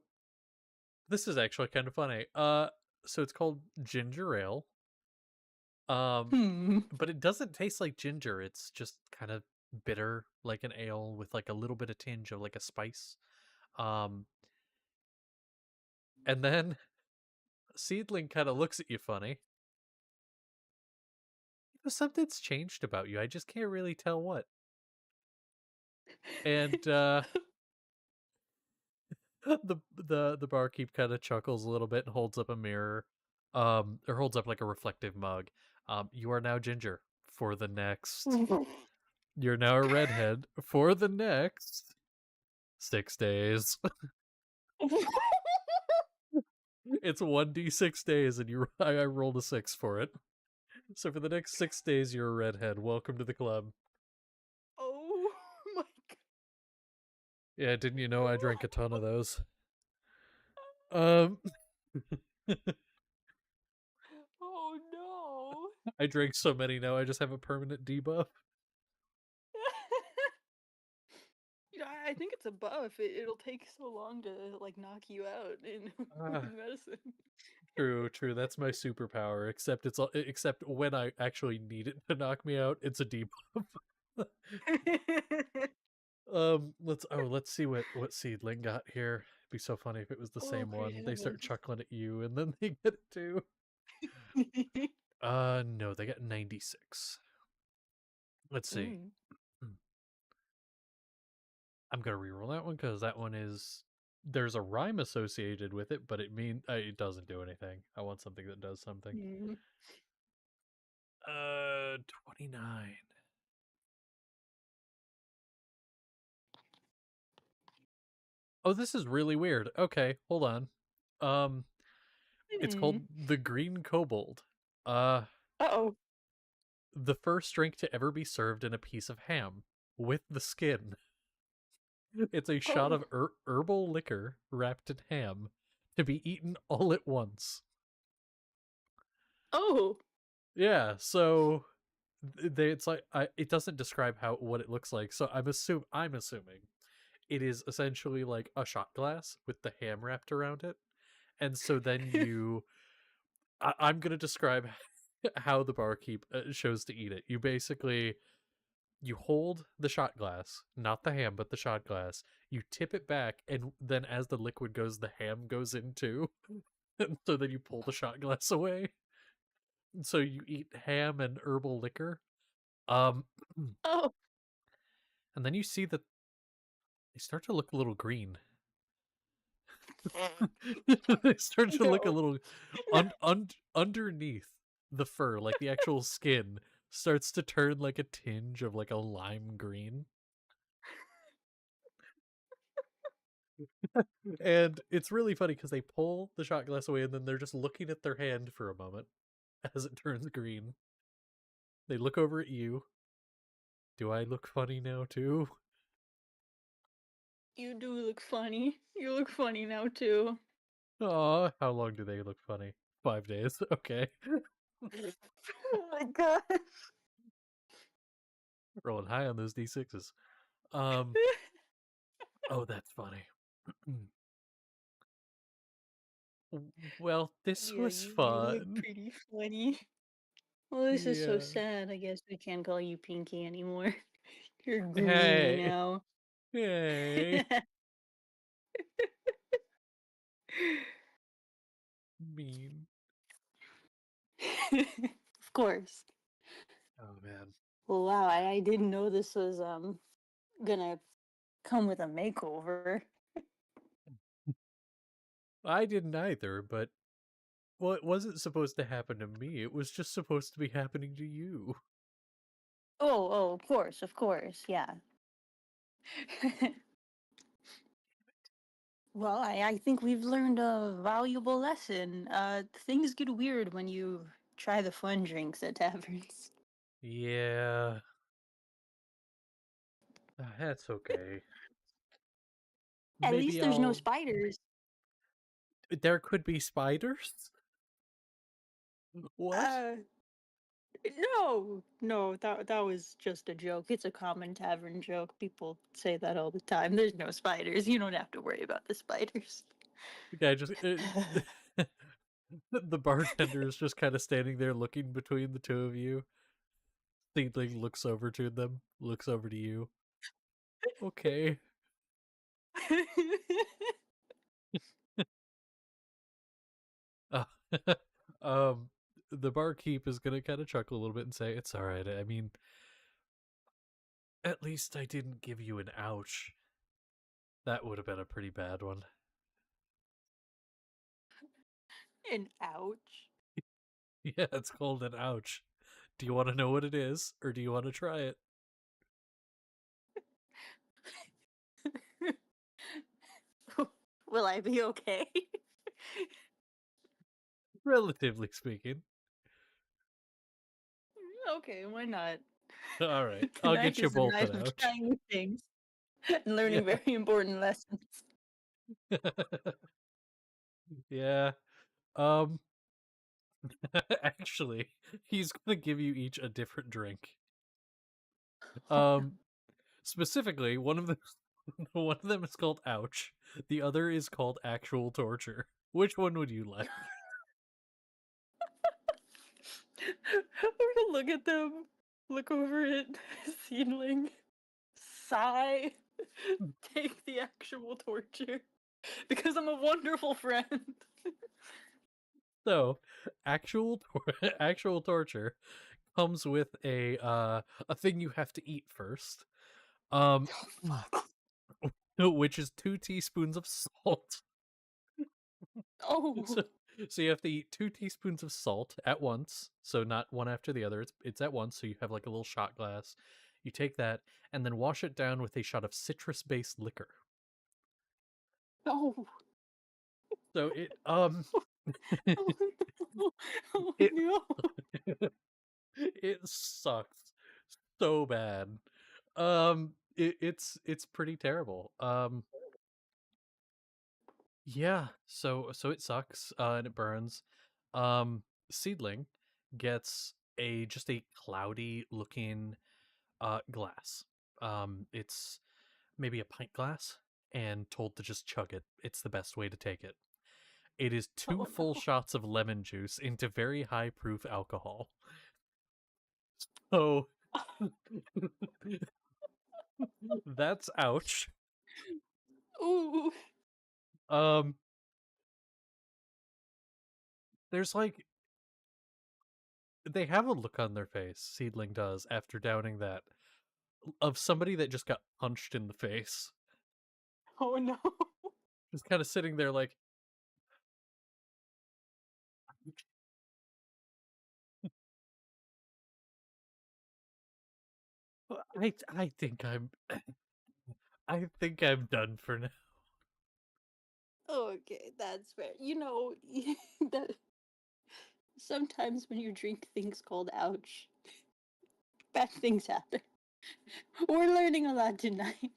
this is actually kind of funny. So it's called ginger ale. But it doesn't taste like ginger. It's just kind of bitter, like an ale with like a little bit of tinge of like a spice. Um, and then Seedling kind of looks at you funny. Something's changed about you. I just can't really tell what. And the barkeep kind of chuckles a little bit and holds up a mirror, or holds up like a reflective mug. You are now ginger for the next. You're now a redhead for the next 6 days. It's 1d6 days, and I rolled a 6 for it. So for the next 6 days, you're a redhead. Welcome to the club. Oh my god. Yeah, didn't you know I drank a ton of those? Um, Oh no. I drank so many now. I just have a permanent debuff. I think it's a buff. It'll take so long to like knock you out in Ah, medicine. true. That's my superpower. Except when I actually need it to knock me out, it's a debuff. Let's see what Seedling got here. It'd be so funny if it was the same great one. They start heavens. chuckling at you, and then they get it too. No, they got 96. Let's see. I'm gonna reroll that one because that one is there's a rhyme associated with it, but it doesn't do anything. I want something that does something. 29. Oh, this is really weird. Okay, hold on. It's called the Green Kobold. Uh-oh. The first drink to ever be served in a piece of ham with the skin. It's a shot of herbal liquor wrapped in ham to be eaten all at once. Oh. Yeah, so it's like it doesn't describe what it looks like. So I'm assuming it is essentially like a shot glass with the ham wrapped around it. And so then I'm going to describe how the barkeep chose to eat it. You hold the shot glass, not the ham, but the shot glass. You tip it back, and then as the liquid goes, the ham goes in too. And so then you pull the shot glass away. So you eat ham and herbal liquor. Oh. And then you see that they start to look a little green. They start to look a little underneath the fur, like the actual skin starts to turn like a tinge of like a lime green. And it's really funny because they pull the shot glass away and then they're just looking at their hand for a moment as it turns green. They look over at you. Do I look funny now too? You do look funny. You look funny now too. Aw, how long do they look funny? 5 days. Okay. Oh my god. Rolling high on those D6s. Oh, that's funny. Well, this Yeah, was you look fun. pretty funny. Well, this is so Yeah. sad. I guess we can't call you Pinky anymore. You're green Hey. now. Hey. Mean. Of course. Oh man. Well, wow, I didn't know this was gonna come with a makeover. I didn't either, but well, it wasn't supposed to happen to me. It was just supposed to be happening to you. Oh, of course, yeah. Well, I think we've learned a valuable lesson. Things get weird when you try the fun drinks at taverns. Yeah. That's okay. At least Maybe there's no I'll. spiders. There could be spiders? What? Uh, no, that was just a joke. It's a common tavern joke. People say that all the time. There's no spiders. You don't have to worry about the spiders. The guy just. The bartender is just kind of standing there looking between the two of you. Seedling looks over to them, looks over to you. Okay. Uh, um, the barkeep is gonna kind of chuckle a little bit and say, "It's all right. I mean, at least I didn't give you an ouch. That would have been a pretty bad one." An ouch. Yeah, it's called an ouch. Do you want to know what it is, or do you want to try it? Will I be okay? Relatively speaking. Okay, why not? All right, I'll Tonight get you is the both night an of ouch. trying new things and Yeah. learning very important lessons. Yeah. Um. Actually, he's gonna give you each a different drink. Um. Specifically, one of them, one of them is called ouch. The other is called actual torture. Which one would you like? We're gonna look at them, look over at Seedling, sigh, take the actual torture because I'm a wonderful friend. So, actual torture comes with a thing you have to eat first. Um, which is 2 teaspoons of salt. Oh, So, so you have to eat 2 teaspoons of salt at once. So not one after the other. It's at once. So you have like a little shot glass. You take that and then wash it down with a shot of citrus-based liquor. oh, So it oh no, oh it no. it sucks so bad. It's pretty terrible. Yeah, so it sucks, and it burns. Seedling gets a just a cloudy looking glass. It's maybe a pint glass, and told to just chug it. It's the best way to take it. It is two Oh full no. shots of lemon juice into very high proof alcohol. So that's ouch. Ooh. Um, there's like they have a look on their face, Seedling does, after downing that, of somebody that just got punched in the face. Oh no. Just kind of sitting there like, I think I think I'm done for now. Okay, that's fair. You know, that sometimes when you drink things called ouch, bad things happen. We're learning a lot tonight.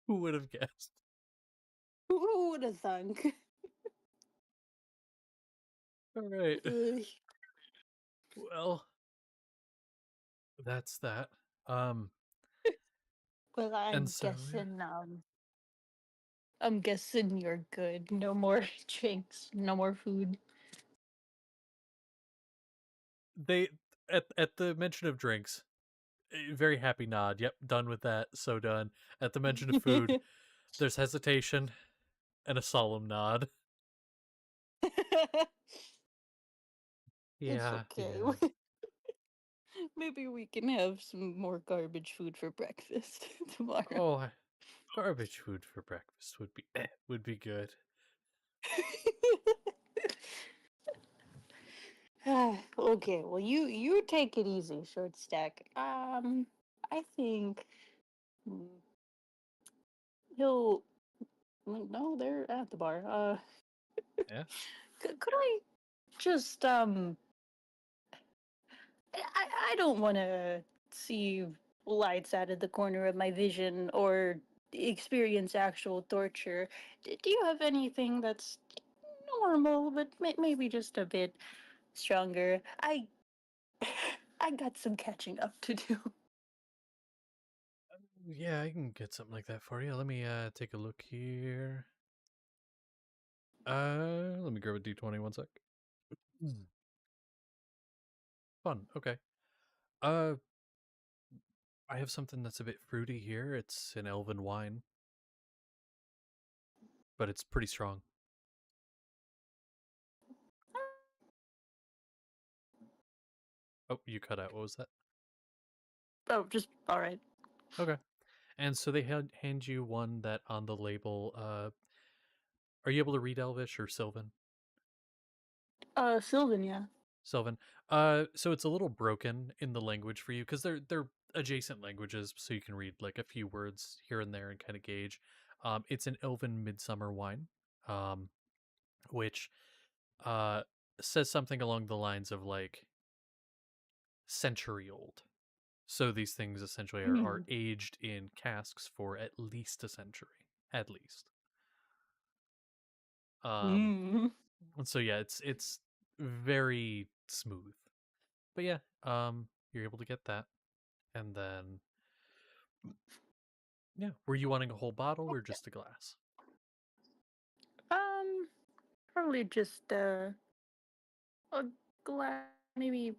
Who would have guessed? Who would have thunk? All right. Ugh. Well, that's that. Well, And so yeah. I'm guessing you're good. No more drinks, no more food. They at the mention of drinks, very happy nod. Yep, done with that. So done. At the mention of food, there's hesitation and a solemn nod. It's Yeah, okay. yeah. Maybe we can have some more garbage food for breakfast tomorrow. Oh, garbage food for breakfast would be good. Okay, well you take it easy, short stack. I think hmm, he'll no, they're at the bar. Yeah. Could I just I don't want to see lights out of the corner of my vision or experience actual torture. Do you have anything that's normal, but maybe just a bit stronger? I got some catching up to do. Yeah, I can get something like that for you. Let me take a look here. Let me grab a D20 one sec. Fun. Okay. Uh I have something that's a bit fruity here. It's an elven wine, but it's pretty strong. Oh, you cut out. What was that? Oh, just all right. Okay. And so they hand you one that on the label. Are you able to read Elvish or Sylvan? Sylvan, yeah. Sylvan. So it's a little broken in the language for you because they're adjacent languages, so you can read like a few words here and there and kind of gauge. It's an Elven midsummer wine, um, which uh says something along the lines of like century old. So these things essentially are Mm. aged in casks for at least a century, at least. Um, Mm. and so yeah, it's very smooth. But yeah, you're able to get that, and then yeah, were you wanting a whole bottle or just a glass? Um, Probably just a glass, maybe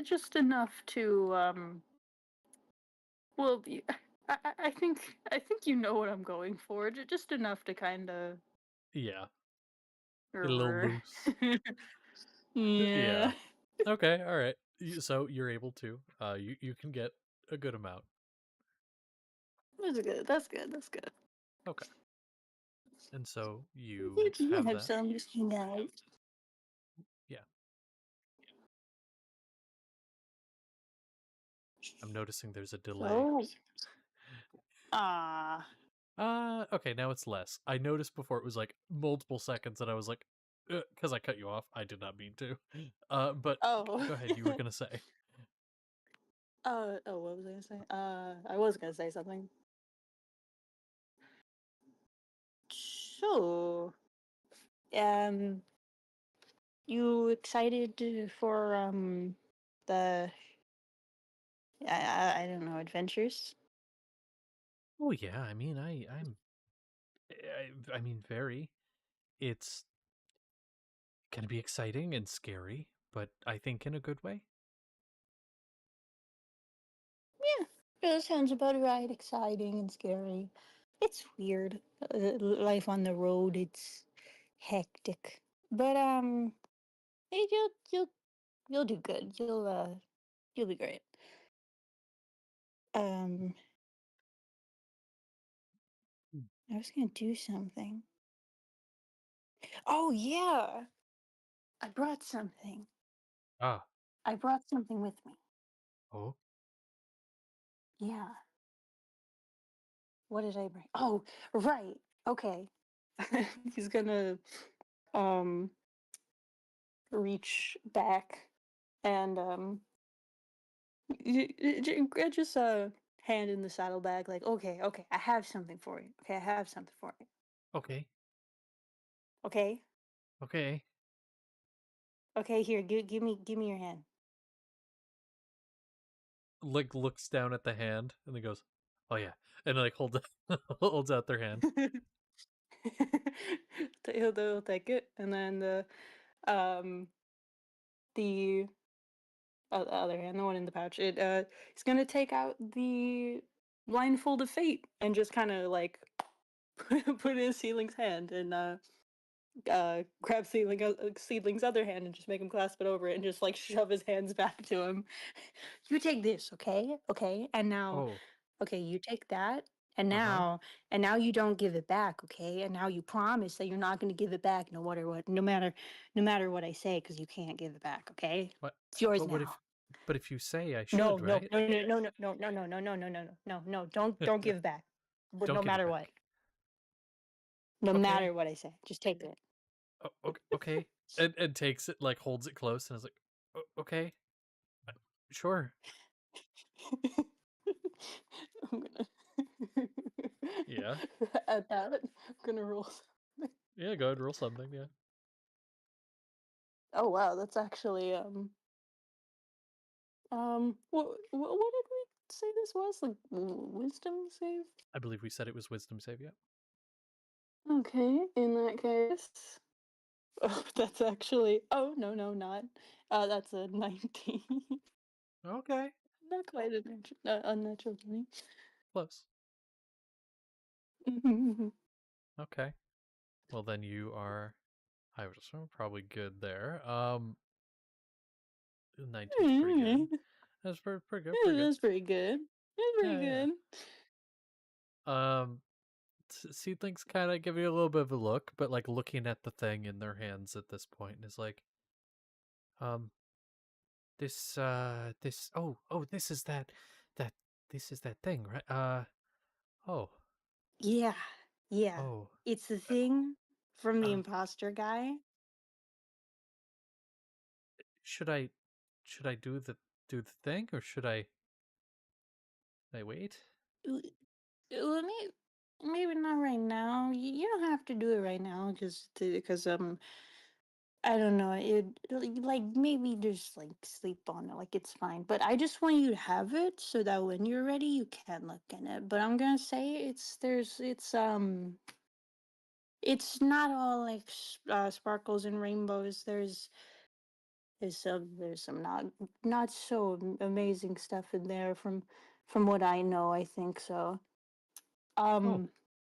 just enough to Well, I think you know what I'm going for. Just enough to kind of. Yeah, get a little loose. Yeah, Yeah. Okay. All right. So you're able to. You can get a good amount. that's good. That's good. That's good. Okay. And so You you can have have that. some just hang out. Yeah. I'm noticing there's a delay. So, ah, Okay, now it's less. I noticed before it was like multiple seconds, and I was like, because I cut you off. I did not mean to. But oh, go ahead. You were gonna say. oh, what was I gonna say? I was gonna say something. So, um, you excited for the I don't know, adventures? Oh yeah. I mean, I mean, very. It's gonna be exciting and scary, but I think in a good way. Yeah, that sounds about right. Exciting and scary. It's weird. Life on the road. It's hectic, but hey, you'll do good. You'll be great. Um, Mm. I was gonna do something. Oh yeah, I brought something. Ah. I brought something with me. Oh. Yeah. What did I bring? Oh, right. Okay. He's gonna um reach back and just hand in the saddlebag like, okay, I have something for you. Okay, I have something for you. Okay. Okay, Okay. okay, here, give me your hand. like looks down at the hand and then goes, "Oh yeah," and like holds out their hand. He'll take it, and then um the other hand, the one in the pouch, he's gonna take out the blindfold of fate and just kind of like put it in Seedling's hand and grab Seedling's other hand and just make him clasp it over it and just like shove his hands back to him. You take this, okay? Okay, and now, Oh, okay, you take that, and uh-huh. now you don't give it back, okay? And now you promise that you're not going to give it back, no matter what, no matter what I say, because you can't give it back, okay? What? It's yours But now. if you say I No, should, no, right? no, no, no, no, no, no, no, no, no, no, no, no, no, don't give it back. Don't No give it matter what. back. No Okay. matter what I say. Just take it. Okay. And takes it, like holds it close and is like, Okay, uh, sure." I'm gonna Yeah. at that. I'm gonna roll. Yeah, go ahead, roll something. Yeah. Oh wow, that's actually what did we say this was? Like wisdom save? I believe we said it was wisdom save. Yeah. Okay, in that case. Oh, that's actually no, not. That's a 19. Okay. Not quite a unnatural 20. Close. Okay. Well, then you are. I would assume probably good there. 19's pretty good. That's pretty good. Pretty good. That's pretty good. That's Yeah, pretty yeah. good. Seedlings kind of give you a little bit of a look, but like looking at the thing in their hands at this point is like, um, this. Oh, this is that. This is that thing, right? Oh, Yeah, yeah. oh. It's the uh, thing from the Um, imposter guy. should I, should I do the thing, or should I wait? Let me maybe not right now. You don't have to do it right now, just because I don't know. It like maybe just like sleep on it, like it's fine. But I just want you to have it so that when you're ready, you can look in it. But I'm gonna say it's not all like sparkles and rainbows. There's some not so amazing stuff in there from what I know. I think so. Oh, Um,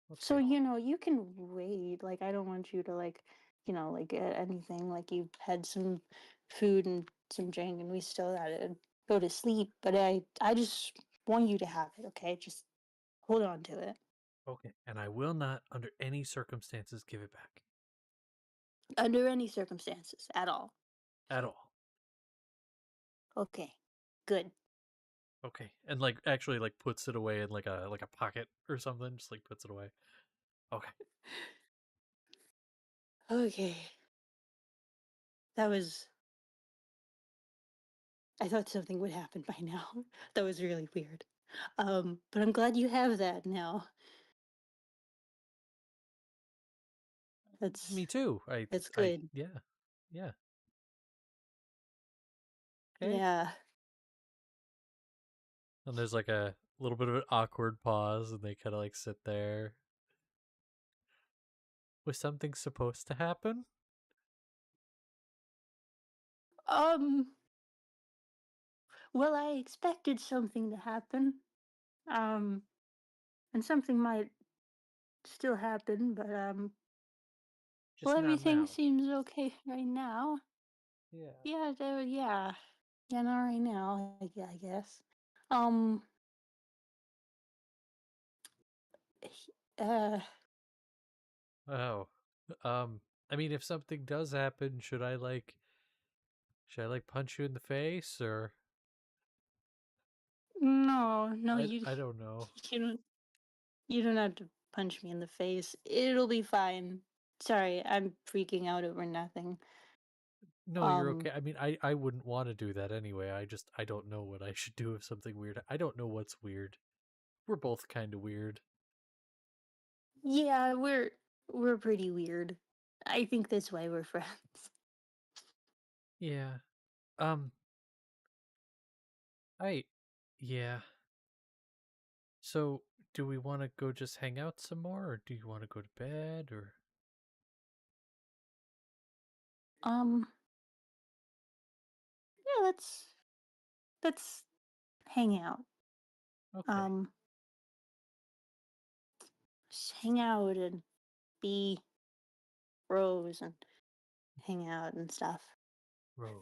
that's so good. you can wait. Like I don't want you to like like anything. Like you had some food and some drink, and we still gotta go to sleep. But I just want you to have it. Okay, just hold on to it. Okay, and I will not, under any circumstances, give it back Under any circumstances at all. at all. Okay, good. Okay, and like actually like puts it away in like a pocket or something. Just like puts it away. Okay. Okay, that was. I thought something would happen by now. That was really weird. But I'm glad you have that now. That's Me too. that's I good. yeah, yeah. Okay. Yeah. And there's like a little bit of an awkward pause, and they kind of like sit there. Was something supposed to happen? Um. Well, I expected something to happen. Um, and something might still happen, but well, Just not everything now. seems okay right now. Yeah. Yeah, yeah, not right now. I guess. Um. Uh. Oh. I mean, if something does happen, should I like punch you in the face, or No, no, I don't know. you don't. You don't have to punch me in the face. It'll be fine. Sorry, I'm freaking out over nothing. No, you're Um, okay. I mean, I wouldn't want to do that anyway. I don't know what I should do if something weird. I don't know what's weird. We're both kind of weird. yeah, we're pretty weird. I think that's why we're friends. Yeah. Um. I. Yeah. So, do we want to go just hang out some more, or do you want to go to bed, or? Yeah, let's hang out. Okay. Just hang out and be bros and hang out and stuff. Rose.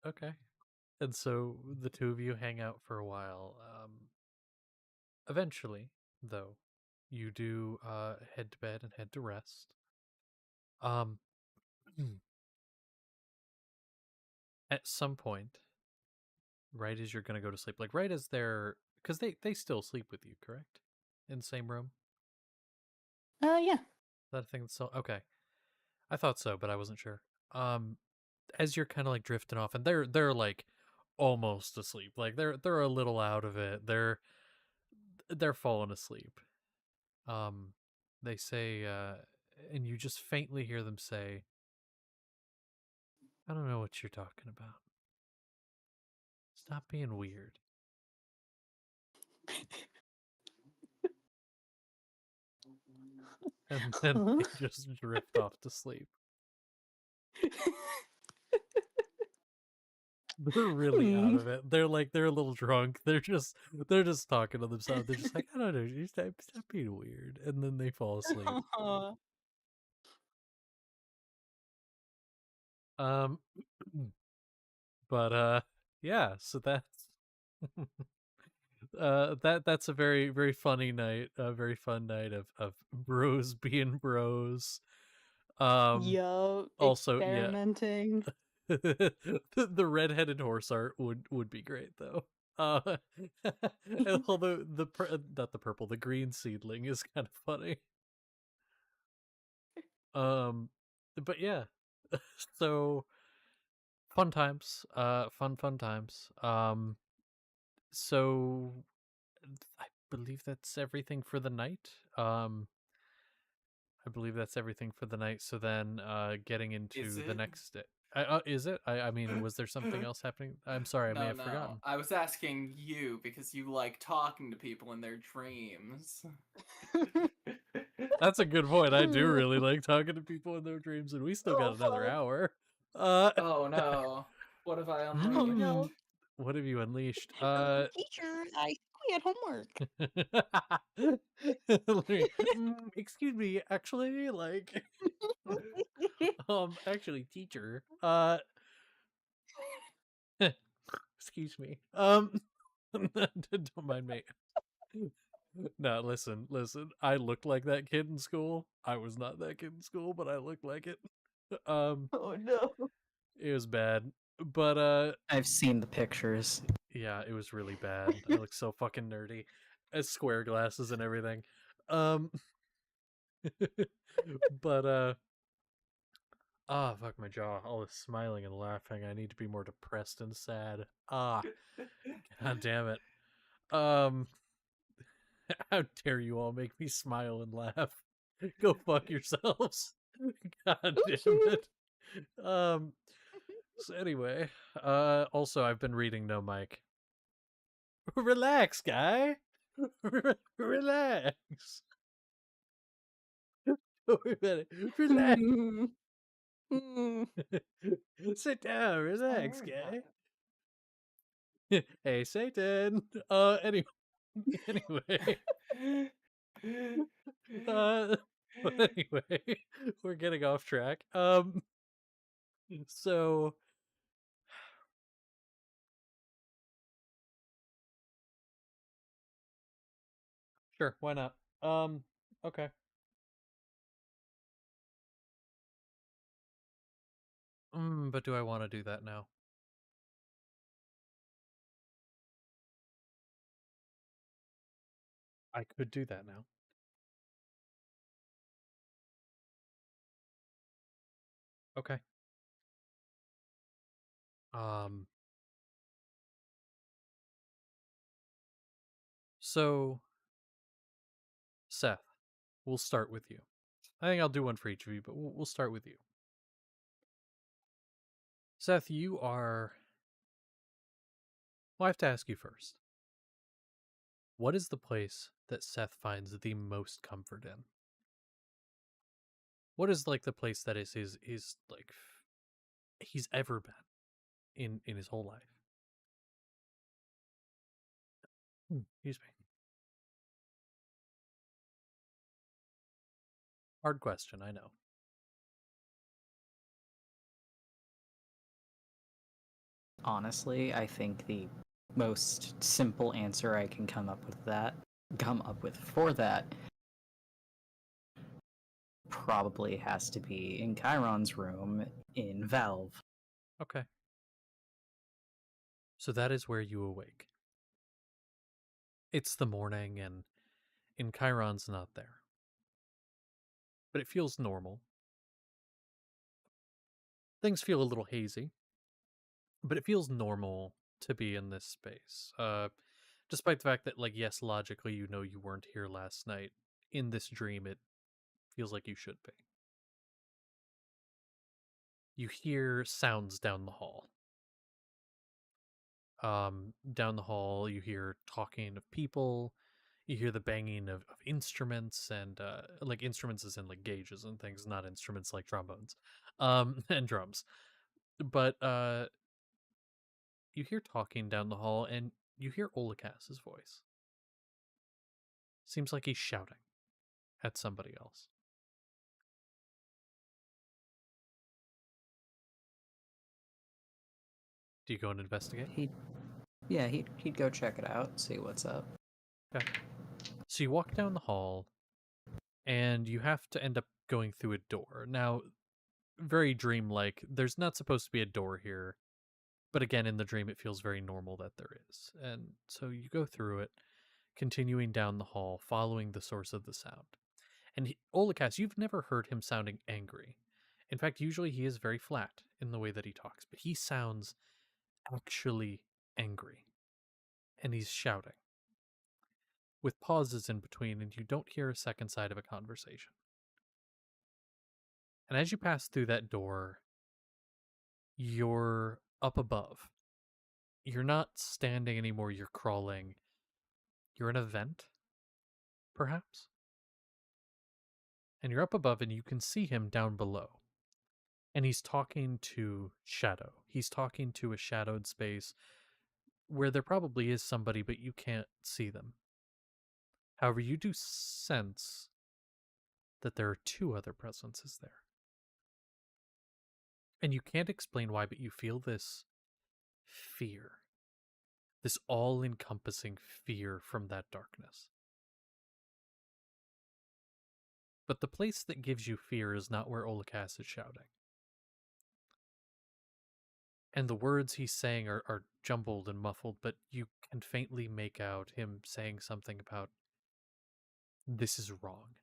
Okay. And so the two of you hang out for a while. Eventually, though, you do head to bed and head to rest. Um, at some point, right as you're gonna go to sleep, like right as they're, because they still sleep with you, correct? In the same room. Yeah. That thing that's so okay. I thought so, but I wasn't sure. As you're kind of like drifting off, and they're like almost asleep, like they're a little out of it. They're falling asleep. Um, they say, and you just faintly hear them say, "I don't know what you're talking about. Stop being weird." And then Huh? they just drift off to sleep. They're really out of it. They're a little drunk. They're just talking to themselves. They're just like, I don't know, you stop being weird. And then they fall asleep. Aw. Um but yeah, so that's that's a very, very funny night, a very fun night of bros being bros. Yup, Also, yeah. experimenting. The redheaded horse art would be great though. Uh, although not the purple, the green seedling is kind of funny. But yeah, so fun times, fun times. So I believe that's everything for the night. I believe that's everything for the night. So then, getting Is into the it? next day. Is it? I mean, was there something else happening? I'm sorry, I may No, have no. forgotten. I was asking you because you like talking to people in their dreams. That's a good point. I do really like talking to people in their dreams, and we still got Oh, another fuck. hour. Oh no. What have I Oh, unleashed? no. What have you unleashed? Teacher, I think we had homework. Excuse me, actually, like, actually, teacher, excuse me, don't mind me. No, listen. I looked like that kid in school. I was not that kid in school, but I looked like it. Oh, no. It was bad, but I've seen the pictures. yeah, it was really bad. I look so fucking nerdy, as square glasses and everything. Um, but fuck my jaw. All this smiling and laughing. I need to be more depressed and sad. God damn it. Um, how dare you all make me smile and laugh? Go fuck yourselves. God damn it. So anyway, also I've been reading No Mike. Relax, guy. Relax. Wait a minute. Relax. Sit down. Relax, guy. Hey, Satan. Anyway, anyway. But anyway, we're getting off track. So sure, why not? Okay. But do I want to do that now? I could do that now. Okay. Um, so Seth, we'll start with you. I think I'll do one for each of you, but we'll start with you. Seth, you are Well, I have to ask you first. What is the place that Seth finds the most comfort in? What is like the place that is his like he's ever been in his whole life? Excuse me. Hard question, I know. Honestly, I think the most simple answer I can come up with for that probably has to be in Chiron's room in Valve. Okay. So that is where you awake. It's the morning and Chiron's not there. But it feels normal. Things feel a little hazy, but it feels normal to be in this space. Despite the fact that, like, yes, logically, you know you weren't here last night. In this dream, it feels like you should be. You hear sounds down the hall. Down the hall, you hear talking of people. You hear the banging of instruments and like instruments as in like gauges and things, not instruments like trombones, and drums. But you hear talking down the hall, and you hear Olikas's voice. Seems like he's shouting at somebody else. Do you go and investigate? He'd go check it out, see what's up. Okay. So you walk down the hall, and you have to end up going through a door. Now, very dreamlike. There's not supposed to be a door here, but again, in the dream, it feels very normal that there is. And so you go through it, continuing down the hall, following the source of the sound. And Olikas, you've never heard him sounding angry. In fact, usually he is very flat in the way that he talks, but he sounds actually angry. And he's shouting, with pauses in between, and you don't hear a second side of a conversation. And as you pass through that door, you're up above. You're not standing anymore, you're crawling. You're in a vent, perhaps? And you're up above, and you can see him down below. And he's talking to Shadow. He's talking to a shadowed space where there probably is somebody, but you can't see them. However, you do sense that there are two other presences there. And you can't explain why, but you feel this fear. This all-encompassing fear from that darkness. But the place that gives you fear is not where Olikas is shouting. And the words he's saying are jumbled and muffled, but you can faintly make out him saying something about, this is wrong.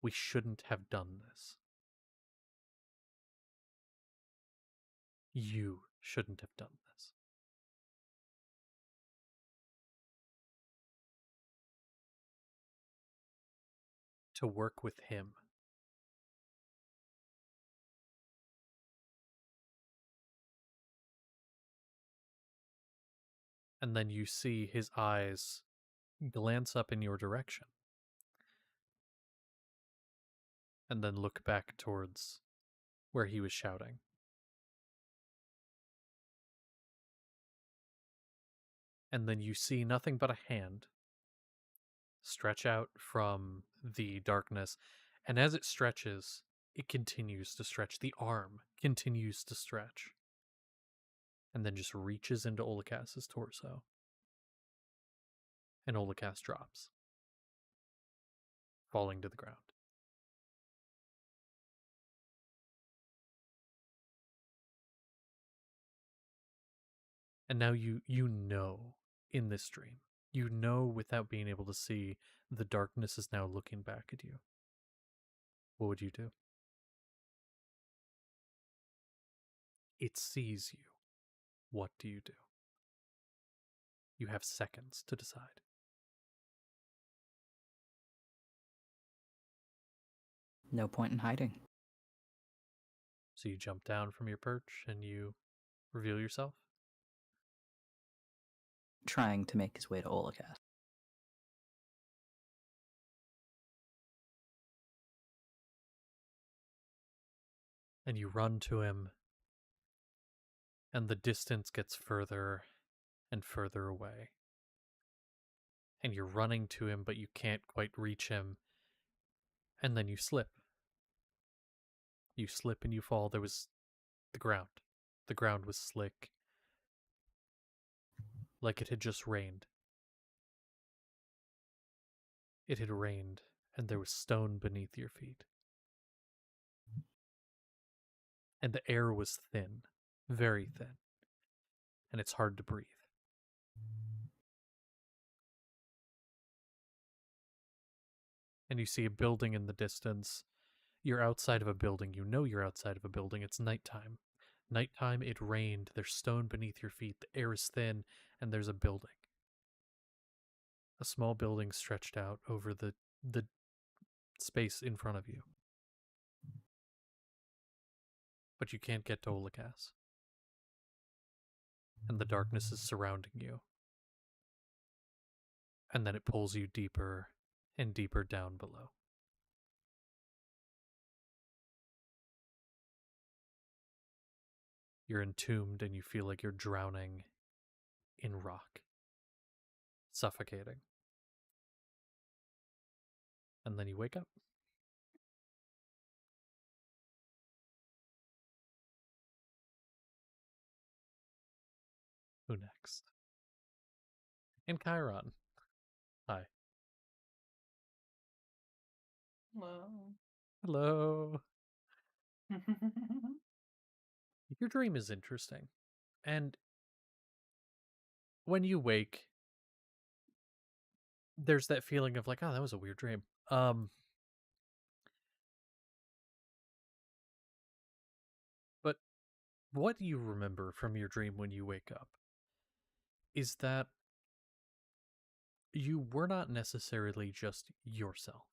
We shouldn't have done this. You shouldn't have done this. To work with him. And then you see his eyes glance up in your direction. And then look back towards where he was shouting. And then you see nothing but a hand stretch out from the darkness. And as it stretches, it continues to stretch. The arm continues to stretch. And then just reaches into Olikas's torso. And Olikas drops, falling to the ground. And now you know in this dream, you know without being able to see, the darkness is now looking back at you. What would you do? It sees you. What do you do? You have seconds to decide. No point in hiding. So you jump down from your perch and you Reveal yourself. Trying to make his way to Olakas. And you run to him, and the distance gets further and further away. And you're running to him, but you can't quite reach him. And then you slip. You slip and you fall. There was the ground. The ground was slick, like it had just rained. It had rained, and there was stone beneath your feet. And the air was thin, very thin, and it's hard to breathe. And you see a building in the distance. You're outside of a building. You know you're outside of a building. It's nighttime. Nighttime, it rained. There's stone beneath your feet. The air is thin, and there's a building. A small building stretched out over the space in front of you. But you can't get to Olakas. And the darkness is surrounding you. And then it pulls you deeper and deeper down below. You're entombed and you feel like you're drowning in rock, suffocating. And then you wake up. Who next? And Chiron. Hi. Hello. Hello. Your dream is interesting. And when you wake, there's that feeling of like, oh, that was a weird dream. But what you remember from your dream when you wake up is that you were not necessarily just yourself.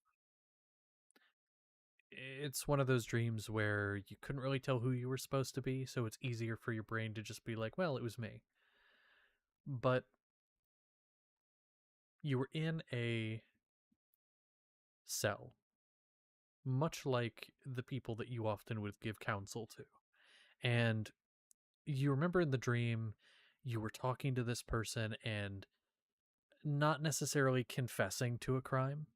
It's one of those dreams where you couldn't really tell who you were supposed to be, so it's easier for your brain to just be like, well, it was me. But you were in a cell, much like the people that you often would give counsel to. And you remember in the dream, you were talking to this person and not necessarily confessing to a crime,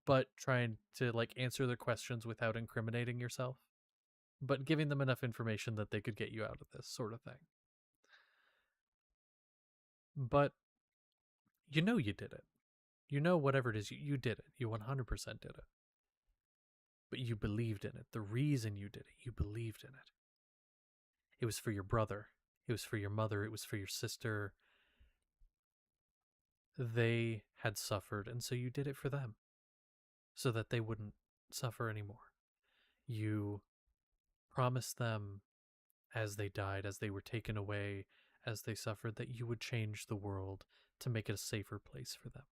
but trying to like answer their questions without incriminating yourself, but giving them enough information that they could get you out of this sort of thing. But you know you did it. You know whatever it is, you did it. You 100% did it. But you believed in it. The reason you did it, you believed in it. It was for your brother. It was for your mother. It was for your sister. They had suffered, and so you did it for them, so that they wouldn't suffer anymore. You promised them as they died, as they were taken away, as they suffered, that you would change the world to make it a safer place for them.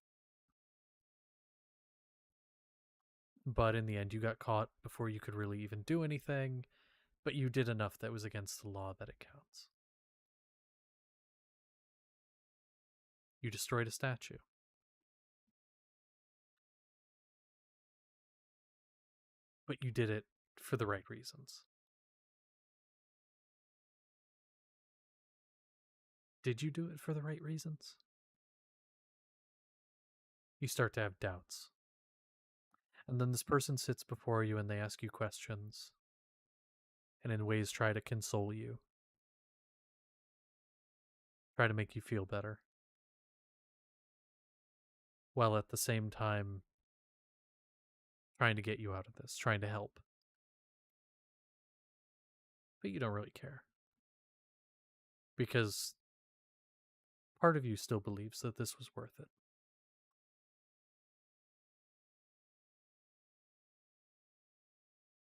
But in the end, you got caught before you could really even do anything, but you did enough that was against the law that it counts. You destroyed a statue. But you did it for the right reasons. Did you do it for the right reasons? You start to have doubts. And then this person sits before you and they ask you questions, and in ways try to console you, try to make you feel better, while at the same time trying to get you out of this, trying to help. But you don't really care. Because part of you still believes that this was worth it.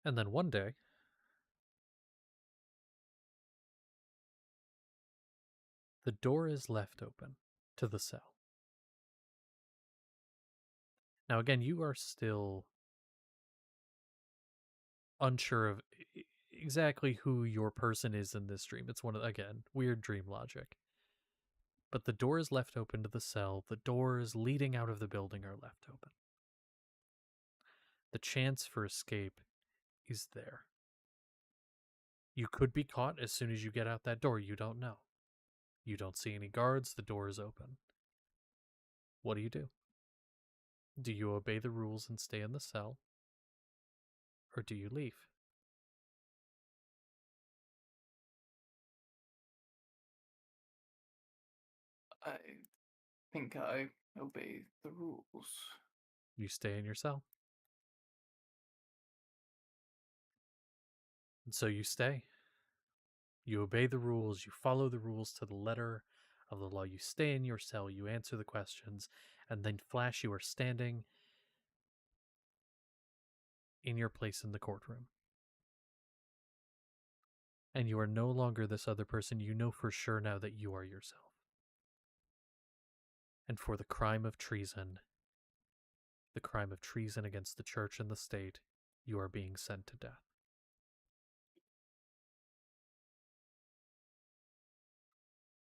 And then one day, the door is left open to the cell. Now again, you are still unsure of exactly who your person is in this dream. It's one of, again, weird dream logic. But the door is left open to the cell. The doors leading out of the building are left open. The chance for escape is there. You could be caught as soon as you get out that door. You don't know. You don't see any guards. The door is open. What do you do? Do you obey the rules and stay in the cell? Or do you leave? I think I obey the rules. You stay in your cell. And so you stay. You obey the rules. You follow the rules to the letter of the law. You stay in your cell. You answer the questions. And then, flash, you are standing in your place in the courtroom. And you are no longer this other person. You know for sure now that you are yourself. And for the crime of treason against the church and the state, you are being sent to death.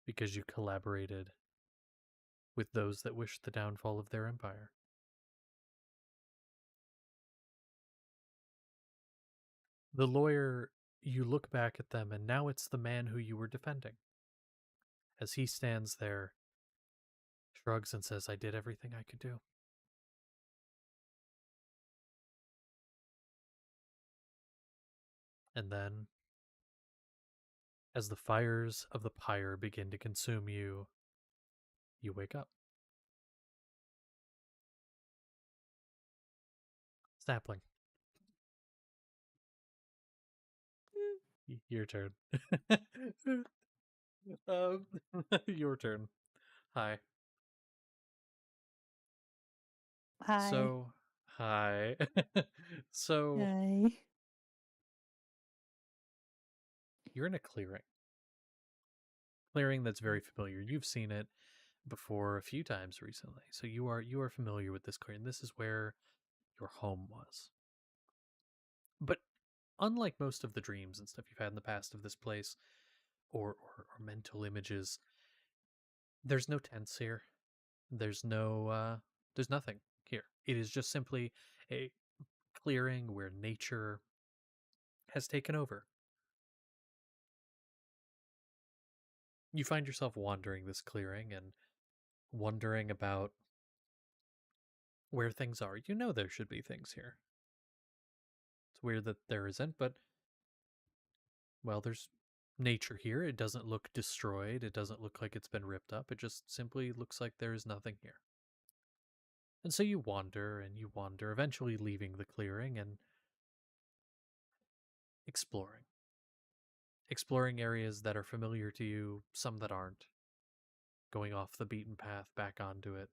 Because you collaborated with those that wished the downfall of their empire. The lawyer, you look back at them, and now it's the man who you were defending. As he stands there, shrugs and says, I did everything I could do. And then, as the fires of the pyre begin to consume you, you wake up. Sapling. Your turn. um, your turn. Hi. Hi. So, hi. So, Hi. you're in a clearing. Clearing that's very familiar. You've seen it before a few times recently. So you are familiar with this clearing. This is where your home was. But unlike most of the dreams and stuff you've had in the past of this place, or mental images, there's no tents here. There's nothing here. It is just simply a clearing where nature has taken over. You find yourself wandering this clearing and wondering about where things are. You know there should be things here. It's weird that there isn't, but, well, there's nature here. It doesn't look destroyed. It doesn't look like it's been ripped up. It just simply looks like there is nothing here. And so you wander and you wander, eventually leaving the clearing and exploring. Exploring areas that are familiar to you, some that aren't. Going off the beaten path back onto it.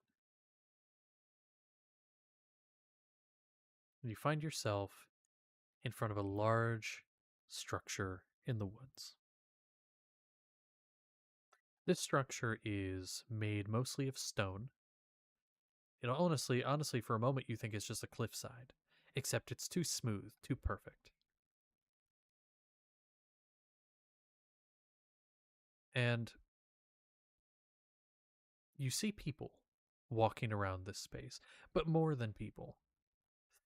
And you find yourself in front of a large structure in the woods. This structure is made mostly of stone. You know, honestly, for a moment you think it's just a cliffside, except it's too smooth, too perfect. And you see people walking around this space, but more than people.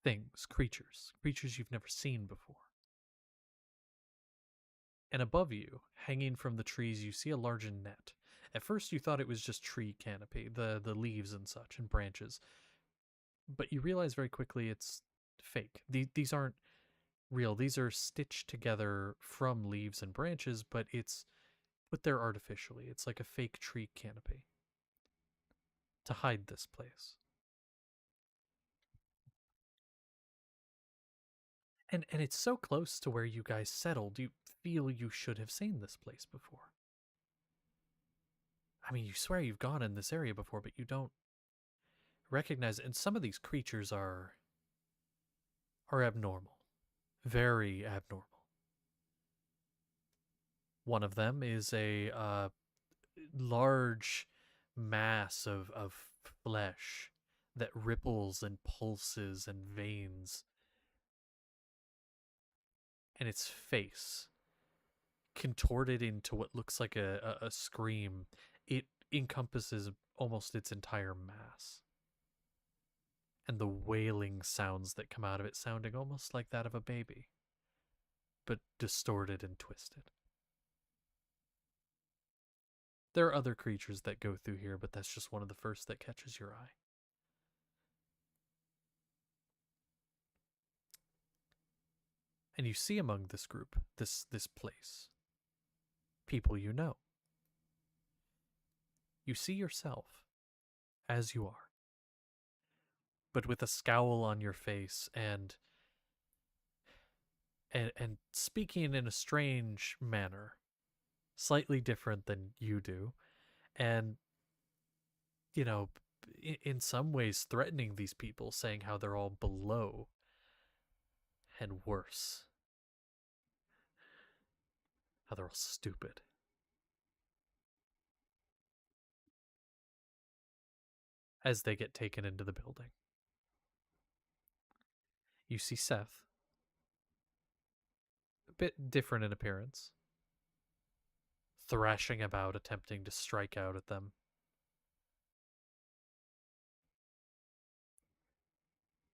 Things, creatures you've never seen before. And above you, hanging from the trees, you see a large net. At first you thought it was just tree canopy, the leaves and such, and branches. But you realize very quickly it's fake. These aren't real. These are stitched together from leaves and branches, but it's put there artificially. It's like a fake tree canopy to hide this place. And it's so close to where you guys settled, you feel you should have seen this place before. I mean, you swear you've gone in this area before, but you don't recognize it. And some of these creatures are abnormal. Very abnormal. One of them is a large mass of flesh that ripples and pulses and veins. and its face contorted into what looks like a scream. It encompasses almost its entire mass. And the wailing sounds that come out of it sounding almost like that of a baby, but distorted and twisted. There are other creatures that go through here, but that's just one of the first that catches your eye. And you see among this group, this place, people you know. You see yourself as you are, but with a scowl on your face and speaking in a strange manner, slightly different than you do, and, you know, in some ways threatening these people, saying how they're all below and worse, how they're all stupid. As they get taken into the building. You see Seth, a bit different in appearance, thrashing about, attempting to strike out at them.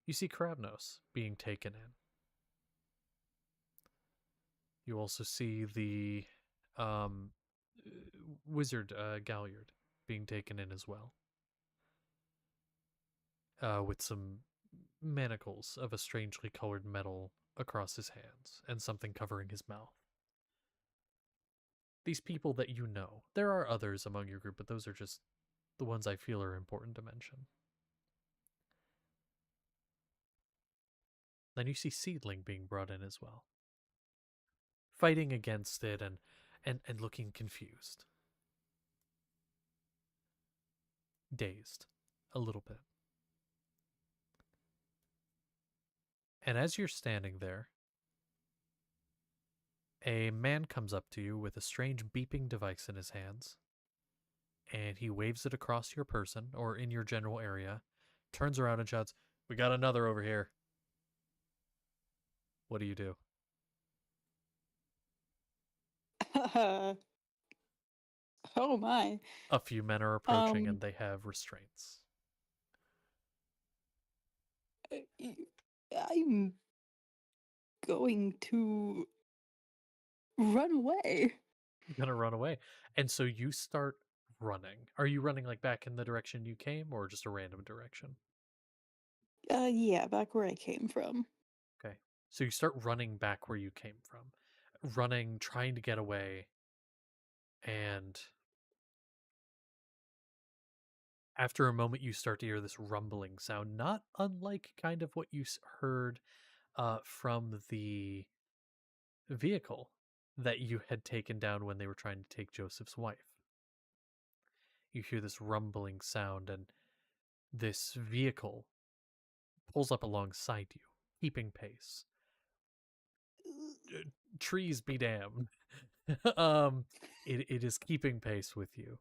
You see Krabnos being taken in. You also see the wizard Galliard being taken in as well. With some manacles of a strangely colored metal across his hands and something covering his mouth. These people that you know. There are others among your group, but those are just the ones I feel are important to mention. Then you see Seedling being brought in as well, fighting against it and looking confused. Dazed. A little bit. And as you're standing there, a man comes up to you with a strange beeping device in his hands, and he waves it across your person, or in your general area, turns around and shouts, "We got another over here." What do you do? Oh my. A few men are approaching and they have restraints. I'm going to run away. You're gonna run away. And so you start running. Are you running like back in the direction you came or just a random direction? Yeah, back where I came from. Okay. So you start running back where you came from. Running, trying to get away. And after a moment, you start to hear this rumbling sound, not unlike kind of what you heard from the vehicle that you had taken down when they were trying to take Joseph's wife. You hear this rumbling sound, and this vehicle pulls up alongside you, keeping pace. Trees be damned. It is keeping pace with you.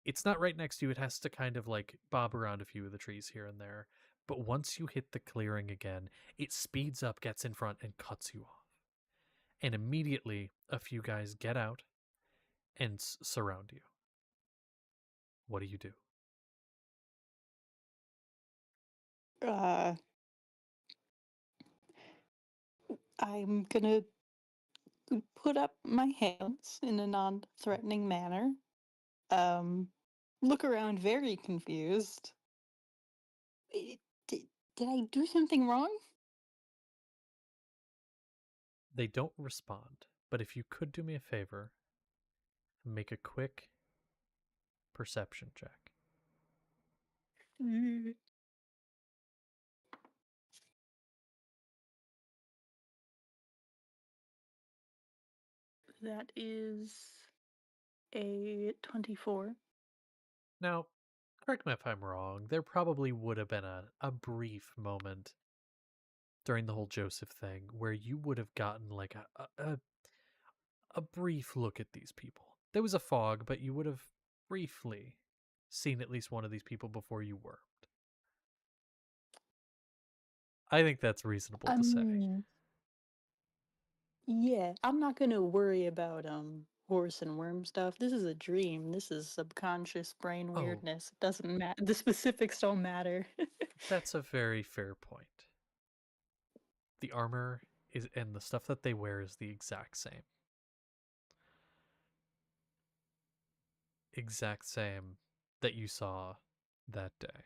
It's not right next to you. It has to kind of like bob around a few of the trees here and there. But once you hit the clearing again, it speeds up, gets in front, and cuts you off. And immediately, a few guys get out and surround you. What do you do? I'm gonna put up my hands in a non-threatening manner. Look around very confused. Did I do something wrong? They don't respond, but if you could do me a favor, make a quick perception check. That is a 24. Now, correct me if I'm wrong, there probably would have been a brief moment during the whole Joseph thing where you would have gotten like a brief look at these people. There was a fog, but you would have briefly seen at least one of these people before you wormed. I think that's reasonable to say. Yeah, I'm not gonna worry about horse and worm stuff. This is a dream. This is subconscious brain Oh. weirdness. It doesn't matter. The specifics don't matter. That's a very fair point. The armor is and the stuff that they wear is the exact same. Exact same that you saw that day.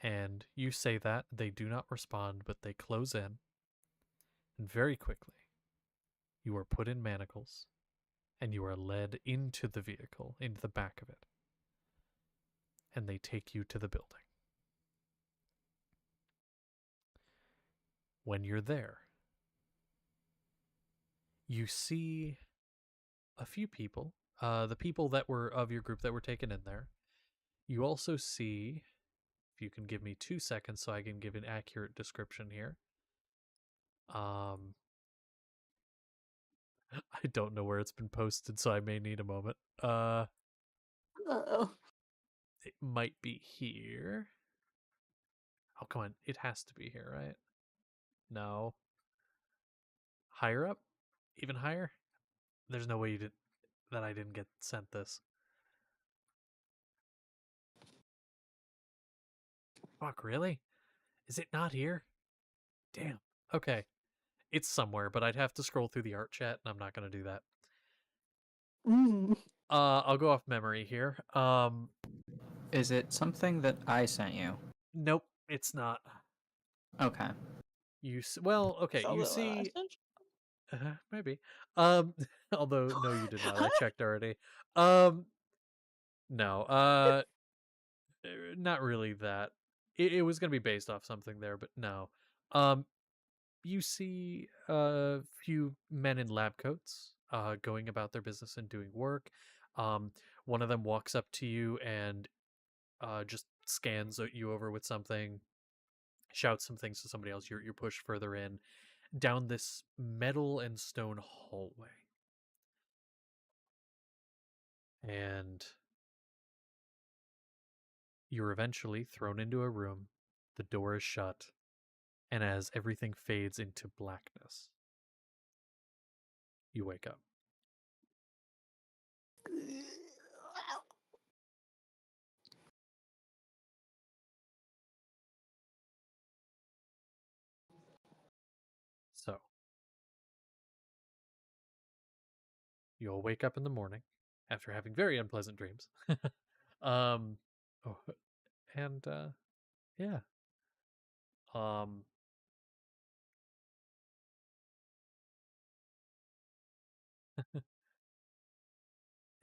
And you say that, they do not respond, but they close in. And very quickly, you are put in manacles and you are led into the vehicle, into the back of it. And they take you to the building. When you're there, you see a few people, the people that were of your group that were taken in there. You also see, if you can give me 2 seconds so I can give an accurate description here. I don't know where it's been posted, so I may need a moment. Uh-oh. It might be here. Oh, come on. It has to be here, right? No. Higher up? Even higher? There's no way you did that I didn't get sent this. Fuck, really? Is it not here? Damn. Okay. It's somewhere, but I'd have to scroll through the art chat, and I'm not going to do that. Mm. I'll go off memory here. Is it something that I sent you? Nope, it's not. Okay. Well, okay, So you the see, message? maybe. Although no, you did not. I checked already. No, not really that. It was gonna be based off something there, but no. You see a few men in lab coats, going about their business and doing work. One of them walks up to you and just scans you over with something, shouts some things to somebody else. You're pushed further in down this metal and stone hallway. And you're eventually thrown into a room. The door is shut. And as everything fades into blackness, you wake up. So, you'll wake up in the morning after having very unpleasant dreams. um, oh, and yeah. Um,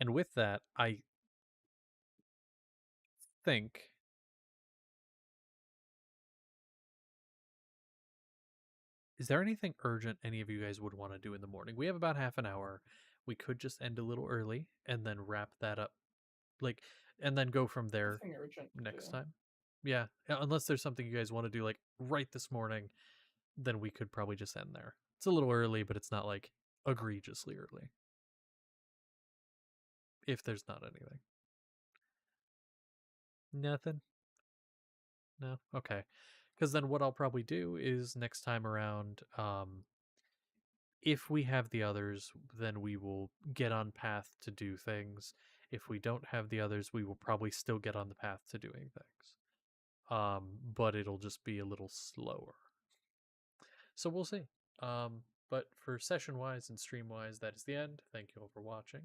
and with that, I think is there anything urgent any of you guys would want to do in the morning? We have about half an hour. We could just end a little early and then wrap that up, like, and then go from there Nothing urgent to next do. time. Yeah, unless there's something you guys want to do like right this morning, then we could probably just end there. It's a little early, but it's not like egregiously early. If there's not anything. Nothing? No? Okay. Because then what I'll probably do is next time around, if we have the others, then we will get on path to do things. If we don't have the others, we will probably still get on the path to doing things. But it'll just be a little slower. So we'll see. But for session wise and stream wise, that is the end. Thank you all for watching.